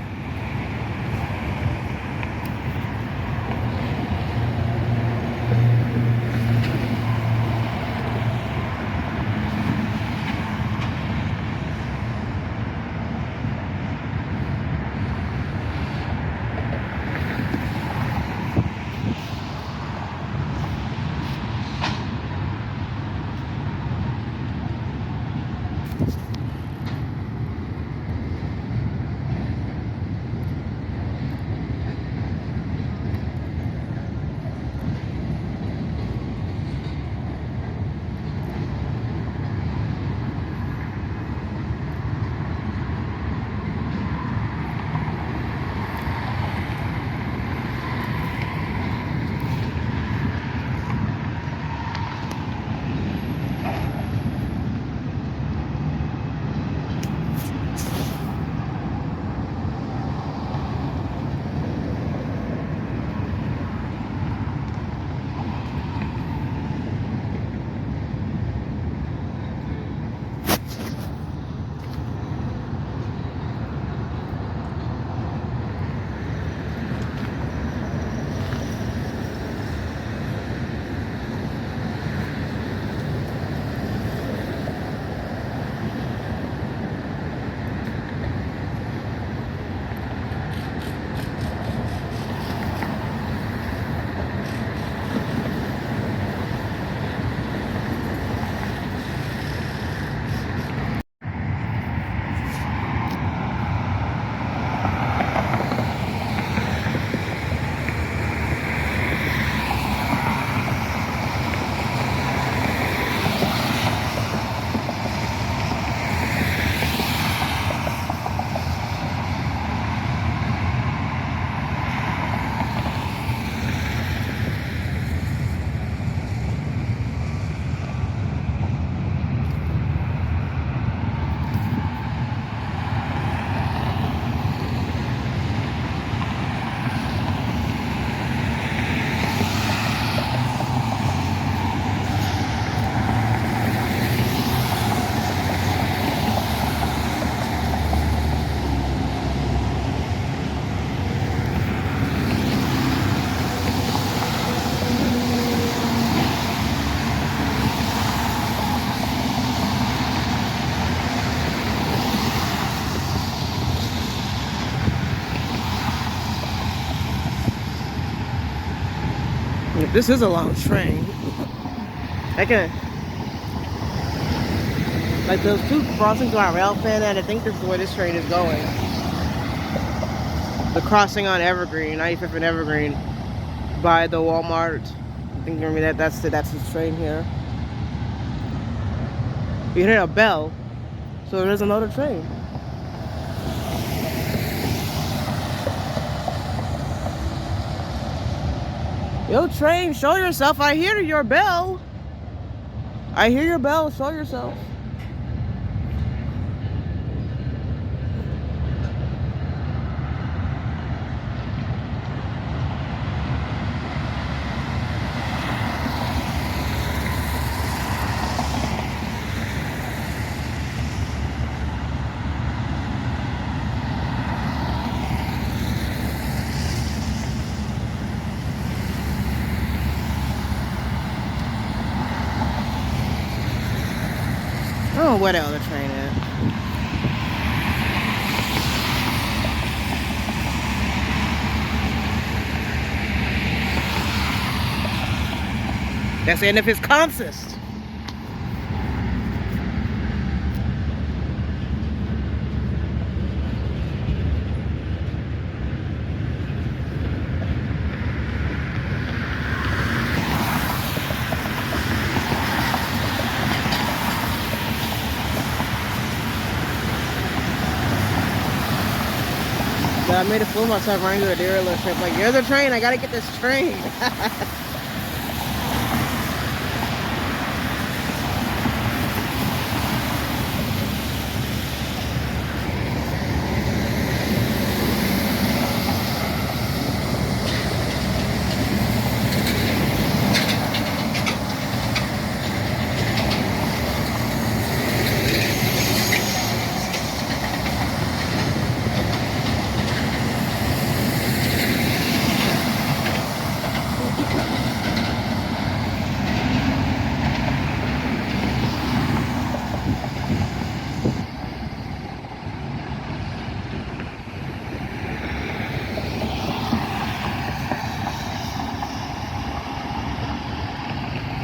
S1: This is a long train. I can, like those two crossings on Railfanning, and I think this is where this train is going. The crossing on Evergreen, 95th and Evergreen, by the Walmart. I think maybe that's this train here. You hear a bell, so there's another train. Yo, train, show yourself. I hear your bell. I hear your bell. Show yourself. I don't know where the other train is. That's the end of his consist. I made a fool of myself running to a dealership. Like, here's a train. I gotta get this train.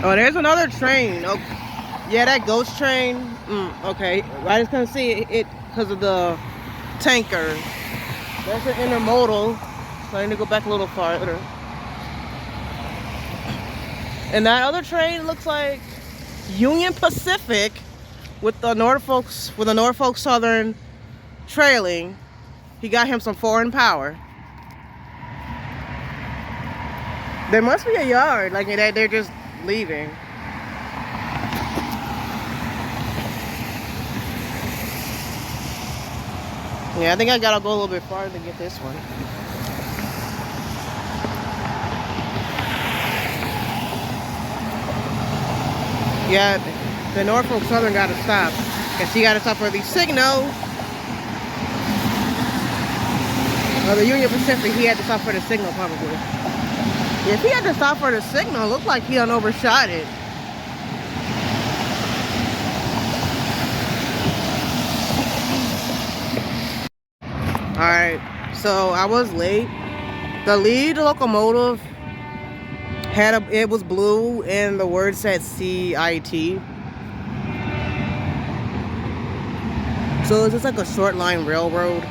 S1: Oh, there's another train. Oh, yeah, that ghost train. Okay, I just couldn't see it because of the tanker. That's an intermodal. So I need to go back a little farther. And that other train looks like Union Pacific with the Norfolk Southern trailing. He got him some foreign power. There must be a yard, like they're just leaving. Yeah, I think I gotta go a little bit farther to get this one. Yeah, the Norfolk Southern gotta stop. Cause he gotta stop for the signal. Or the Union Pacific, he had to stop for the signal probably. If he had to stop for the signal, it looked like he done overshot it. Alright, so I was late. The lead locomotive it was blue and the word said CIT. So it's just like a short line railroad.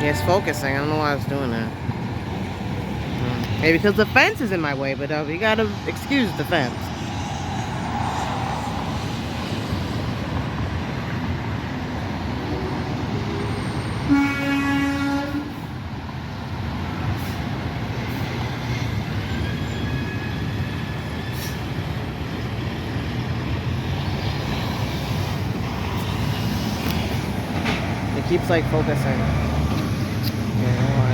S1: Yeah, it's focusing. I don't know why it's doing that. Maybe because the fence is in my way, but you gotta excuse the fence. It keeps like focusing. I don't know why.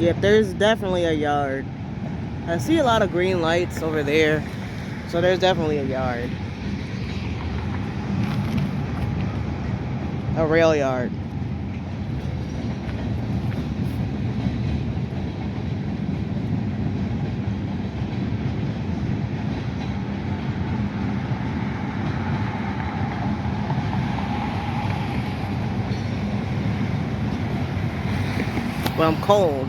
S1: Yep, there's definitely a yard. I see a lot of green lights over there, so there's definitely a yard. A rail yard. Well, I'm cold.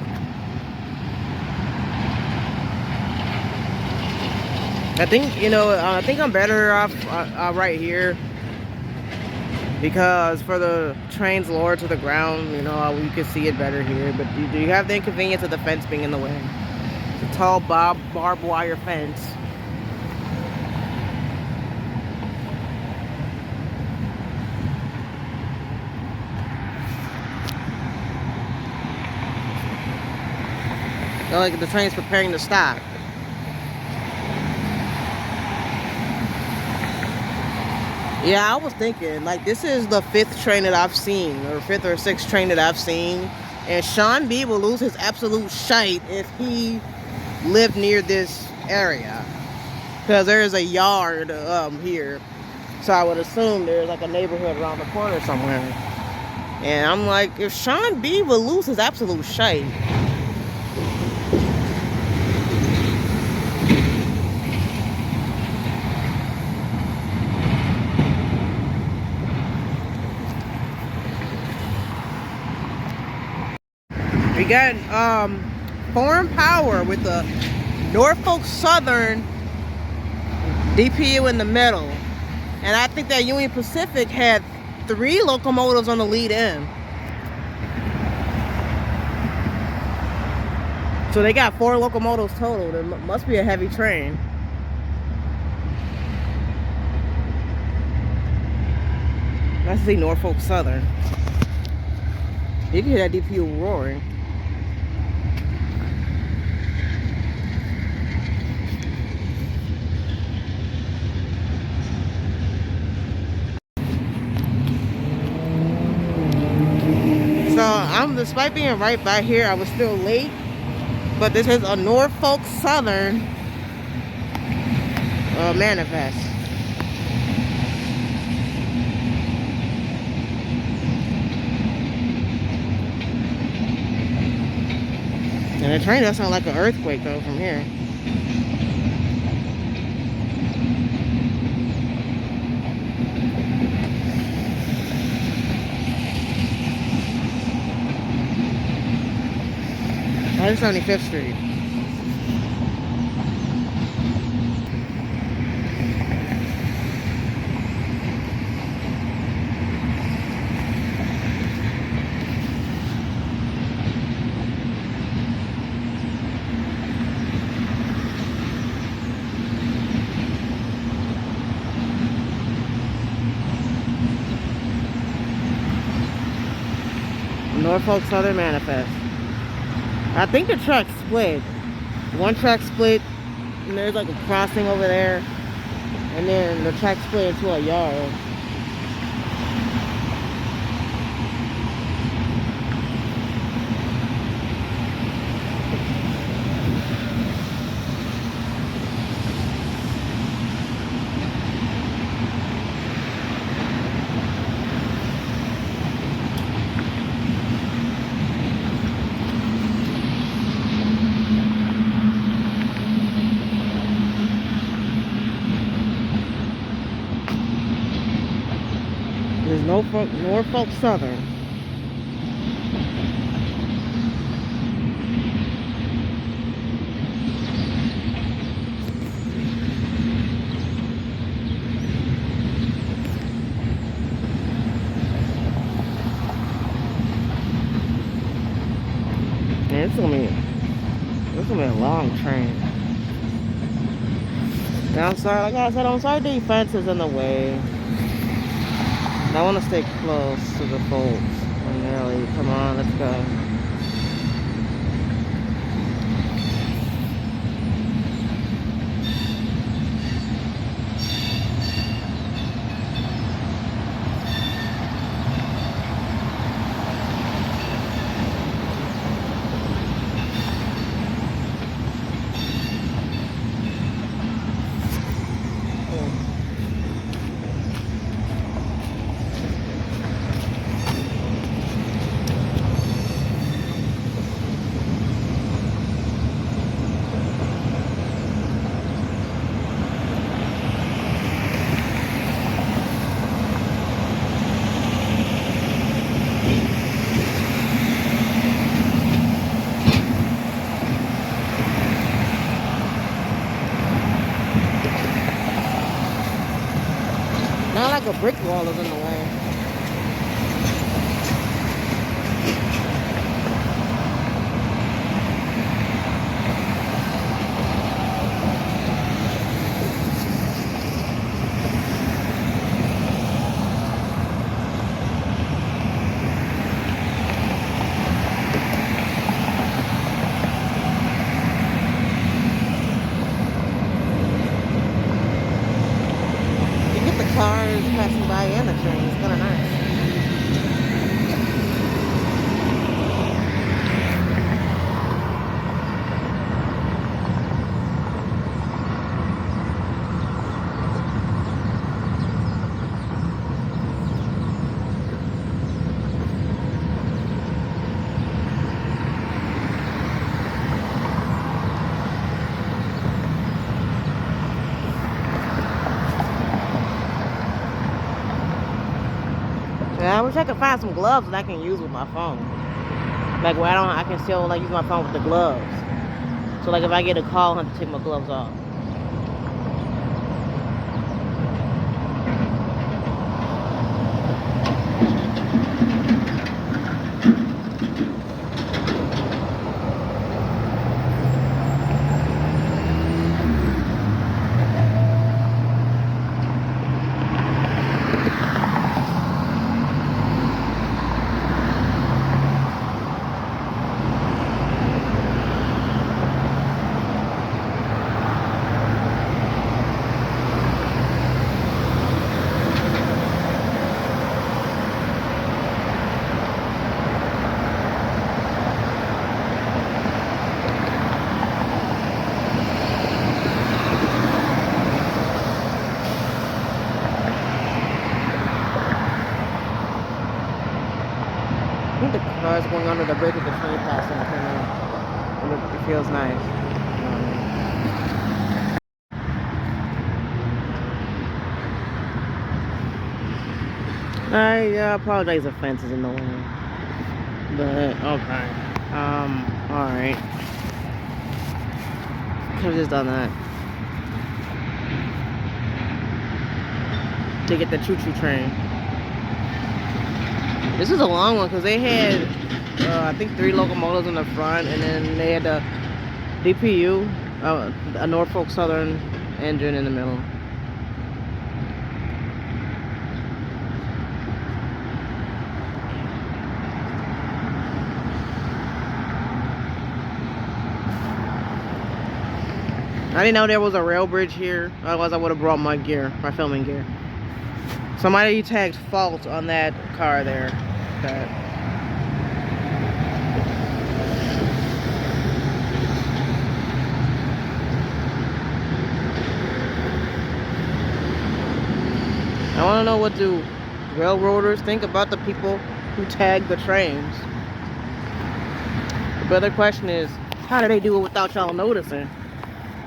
S1: I think, you know, I think I'm better off right here, because for the trains lower to the ground, you know, you can see it better here. But you have the inconvenience of the fence being in the way. It's a tall barbed wire fence. Like the train's preparing to stop. Yeah, I was thinking, like, this is the 5th train that I've seen, or 5th or 6th train that I've seen, and Sean B will lose his absolute shite if he lived near this area, because there is a yard here, so I would assume there's like a neighborhood around the corner somewhere, and I'm like, if Sean B will lose his absolute shite. We got foreign power with the Norfolk Southern DPU in the middle. And I think that Union Pacific had 3 locomotives on the lead end. So they got 4 locomotives total. It must be a heavy train. Let's see Norfolk Southern. You can hear that DPU roaring. So despite being right by here, I was still late. But this is a Norfolk Southern manifest. And the train does sound like an earthquake though from here. Oh, it's 75th Street. Norfolk Southern manifest. I think the track split. One track split, and there's like a crossing over there, and then the track split into a yard. There's Norfolk Southern. Man, this is gonna be a long train. Downside, like I said, on side defense is in the way. I want to stay close to the folks. Primarily, come on, let's go. a brick wall is in the way. Cars passing by and the train. It's kind of nice. Yeah, I wish I could find some gloves that I can use with my phone. Like where I can still like use my phone with the gloves. So like if I get a call, I have to take my gloves off. I think the cars going under the bridge with the train passing. It feels nice. I apologize if fences in the way. But okay. Alright. Could have just done that. To get the choo-choo train. This is a long one because they had, I think 3 locomotives in the front, and then they had the DPU, a Norfolk Southern engine in the middle. I didn't know there was a rail bridge here, otherwise I would have brought my gear, my filming gear. Somebody tagged fault on that car there. Okay. I want to know, what do railroaders think about the people who tag the trains? The other question is, how do they do it without y'all noticing?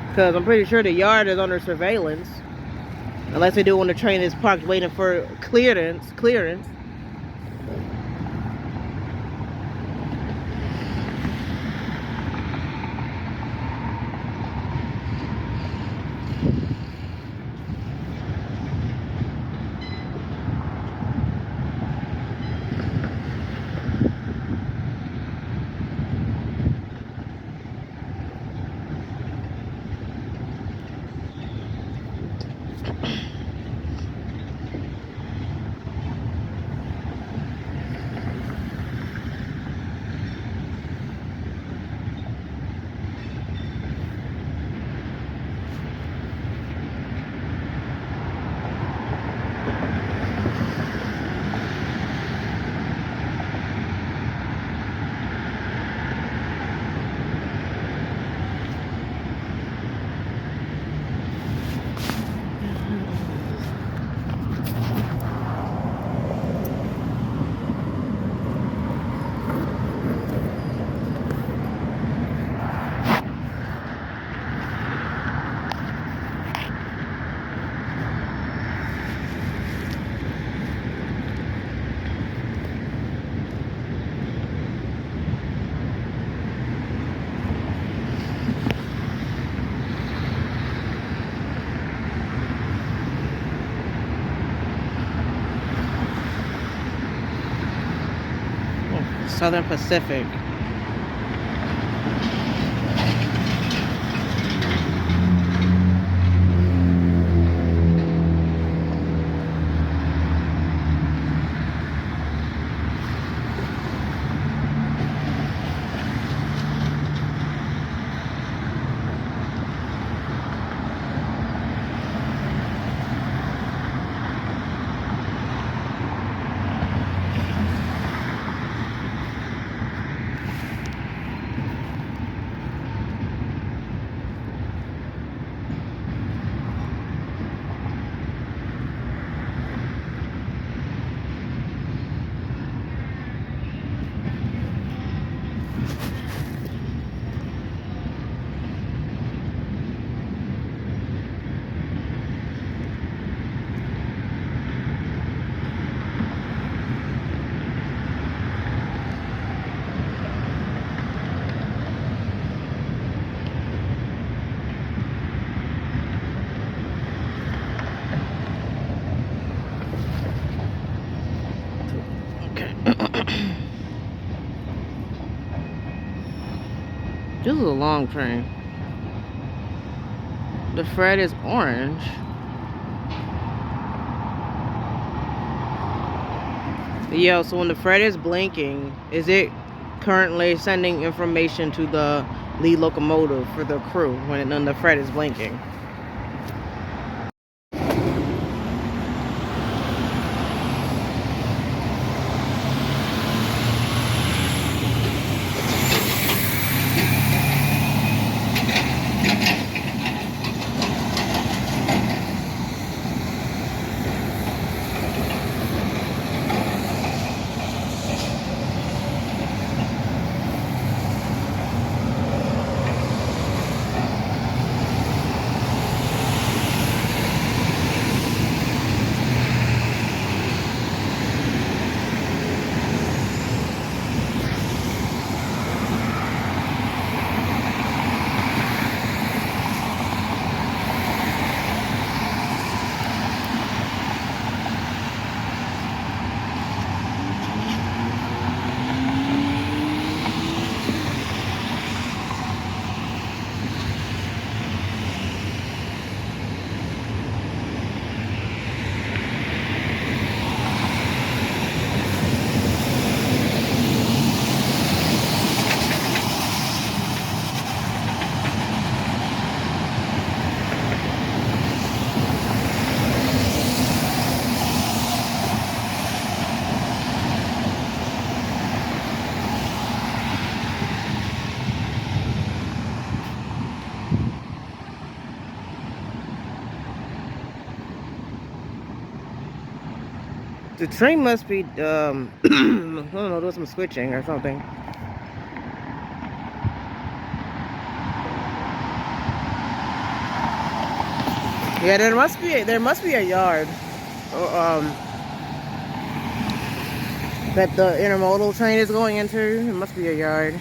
S1: Because I'm pretty sure the yard is under surveillance. Unless they do it when the train is parked waiting for clearance. Southern Pacific. This is a long train. The Fred is orange. Yo, so when the Fred is blinking, is it currently sending information to the lead locomotive for the crew when the Fred is blinking? The train must be, I don't know, doing some switching or something. Yeah, there must be a yard, that the intermodal train is going into. It must be a yard.